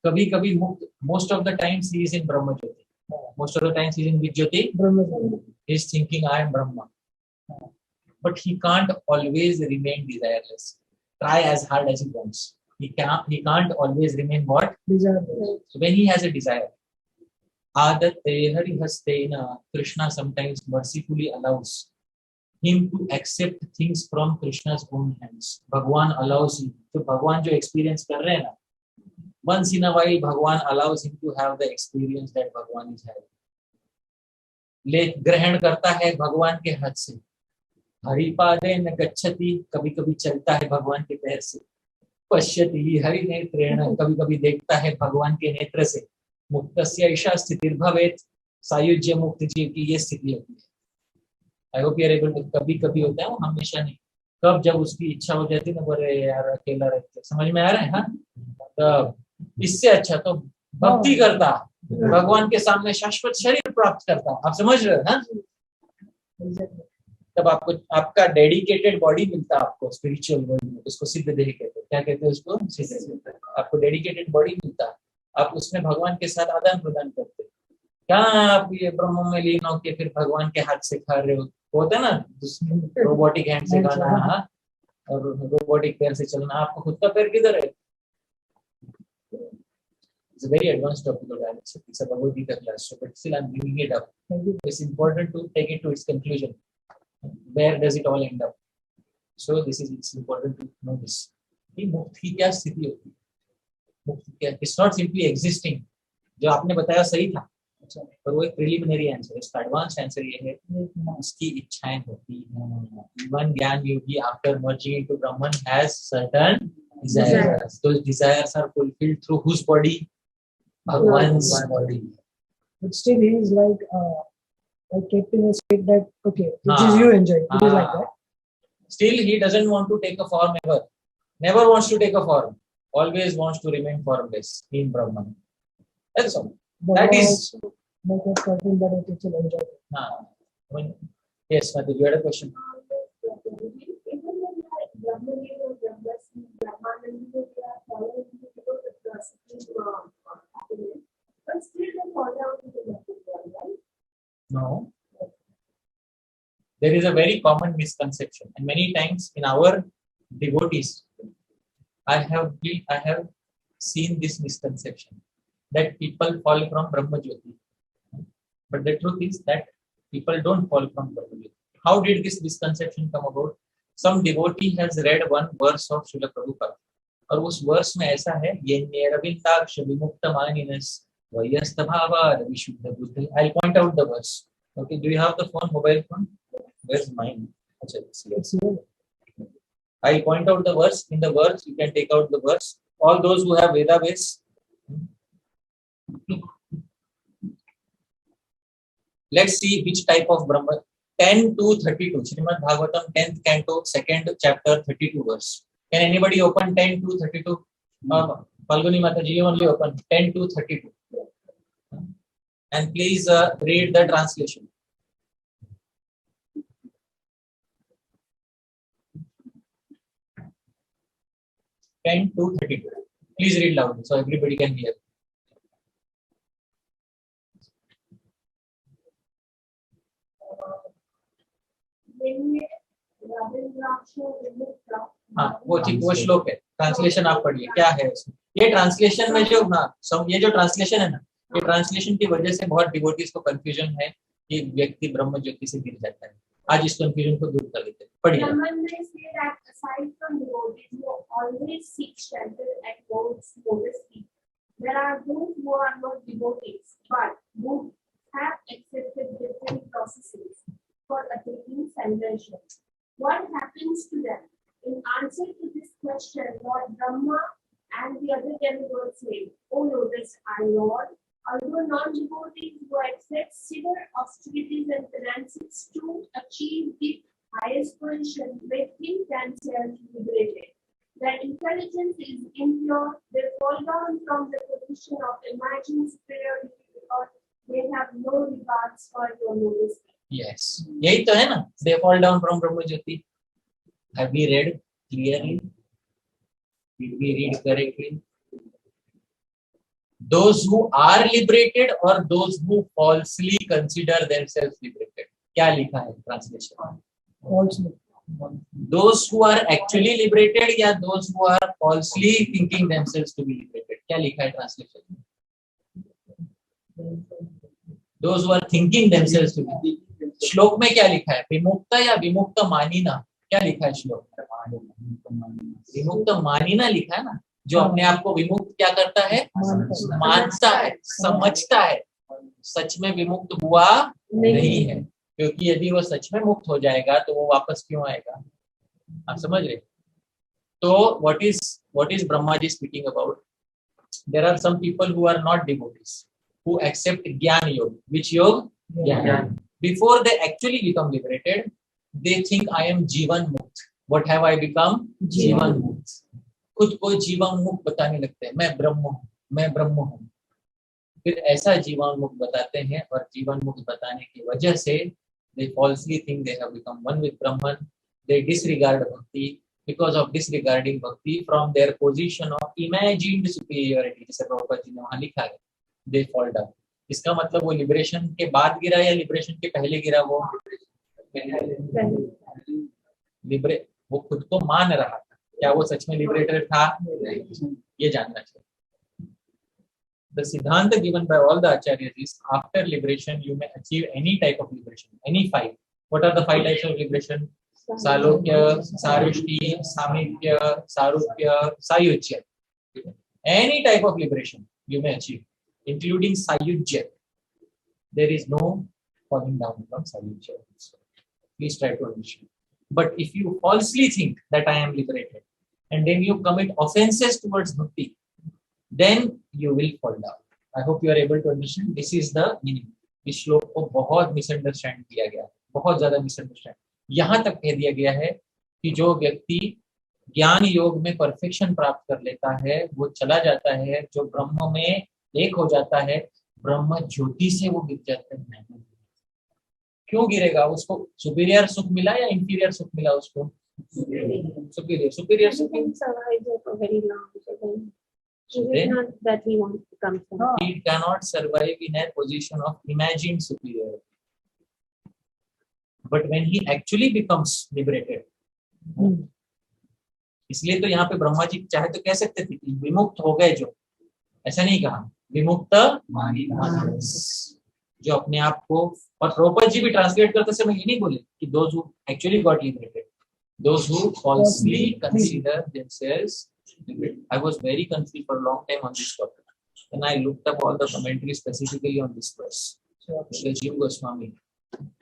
कभी कभी मुक्त, most of the times he is in Brahma Jyoti, most of the times he is in which Jyoti? Brahma Jyoti. He is thinking I am Brahma, but he can't always remain desireless. Try as hard as he wants, he can't always remain what? Desireless. So when he has a desire, Adatte harihastena, Krishna sometimes mercifully allows him to accept things from Krishna's own hands. Bhagwan allows him. तो भगवान जो experience कर रहे हैं ना, once in a while भगवान allows him to have the experience that भगवान is having. ले ग्रहण करता है भगवान के हाथ से। हरिपादेन गच्छति, कभी कभी चलता है भगवान के पैर से। पश्यति हरिनेत्रेण, कभी कभी देखता है भगवान के नेत्र से। मुक्तस्य ऐसा स्थिति भवेत्, सायुज्य मुक्त जीव की ये स्थिति होती है। I hope you are able to, कभी कभी होता है वो, हमेशा नहीं। कब जब उसकी इच्छा हो जाती है ना, बोले यार अकेला रहते, समझ में आ रहा है? हाँ, तो इससे अच्छा तो भक्ति करता, भगवान के सामने शाश्वत शरीर प्राप्त करता। आप समझ रहे हो ना? तब आपको आपका डेडिकेटेड बॉडी मिलता आपको स्पिरिचुअल वर्ल्ड में, उसको सिद्ध देह कहते हैं। क्या कहते हैं उसको? सिद्ध देह। आपको डेडिकेटेड बॉडी मिलता, आप उसमें भगवान के साथ आदान प्रदान करते। क्या आप ये ब्रह्म में लीन होके फिर भगवान के हाथ से खा रहे हो? होता है ना रोबोटिक हैंड से खाना, हाँ, और रोबोटिक पैर से चलना। आपको खुद का पैर किधर है? It's a very advanced topic of dialectics. It's a Bhagavad Gita class, so but still I'm bringing it up. It's important to take it to its conclusion. Where does it all end up? So it's important to know this. कि मुक्त की क्या स्थिति होती है? मुक्त क्या? It's not simply existing. जो आपने बताया सही था, पर वो एक प्रिलिमिनरी आंसर है। इसका एडवांस आंसर ये है, उसकी इच्छाएं होती हैं। Even ज्ञान योगी after merging into Brahman has certain desires. Those desires are fulfilled through whose body? Bhagwan's body. But still he is like kept in a state that okay, which is you enjoy. It is like that. Still he doesn't want to take a form ever. Never wants to take a form. Always wants to remain formless in Brahman. That's all. That is like a certain that it will enjoy. Yes, Madhu, you had a question. No. There is a very common misconception, and many times in our devotees, I have seen this misconception that people fall from Brahma Jyoti. But the truth is that people don't fall from Brahma Jyoti. How did this misconception come about? Some devotee has read one verse of Srila Prabhupada, और उस वर्स में ऐसा है, ये निरविंदाक्ष विमुक्त मानिनस वयस्त भावार विशुद्ध बुद्धि. I'll point out the verse. Okay, do you have the phone, mobile phone? Where's mine? I'll point out the verse. In the verse, you can take out the verse. All those who have Veda base, let's see which type of Brahma. 10 to 32, Srimad Bhagavatam, 10th canto, 2nd chapter, 32 verse. Can anybody open 10 to 32? Falguni Mataji, only open 10 to 32. And please read the translation. (10 to 32). Please read loudly so everybody can hear. हाँ, वो श्लोक है। ट्रांसलेशन आप पढ़िए, क्या है इसमें? ये ट्रांसलेशन में जो ये जो ट्रांसलेशन है ना, ये ट्रांसलेशन की वजह से बहुत डिवोटीज को कंफ्यूजन है कि व्यक्ति ब्रह्म ज्योति से गिर जाता है। आज इस कंफ्यूजन को दूर कर देते हैं। पढ़िए। There are those who are not devotees, but who have accepted different processes for attaining salvation. What happens to them? In answer to this question, Lord Brahma and the other demigods say, "Oh notice, our Lord, although non-devotees who accept severe austerities and penances to achieve the highest position may think themselves liberated. Their intelligence is impure, they fall down from the position of imagined superiority because they have no regards for your notice." Yes, यही तो है ना, they fall down from Brahma Jyoti. Have we read clearly? Did we read correctly? Those who are liberated or those who falsely consider themselves liberated? क्या लिखा है translation? Falsely. Those who are actually liberated या those who are falsely thinking themselves to be liberated? क्या लिखा है translation? Those who are thinking themselves to be. श्लोक में क्या लिखा है? विमुक्त या विमुक्त मानिना? क्या लिखा है श्लोक में? विमुक्त मानिना लिखा है ना, जो अपने आप को विमुक्त क्या करता है? मानता है, समझता है। सच में विमुक्त हुआ नहीं है, क्योंकि यदि वो सच में मुक्त हो जाएगा तो वो वापस क्यों आएगा? आप समझ रहे? तो what is Brahma ji speaking about? There are some people who are not devotees who accept Jnana Yoga. Which yoga? Jnana. Before they actually become liberated, they think I am जीवन मुक्त. What have I become? जीवन मुक्त. खुद को जीवन मुक्त बताने लगते हैं, मैं ब्रह्म हूँ, मैं ब्रह्म हूँ. फिर ऐसा जीवन मुक्त बताते हैं और जीवन मुक्त बताने की वजह से they falsely think they have become one with Brahman. They disregard bhakti. Because of disregarding bhakti from their position of imagined superiority, जैसे प्रभुपाद जी ने वहाँ लिखा है, they fall down. इसका मतलब वो लिबरेशन के बाद गिरा या लिबरेशन के पहले गिरा? वो लिबरे वो खुद को मान रहा था, क्या वो सच में लिबरेटर था? ये जानना चाहिए. The Siddhanta given by all the acharyas is after liberation you may achieve any type of liberation, any five. What are the five types of liberation? Salokya, Sarushti, Samipya, Sarupya, Sayujya. Any type of liberation you may achieve, including Sayujya. There is no falling down from Sayujya. Please try to understand. But if you falsely think that I am liberated and then you commit offenses towards bhakti, then you will fall down. I hope you are able to understand. This is the meaning. इस श्लोक को बहुत मिसअंडरस्टैंड किया गया, बहुत ज्यादा मिसअंडरस्टैंड. यहाँ तक कह दिया गया है कि जो व्यक्ति ज्ञान योग में परफेक्शन प्राप्त कर लेता है वो चला जाता है, जो ब्रह्म में एक हो जाता है, ब्रह्म ज्योति से वो गिर जाता है. क्यों गिरेगा? उसको सुपीरियर सुख मिला या इंफीरियर सुख मिला? उसको सुपीरियर सुख. Then not that we want to come from. He cannot survive in a position of imagined superiority. But when he actually becomes liberated, इसलिए तो यहाँ पे ब्रह्मा जी चाहे तो कह सकते थे कि विमुक्त हो गए, जो ऐसा नहीं कहा, विमुक्त जो अपने आप को. और प्रभुपाद जी भी ट्रांसलेट करते समय ये नहीं बोले कि those who actually got liberated, those who falsely consider themselves. I was very confused for a long time on this topic. Then I looked up all the commentaries specifically on this verse. Shri Jiva Goswami,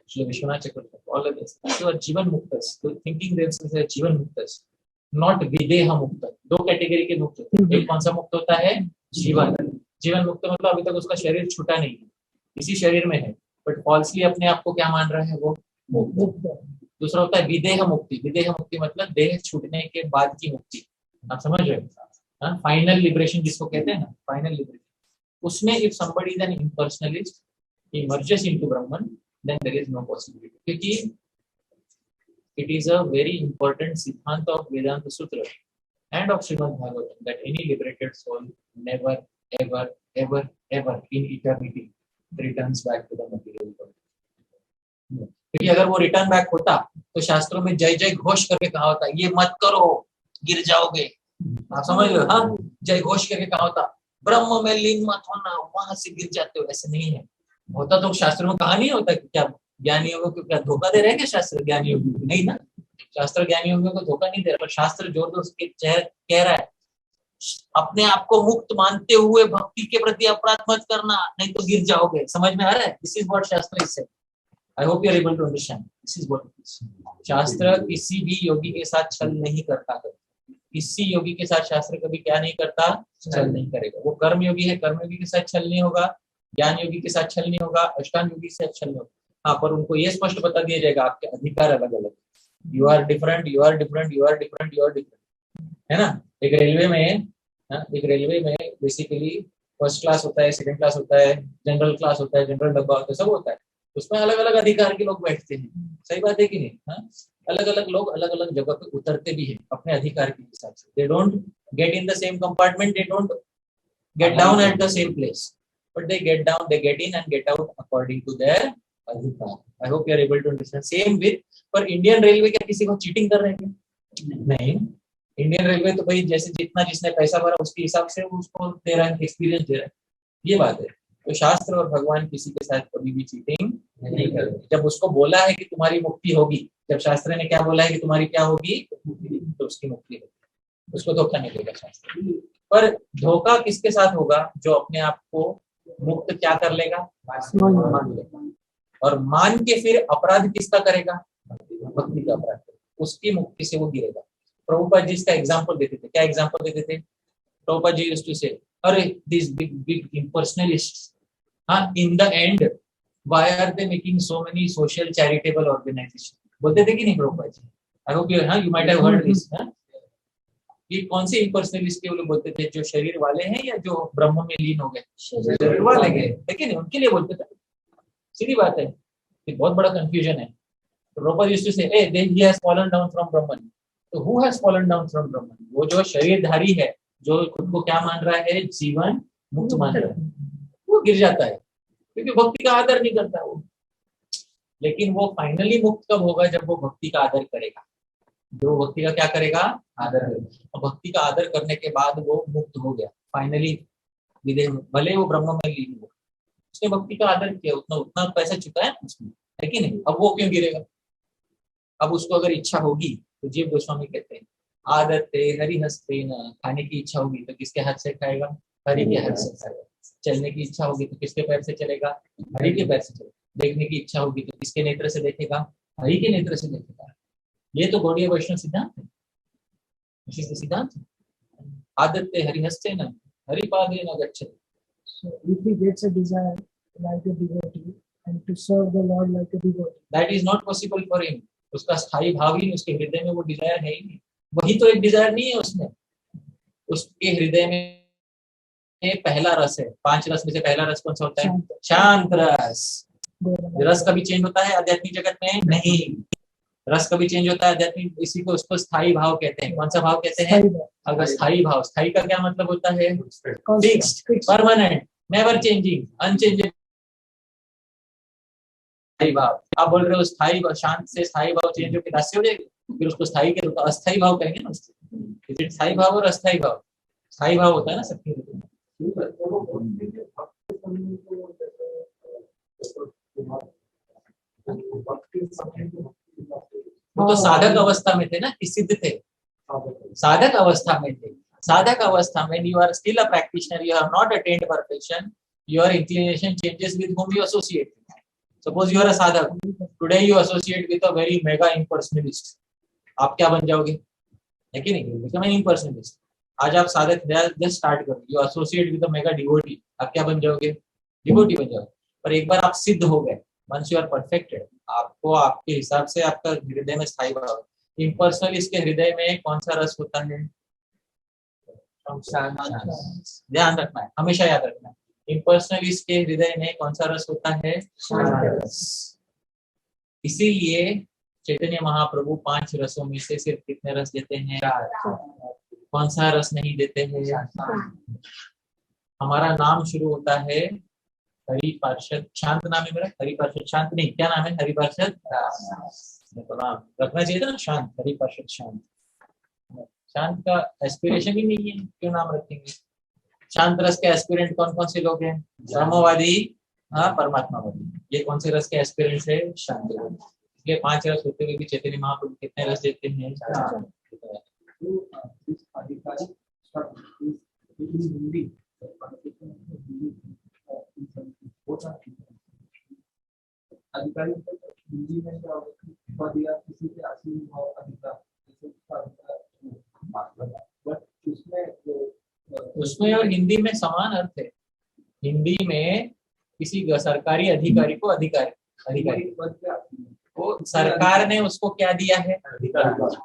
Shri Vishwanath Chakravarti, all of this. So Jivan Muktas, so thinking themselves as Jivan Muktas, not Videha Mukta. दो कैटेगरी के मुक्त होते हैं. एक कौन सा मुक्त होता है? जीवन. जीवन मुक्त मतलब अभी तक उसका शरीर छूटा नहीं है, इसी शरीर में है, बट फॉल्सली अपने आप को क्या मान रहा है? वो मुक्त. दूसरा होता है विदेह मुक्ति. विदेह मुक्ति मतलब देह छूटने के बाद की मुक्ति. आप समझ रहे हो? फाइनल लिबरेशन जिसको कहते हैं ना, फाइनल लिबरेशन. उसमें if somebody is an impersonalist, he merges into Brahman, then there is no possibility. क्योंकि it is a very important siddhanta of Vedanta Sutra and of Srimad Bhagavatam that any liberated soul never, ever, ever, ever in eternity returns back to the material world. क्योंकि अगर वो रिटर्न बैक होता तो शास्त्रों में जय जय घोष करके कहा होता ये मत करो गिर जाओगे. आप समझ लो? हाँ, जय घोष करके कहा होता ब्रह्म में लीन मत होना, वहां से गिर जाते हो. ऐसे नहीं है. होता तो शास्त्रों में कहा नहीं होता कि क्या ज्ञानियों को क्या धोखा दे रहे हैं क्या शास्त्र ज्ञानियों को? नहीं ना, शास्त्र ज्ञानियों को धोखा नहीं दे रहा. पर शास्त्र जोर जोर से कह रहा है अपने आप को मुक्त मानते हुए भक्ति के प्रति अपराध मत करना, नहीं तो गिर जाओगे. समझ में आ रहा है? दिस इज व्हाट शास्त्र is saying. I hope you are able to understand. This is what it is. शास्त्र किसी भी योगी के साथ छल नहीं करता. किसी योगी के साथ शास्त्र कभी क्या नहीं करता? छल नहीं करेगा. वो कर्म योगी है, कर्म योगी के साथ छल नहीं होगा, ज्ञान योगी के साथ छल नहीं होगा, अष्टांग योगी के साथ छल नहीं होगा. हाँ, पर उनको ये स्पष्ट बता दिया जाएगा आपके अधिकार अलग अलग. You are different, you are different, you are different, you are different. है ना? एक रेलवे में बेसिकली फर्स्ट क्लास होता है, सेकंड क्लास होता है, जनरल क्लास होता है, जनरल डब्बा होता है, सब होता है. उसमें अलग अलग अधिकार के लोग बैठते हैं. सही बात है कि नहीं? हाँ, अलग अलग लोग अलग अलग जगह पे उतरते भी हैं अपने अधिकार के हिसाब से. They don't get in the same compartment, they don't get down at the same place, but they get down, they get in and get out according to their adhikar. I hope you are able to understand. Same with पर इंडियन रेलवे क्या किसी को चीटिंग कर रहे हैं? नहीं. इंडियन रेलवे तो भाई जैसे जितना जिसने पैसा भरा उसके हिसाब से उसको दे रहा है, एक्सपीरियंस दे रहा है. ये बात है. तो शास्त्र और भगवान किसी के साथ कभी भी चीटिंग नहीं करते. जब उसको बोला है कि तुम्हारी मुक्ति होगी, जब शास्त्र ने क्या बोला है कि तुम्हारी क्या होगी, तो उसकी मुक्ति होगी. उसको धोखा नहीं देगा शास्त्र. पर धोखा किसके साथ होगा? जो अपने आप को मुक्त क्या कर लेगा? मान लेगा. और मान के फिर अपराध किसका करेगा? भक्ति का अपराध. उसकी मुक्ति से वो गिरेगा. प्रभुपाद जी इसका एग्जाम्पल देते थे. क्या एग्जाम्पल देते थे? प्रभुपाद जी यूज्ड टू से, अरे दिस बिग बिग impersonalists, हाँ, in the end Why are they making so many social charitable organizations? बोलते थे कि नहीं Prabhupada ji? I hope you might have heard this. ये कौन से इम्पर्सनलिस्ट के लोग बोलते थे, जो शरीर वाले हैं या जो ब्रह्म में लीन हो गए? शरीर वाले गए, लेकिन उनके लिए बोलते थे। सीधी बात है, ये बहुत बड़ा कंफ्यूजन है। प्रभुपाद यूज्ड टू से, "Hey, he has fallen down from Brahman." तो who has fallen down from Brahman? वो जो शरीरधारी है, जो खुद को क्या मान रहा है, जीवन मुक्त मान रहा है, वो गिर जाता है क्योंकि भक्ति का आदर नहीं करता वो। लेकिन वो फाइनली मुक्त कब होगा? जब वो भक्ति का आदर करेगा। जो भक्ति का क्या करेगा? आदर करेगा। और भक्ति का आदर करने के बाद वो मुक्त हो गया फाइनली, विदेह, भले वो ब्रह्म में लीन हो, उसने भक्ति का आदर किया, उतना उतना पैसा चुकाया उसने, है कि नहीं? अब वो क्यों गिरेगा? अब उसको अगर इच्छा होगी तो जीव गोस्वामी कहते हैं, आदते हरि हस्ते न, खाने की इच्छा होगी तो किसके हाथ से खाएगा? हरि के हाथ से खाएगा। चलने की इच्छा होगी तो किसके पैर से चलेगा? हरि के पैर से चलेगा। देखने की इच्छा होगी तो किसके नेत्र से देखेगा? हरि के नेत्र से देखेगा। ये तो गौड़ीय वैष्णव सिद्धांत है, विशिष्ट सिद्धांत। आदते हरिहस्ते न हरिपादे न गच्छति। So if he gets a desire like a devotee and to serve the Lord like a devotee, That is not possible for him. उसका स्थायी भाव ही, उसके हृदय में वो डिजायर है ही नहीं। वही तो एक डिजायर नहीं है उसमें। उसके हृदय में पहला रस है, 5 रस में से पहला रस कौन सा होता है? शांत रस। रस कभी चेंज होता है आध्यात्मिक जगत में? नहीं। रस कभी चेंज होता है आध्यात्मिक, इसी को उसको स्थायी भाव कहते हैं। कौन सा भाव कहते हैं? अगर स्थायी भाव, स्थायी का क्या मतलब होता है? Fixed, permanent, never changing, unchangeable भाव। आप बोल रहे हो स्थायी, शांत से स्थायी भाव चेंज होकर दास्य हो जाएगी, फिर उसको स्थायी के तो अस्थायी भाव कहेंगे ना उसको। इज इट स्थायी भाव और अस्थायी भाव? स्थायी भाव होता है ना सबके हृदय में। वो तो साधक अवस्था में थे ना, कि सिद्ध थे? साधक अवस्था में थे। साधक अवस्था में you are still a practitioner, you have not attained perfection, your inclination changes with whom you associate. Suppose you are a sadhak, today you associate with a very mega impersonalist, आप क्या बन जाओगे? है कि नहीं? become an impersonalist. आज आप साधक जस्ट स्टार्ट करो, you associate with a mega devotee, आप क्या बन जाओगे? डिवोटी बन जाओगे। पर एक बार आप सिद्ध हो गए, once you are perfected, आपको आपके हिसाब से आपका हृदय में स्थायी भाव। इम्पर्सनलिस्ट के हृदय में कौन सा रस होता है? ध्यान रखना है, हमेशा याद रखना है। इम्पर्सनलिस्ट के हृदय में कौन सा रस होता है? इसीलिए चैतन्य महाप्रभु 5 रसों में से सिर्फ कितने रस देते हैं? 4। कौन सा रस नहीं देते हैं? हमारा नाम शुरू होता है हरि पार्षद, शांत नाम है मेरा, हरि पार्षद शांत नहीं, क्या नाम है? हरि पार्षद तो नाम रखना चाहिए था ना, शांत, हरि पार्षद शांत। शांत का एस्पिरेशन ही नहीं है, क्यों नाम रखेंगे? शांत रस के एस्पिरेंट कौन कौन से लोग हैं? ब्रह्मवादी, हाँ, परमात्मावादी। ये कौन से रस के एस्पिरेंट्स है? शांत। इसलिए 5 रस होते हुए भी चैतन्य महाप्रभु कितने रस देते हैं? अधिकारी हिंदी में दिया किसी के असली भाव अधिकार, उसमें और हिंदी में समान अर्थ है। हिंदी में किसी सरकारी अधिकारी को अधिकारी वो सरकार ने उसको क्या दिया है? अधिकारी।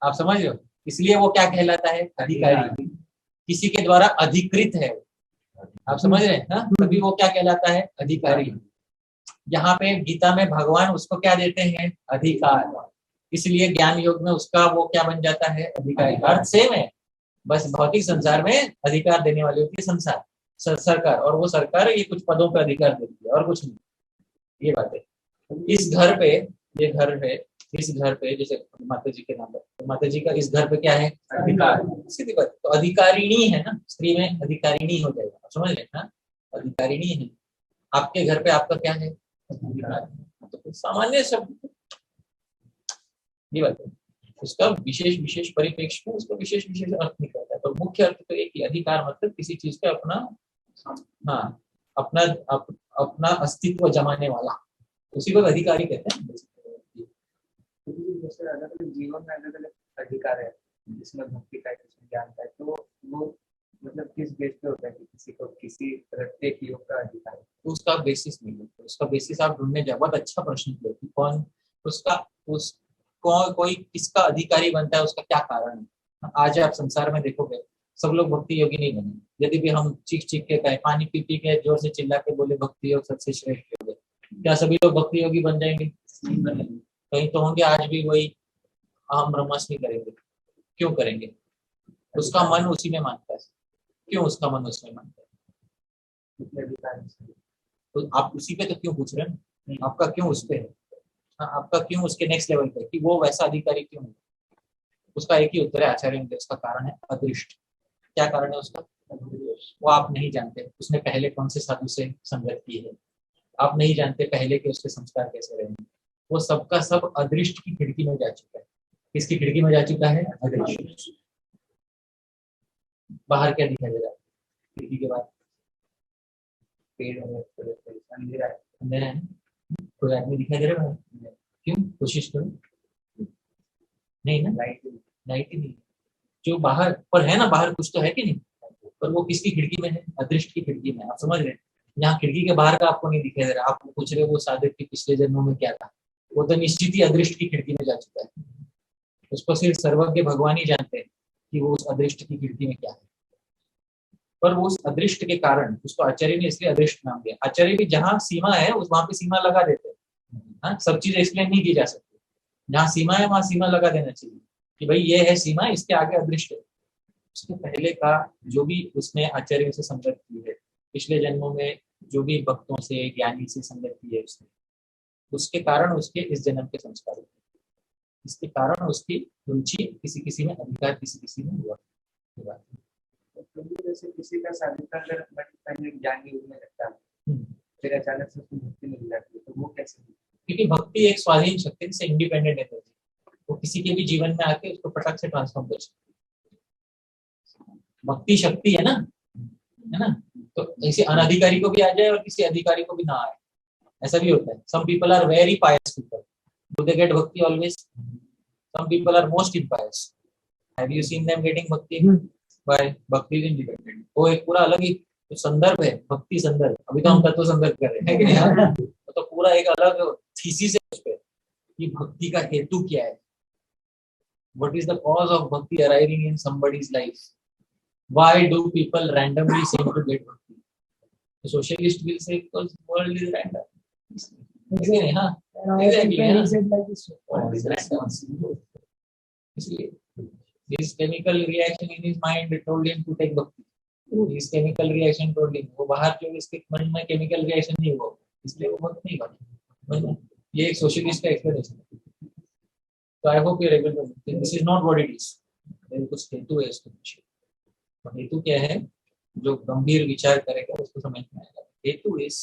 आप समझ रहे हो? इसलिए वो क्या कहलाता है? अधिकारी। किसी के द्वारा अधिकृत है, आप समझ रहे हैं ना? तभी वो क्या कहलाता है? अधिकारी। यहाँ पे गीता में भगवान उसको क्या देते हैं? अधिकार। इसलिए ज्ञान योग में उसका वो क्या बन जाता है? अधिकारी। अर्थ सेम है, बस भौतिक संसार में अधिकार देने वाली होती है सरकार, और वो सरकार ये कुछ पदों पर अधिकार देती है और कुछ नहीं। ये बात है। इस घर पे, ये घर है, इस घर पे जैसे माता जी के नाम पर, तो माता जी का इस घर पे क्या है? अधिकार। सीधी बात। तो अधिकारिणी है ना, स्त्री में अधिकारिणी हो जाएगा, आप समझ रहे ना? अधिकारिणी है। आपके घर पे आपका क्या है? अधिकार। तो सामान्य शब्द, ये बात है। उसका विशेष विशेष परिप्रेक्ष्य में उसको विशेष विशेष अर्थ निकलता है। तो मुख्य अर्थ तो एक ही, अधिकार मतलब किसी चीज पे अपना, हाँ, अपना अस्तित्व जमाने वाला, उसी को अधिकारी कहते हैं। जैसे अलग-अलग जीवन में अलग-अलग अधिकार है, जिसमें भक्ति का है, जिसमें ज्ञान का है, तो वो मतलब किस बेस पे होता है कि किसी को किसी प्रत्येक योग का अधिकार है? तो उसका बेसिस नहीं है, उसका बेसिस आप ढूंढने जाए। बहुत अच्छा प्रश्न किया कि कौन उसका उस कोई किसका अधिकारी बनता है, उसका क्या कारण है। आज आप संसार में देखोगे सब लोग भक्ति योगी नहीं बने। यदि भी हम चीख चीख के कहे, पानी पी पी के जोर से चिल्ला के बोले भक्ति योग सबसे श्रेष्ठ योग है, क्या सभी लोग भक्ति योगी बन जाएंगे? कहीं तो होंगे आज भी वही अहम ब्रह्मास्मि करेंगे। क्यों करेंगे? उसका मन उसी में मानता है। क्यों उसका मन उसमें मानता है? कितने अधिकार हैं? तो आप उसी पे तो क्यों पूछ रहे हैं? आपका क्यों उस पे है? हाँ, आपका क्यों उसके नेक्स्ट लेवल पे कि वो वैसा अधिकारी क्यों है? उसका एक ही उत्तर है आचार्य ने, उसका कारण है अदृष्ट। क्या कारण है उसका? वो आप नहीं जानते उसने पहले कौन से साधु से संगत की है, आप नहीं जानते पहले के उसके संस्कार कैसे रहे हैं। वो सबका सब अदृष्ट की खिड़की में जा चुका है। किसकी खिड़की में जा चुका है? अदृष्ट। बाहर क्या दिखाई दे रहा है खिड़की के बाद? पेड़ है, अंधेरा है। अंधेरा है ना? कोई आदमी दिखाई दे रहा है? क्यों? कोशिश करो। नहीं ना, लाइट लाइट ही नहीं। जो बाहर पर है ना, बाहर कुछ तो है कि नहीं, पर वो किसकी खिड़की में है? अदृष्ट की खिड़की में। आप समझ रहे हैं? यहाँ खिड़की के बाहर का आपको नहीं दिखाई दे रहा, आप पूछ रहे हो वो साधक के पिछले जन्मों में क्या था। वो तो निश्चित ही अदृष्ट की खिड़की में जा चुका है। उसको सिर्फ सर्वज्ञ भगवान ही जानते हैं कि वो उस अदृष्ट की खिड़की में क्या है। पर वो उस अदृष्ट के कारण उसको आचार्य ने इसलिए अदृष्ट नाम दिया। आचार्य भी जहाँ सीमा है उस वहां पे सीमा लगा देते हैं। हाँ, सब चीजें एक्सप्लेन नहीं की जा सकती। जहाँ सीमा है वहां सीमा लगा देना चाहिए कि भाई ये है सीमा, इसके आगे अदृष्ट है। उसके पहले का जो भी उसने आचार्य से संगत की है, पिछले जन्मों में जो भी भक्तों से ज्ञानी से संगत की है उसने, उसके कारण उसके इस जन्म के संस्कार होते हैं। इसके कारण उसकी रुचि किसी किसी में, अधिकार किसी किसी में हुआ। तो जैसे किसी का साधुता अगर पहले ज्ञानी होने लगता है, फिर अचानक से उसको भक्ति मिल जाती है, तो वो कैसे? क्योंकि भक्ति एक स्वाधीन शक्ति से इंडिपेंडेंट एनर्जी, वो किसी के भी जीवन में आके उसको फटक से ट्रांसफॉर्म कर सकती है। भक्ति शक्ति है ना? तो ऐसे अनधिकारी को भी आ जाए और किसी अधिकारी को भी ना आए, ऐसा भी होता है। Some people are very pious people, do they get bhakti always? Some people are most impious, have you seen them getting bhakti? By bhakti is independent. वो एक पूरा अलग ही तो संदर्भ है, भक्ति संदर्भ। अभी तो हम तत्व संदर्भ कर रहे हैं कि नहीं? तो पूरा एक अलग थीसिस है उस पे कि भक्ति का हेतु क्या है। What is the cause of bhakti arriving in somebody's life? Why do people randomly seem to get bhakti? The socialist will say because world is random. Exactly, हाँ, exactly, world is random. इसलिए his chemical reaction in his mind told him to take bhakti. His chemical reaction told him, वो बाहर जो इसके मन में chemical reaction नहीं हुआ, इसलिए वो भक्त नहीं बना। ये एक socialist का explanation है। So I hope you're able to. This is not what it is. कुछ हेतु है इसके पीछे। हेतु क्या है? जो गंभीर विचार करेगा उसको समझ में आएगा। हेतु इज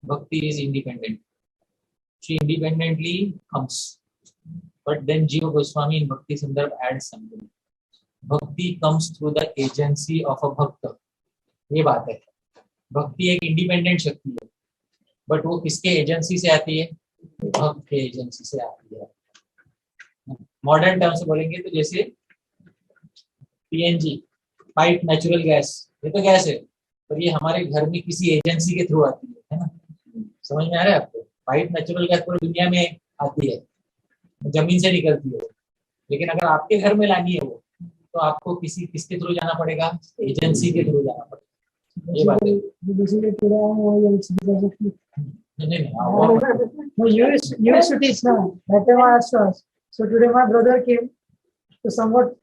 भक्ति is independent, she independently comes, but then Jiva Goswami in Bhakti Sandarbha adds something. भक्ति comes through the agency of a भक्त। ये बात है, भक्ति एक इंडिपेंडेंट शक्ति है, बट वो किसके एजेंसी से आती है? भक्त के एजेंसी से आती है। मॉडर्न टर्म से बोलेंगे तो जैसे पीएनजी, पाइप नेचुरल गैस, ये तो गैस है, पर ये हमारे घर में किसी एजेंसी के थ्रू आती है ना? समझ में आ रहा है आपको? पाइप नेचुरल गैस पूरी दुनिया में आती है, जमीन से निकलती है, लेकिन अगर आपके घर में लानी है वो, तो आपको किसके थ्रू जाना पड़ेगा? एजेंसी के थ्रू जाना पड़ेगा। ये बात है। So today my brother came. So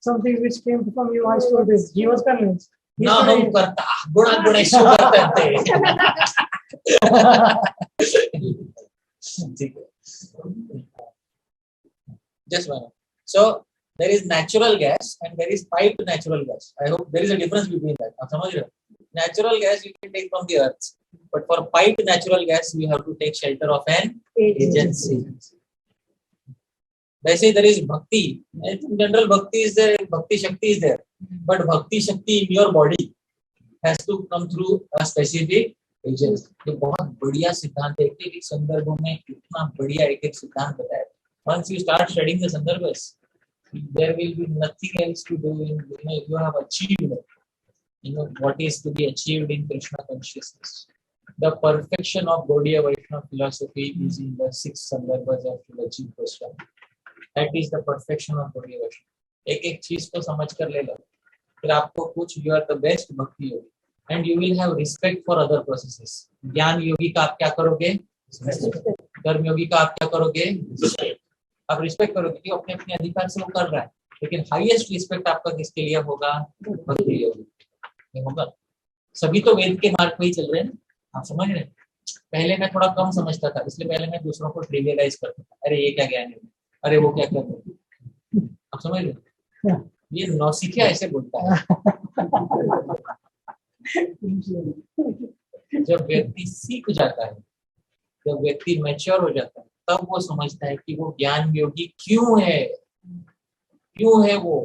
something which came from you, I saw this. He was convinced. ना हम करता गुणा गुणेशु करते ठीक है। Just one. So there is natural gas and there is piped natural gas. I hope there is a difference between that. आप समझ रहे हो? Natural gas you can take from the earth, but for piped natural gas you have to take shelter of an agency. वैसे there is bhakti. In general, bhakti is there, bhakti shakti is there, but bhakti shakti in your body has to come through a specific agency. ये बहुत बढ़िया सिद्धांत है। एक संदर्भों में इतना बढ़िया एक सिद्धांत बताया। Once you start studying the sandarbhas, there will be nothing else to do. You have achieved in what is to be achieved in Krishna consciousness. The perfection of Gaudiya Vaishnava philosophy is in the 6 sandarbhas of Lajit Goswami. That is the perfection of Gaudiya Vaishnava. एक एक चीज को समझ कर ले लो, फिर आपको कुछ you are the best भक्ति योगी, and you will have respect for other processes. ज्ञान योगी का आप क्या करोगे? कर्म योगी का आप क्या करोगे? आप रिस्पेक्ट करोगे कि अपने अपने अधिकार से वो कर रहा है, लेकिन हाईएस्ट रिस्पेक्ट आपका किसके लिए होगा? भक्ति योगी होगा। सभी तो वेद के मार्ग पे ही चल रहे हैं, आप समझ रहे हैं। पहले मैं थोड़ा कम समझता था, इसलिए पहले मैं दूसरों को ट्रिवियलाइज करता था, अरे ये क्या ज्ञान है, अरे वो क्या कर रहे, आप समझ रहे हैं। ये नौसिखिया ऐसे बोलता है। जब व्यक्ति सीख जाता है, जब व्यक्ति मैच्योर हो जाता है, तब वो समझता है कि वो ज्ञान योगी क्यों है, क्यों है वो।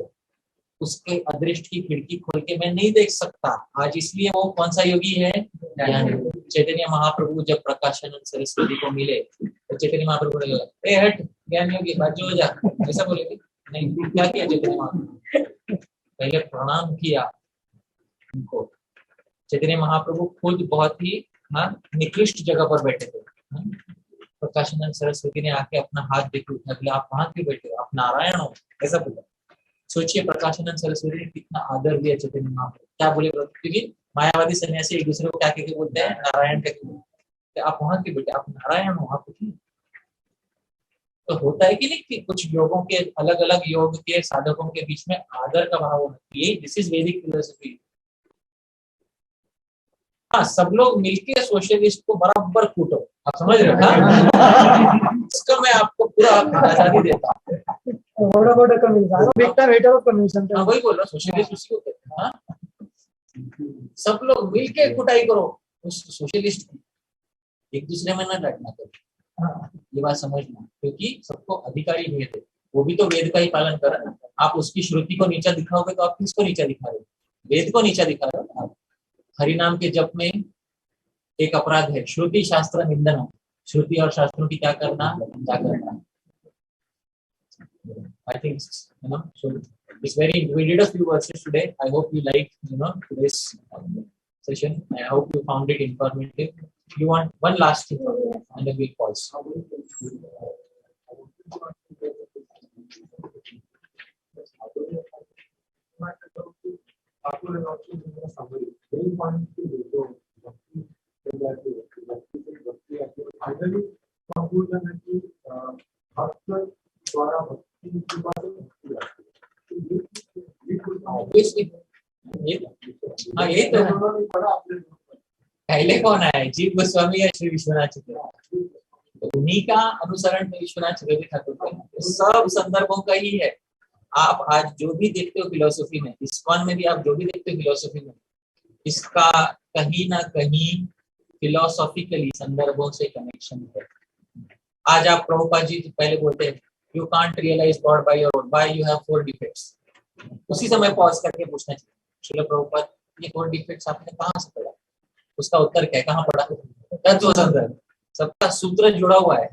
उसके अदृष्ट की खिड़की खोल के मैं नहीं देख सकता आज, इसलिए वो कौन सा योगी है? ज्ञान योगी। चैतन्य महाप्रभु जब प्रकाशानंद सरस्वती को मिले तो चैतन्य महाप्रभु ने बोला, ए हट ज्ञान योगी, बाजू हो जा, ऐसा बोलेगे नहीं। क्या किया चैतन्य महाप्रभु? पहले प्रणाम किया उनको। चैतन्य महाप्रभु खुद बहुत ही निकृष्ट जगह पर बैठे थे। प्रकाशानंद सरस्वती ने आके अपना हाथ देके उठा दिया, आप वहां क्यों बैठे हो, आप नारायण हो, ऐसा बोला। सोचिए प्रकाशानंद सरस्वती ने कितना आदर दिया चैतन्य महाप्रभु। क्या बोले? क्योंकि मायावादी सन्यासी एक दूसरे को क्या कहकर बोलते हैं? नारायण कहते हैं। आप वहां क्यों बैठे, आप नारायण हो, आप उठिए। तो होता है कि नहीं कि कुछ योगों के, अलग अलग योग के साधकों के बीच में आदर का भाव होना चाहिए। दिस इज वैदिक फिलोसफी। हाँ, सब लोग मिलके सोशलिस्ट को बराबर कूटो, आप समझ रहे हो। इसका मैं आपको पूरा आजादी देता हूँ। वही बोल रहा, सोशलिस्ट उसी को कहते हैं। सब लोग मिलके कुटाई करो उस सोशलिस्ट की, एक दूसरे में ना लड़ना करो। ये बात समझना, क्योंकि सबको अधिकारी भेद है। वो भी तो वेद का ही पालन कर रहा है। आप उसकी श्रुति को नीचा दिखाओगे तो आप किसको नीचा दिखा रहे हो? वेद को नीचा दिखा रहे हो आप। हरि नाम के जप में एक अपराध है, श्रुति शास्त्र निंदन। श्रुति और शास्त्रों की क्या करना? I think so. It's very. We did a few verses today. I hope you liked today's session. I hope you found it informative. You want one last thing, and then we'll pause. ये तो पहले कौन आया, जीव गोस्वामी या श्री विश्वनाथ चक्रवर्ती? उन्हीं का अनुसरण में विश्वनाथ चक्रवर्ती ठाकुर का सब संदर्भों का ही है। आप आज जो भी देखते हो फिलोसफी में, इस्कॉन में भी आप जो भी देखते हो फिलोसफी में, इसका कहीं ना कहीं फिलोसॉफिकली संदर्भों से कनेक्शन है। आज आप प्रभुपाद जी पहले बोलते हैं you can't realise God by your own, why you have 4 defects. उसी समय पॉज करके पूछना चाहिए, श्रील प्रभुपाद ये 4 डिफेक्ट्स आपने कहाँ से पढ़ा? उसका उत्तर क्या, कहाँ पढ़ा? तत्व संदर्भ। सबका सूत्र जुड़ा हुआ है,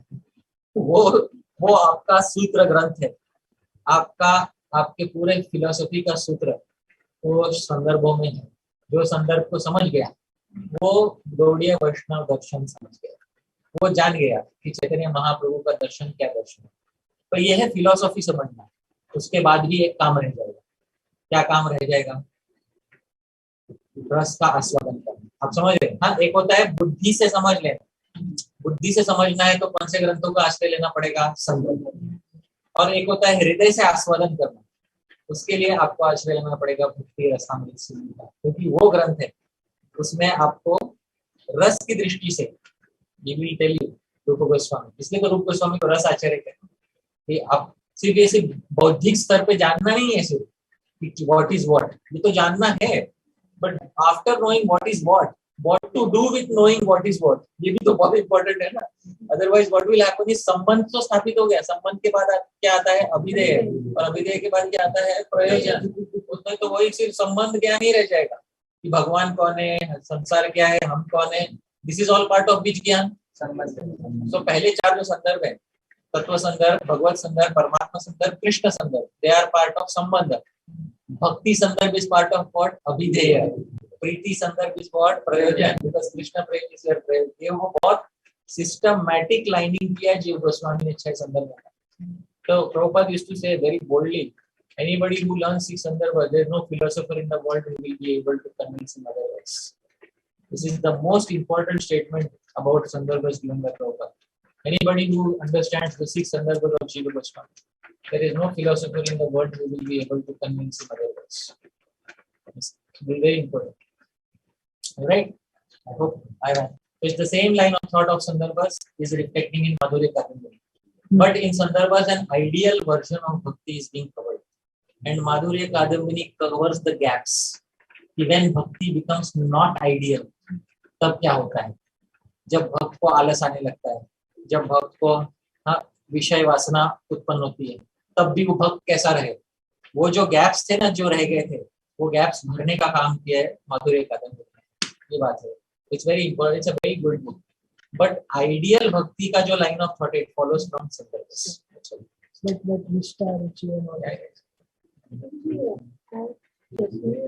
वो आपका सूत्र ग्रंथ है। आपका आपके पूरे फिलोसफी का सूत्र वो संदर्भों में है। जो संदर्भ को समझ गया वो गौड़ीय वैष्णव दर्शन समझ गया, वो जान गया कि चैतन्य महाप्रभु का दर्शन क्या दर्शन है। तो यह है फिलोसफी समझना। उसके बाद भी एक काम रह जाएगा। क्या काम रह जाएगा? रस का आस्वादन करना। आप समझ रहे हैं? हाँ, एक होता है बुद्धि से समझ लेना। बुद्धि से समझना है तो कौन से ग्रंथों का आश्रय लेना पड़ेगा? संदर्भ। और एक होता है हृदय से आस्वादन करना, उसके लिए आपको आश्रय लेना पड़ेगा भक्ति रसामृत सिंधु का, क्योंकि वो ग्रंथ है उसमें आपको रस की दृष्टि से रूप गोस्वामी, इसलिए तो रूप गोस्वामी को रस आचार्य कहते हैं। आप सिर्फ ऐसे बौद्धिक स्तर पे जानना नहीं है सिर्फ व्हाट इज व्हाट, ये तो जानना है, but after knowing what is what to do with knowing what is what, ये भी तो बहुत इंपॉर्टेंट है ना। Otherwise what will happen is संबंध तो स्थापित हो गया, संबंध के बाद क्या आता है? अभिधेय, और अभिधेय के बाद क्या आता है? प्रयोजन। उसमें तो वही सिर्फ संबंध ज्ञान ही रह जाएगा कि भगवान कौन है, संसार क्या है, हम कौन है। This is all part of which ज्ञान? संबंध। तो पहले 4 जो संदर्भ है, तत्व संदर्भ, भगवत संदर्भ, परमात्मा संदर्भ, कृष्ण संदर्भ, दे आर पार्ट ऑफ संबंध। भक्ति संदर्भ is part of what? Abhidheya. Priti Sandarbha is what prayojana, because Krishna prema is your prema. ये वो बहुत सिस्टमैटिक लाइनिंग किया है जीव गोस्वामी ने 6 संदर्भ में। तो प्रभुपाद यूज्ड टू से very boldly, anybody who learns 6 sandarbha, there is no philosopher in the world who will be able to convince him otherwise. This is the most important statement about sandarbhas given by Prabhupada. Anybody who understands the 6 sandarbhas of Jiva Goswami, there is no philosopher in the world who will be able to convince him otherwise. It's very important. Alright? I hope I have. It's the same line of thought of sandarbhas is reflecting in Madhurya Kadambini. But in sandarbhas, an ideal version of bhakti is being covered. And Madhurya Kadambini covers the gaps. When bhakti becomes not ideal, तब क्या होता है? जब भक्त को आलस आने लगता है, जब भक्त को विषय वासना उत्पन्न होती है, तब भी वो भक्त कैसा रहे? वो जो गैप्स थे ना, जो रह गए थे, वो गैप्स भरने का काम किया है माधुर्य कादम्बरी ने। ये बात है। It's very important, it's a very good book. But ideal भक्ति का जो line of thought it follows from Sandarbhas. Like Nishta, Ruchi and all that. We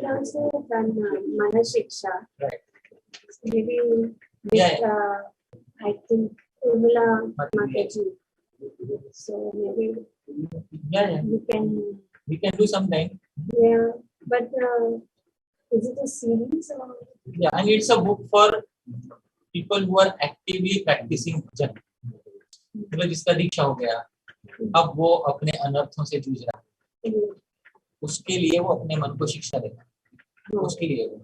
also done Manashiksha. Right. Maybe with, I think, Urmila Mataji. So maybe we can do sometime. Yeah, but is it a series or? Yeah, and it's a book for people who are actively practicing bhajan. मतलब जिसका दीक्षा हो गया, अब वो अपने अनर्थों से जूझ रहा है, उसके लिए वो अपने मन को शिक्षा देगा। उसके लिए वो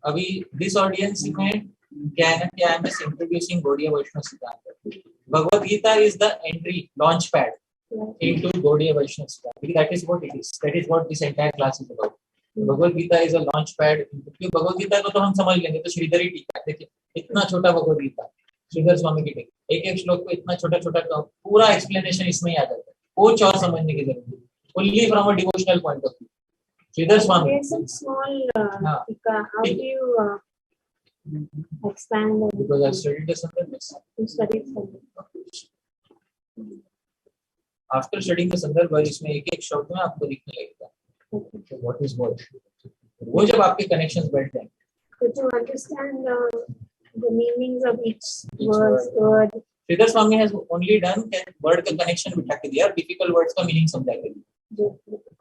अभी दिस ऑडियंस में क्या है ना, कि I am just introducing Gaudiya Vaishnava siddhanta. Bhagavad Gita is the entry launch pad into Gaudiya Vaishnava siddhanta. That is what it is. That is what this entire class is about. Bhagavad Gita is a launch pad. Bhagavad Gita को तो हम समझ लेंगे, तो श्रीधरी टीका देखिए, इतना छोटा भगवद गीता, श्रीधर स्वामी की टीका, एक एक श्लोक को इतना छोटा छोटा पूरा एक्सप्लेनेशन इसमें ही आ जाता है, कुछ और समझने की जरूरत नहीं। Only from a devotional point of view. Sridhar Swami. There's some small tika. How do you expand on? Because I studied the Sandarbhas. You studied Sandarbhas. After studying the Sandarbhas, इसमें एक एक शब्द में आपको दिखने लगेगा। So what is what? वो जब आपके connections बैठ जाएंगे। So to understand the meanings of each word. Sridhar Swami has only done word का connection बिठा के दिया, difficult words का meaning समझा के दिया,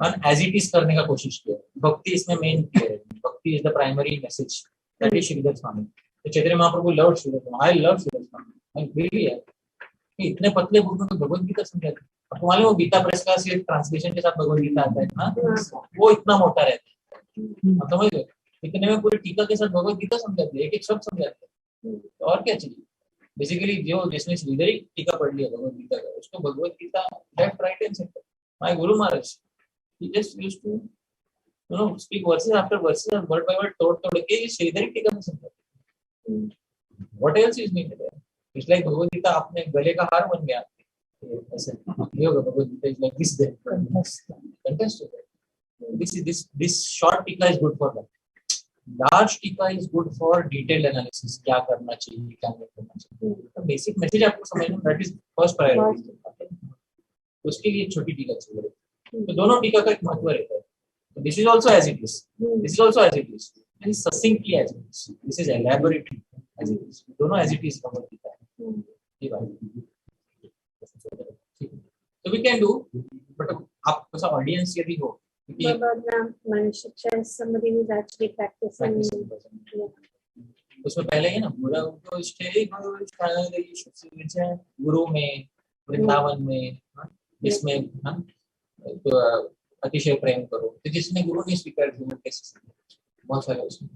और as it is करने का कोशिश किया। भक्ति इसमें main है, भक्ति is the primary message. That is Sridhar Swami. तो Chaitanya Mahaprabhu loved Sridhar Swami. I love Sridhar Swami. And really है, इतने पतले बुक में तो भगवद गीता समझाते हैं। आपको मालूम है वो गीता प्रेस का सिर्फ ट्रांसलेशन के साथ भगवद गीता आता है ना, वो इतना मोटा रहता है। आप समझ लो, इतने में पूरी टीका के साथ भगवद गीता समझाते हैं, एक एक शब्द समझाते हैं। और क्या चाहिए? बेसिकली जो जिसने श्रीधरी टीका पढ़ लिया भगवद गीता का, उसको Bhagavad Gita left right and centre. My guru Maharaj he just used to speak verses after verses and word by word तोड़ के ये श्रीधरी टीका में समझाते। What else is needed? It's like Bhagavad Gita अपने गले का हार बन गया ऐसे। ये होगा Bhagavad Gita is like this there contest. This short tika is good for that. Large tika is good for detailed analysis, क्या करना चाहिए क्या नहीं करना चाहिए, बेसिक मैसेज आपको समझना, दैट इज फर्स्ट प्रायोरिटी। उसके लिए छोटी टीका चाहिए। तो दोनों टीका का एक महत्व रहता है। तो this is also as it is, this is also as it is, this is succinctly as it is, this is elaborately as it is. दोनों as it is Bhagavad Gita है। ये बात तो वी कैन डू, बट आपका ऑडियंस यदि हो somebody who's actually practicing. उसमें पहले है ना पूरा गुरु में, वृंदावन में, जिसमें तो अतिशय प्रेम करो, तो जिसने गुरु ने स्वीकार किया कैसे, बहुत सारे उसमें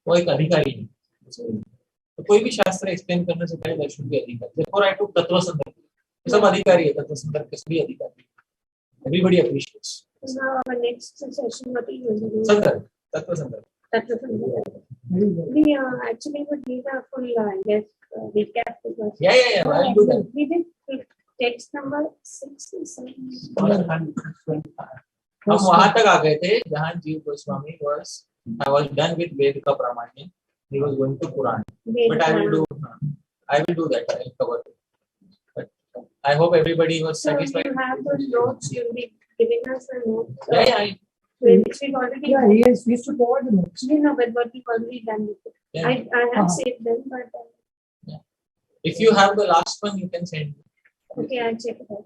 वो एक अधिकारी है। तो कोई भी शास्त्र एक्सप्लेन करने से पहले दर्शन के अधिकारी, therefore I took तत्व संदर्भ, सब अधिकारी है, तत्व संदर्भ के सभी अधिकारी, everybody appreciates. Now our next session, what are you going to do? संदर्भ, तत्व संदर्भ। That's we actually would need a full recap because yeah, I'll do that. we did text number 6 or 7. हम वहां तक आ गए थे जहाँ जीव Goswami I was done with Ved का प्रामाण्य, he was going to Puran, but I will do that, I will cover it. But I hope everybody was So satisfied. you have those notes, you'll be giving us a note. Yeah, We've already. Yeah, he used to provide the notes. You know, but what we've already done with it. Yeah. I have saved them, but If you have the last one, you can send. okay, I'll check it out.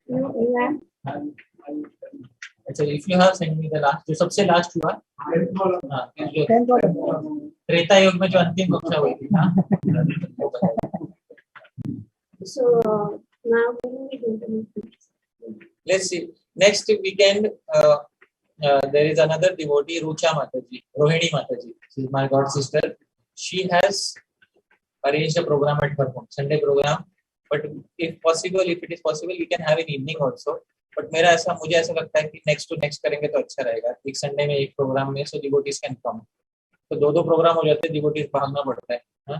You have? अच्छा, if you have, send me the last. जो सबसे last हुआ, हाँ, जो 10th one. त्रेता युग में जो अंतिम कक्षा हुई थी, हाँ, वो बताइए। So now when we do the Let's see. Next weekend, there is another devotee, Rucha Mataji, Rohini Mataji. She is my god sister. She has arranged a program at her home, Sunday program. But if possible, if it is possible, we can have in evening also. But मुझे ऐसा लगता है कि next to next करेंगे तो अच्छा रहेगा. एक Sunday में एक program में, so devotees can come. तो दो प्रोग्राम हो जाते हैं, devotees भागना पड़ता है, हाँ.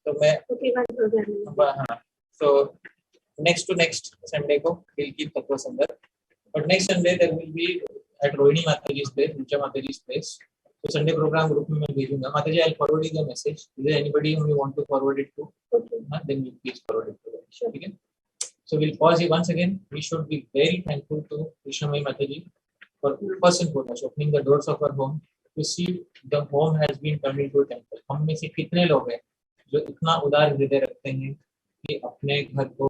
तो मैं okay, one program. हाँ. So next to next Sunday को we'll keep Tattva Sandar. But next Sunday there will be at Rohini Mataji's place, Rucha Mataji's place. So Sunday program group में मैं भेजूंगा. Mataji, I'll forward you the message. Is there anybody whom you want to forward it to? Okay. Then you please forward it to them. Sure. Okay. So we'll pause here once again. We should be very thankful to Krishnamai Mataji for first and foremost opening the doors of our home. You see, the home has been turned into a temple. हम में से कितने लोग हैं जो इतना उदार हृदय रखते हैं कि अपने घर को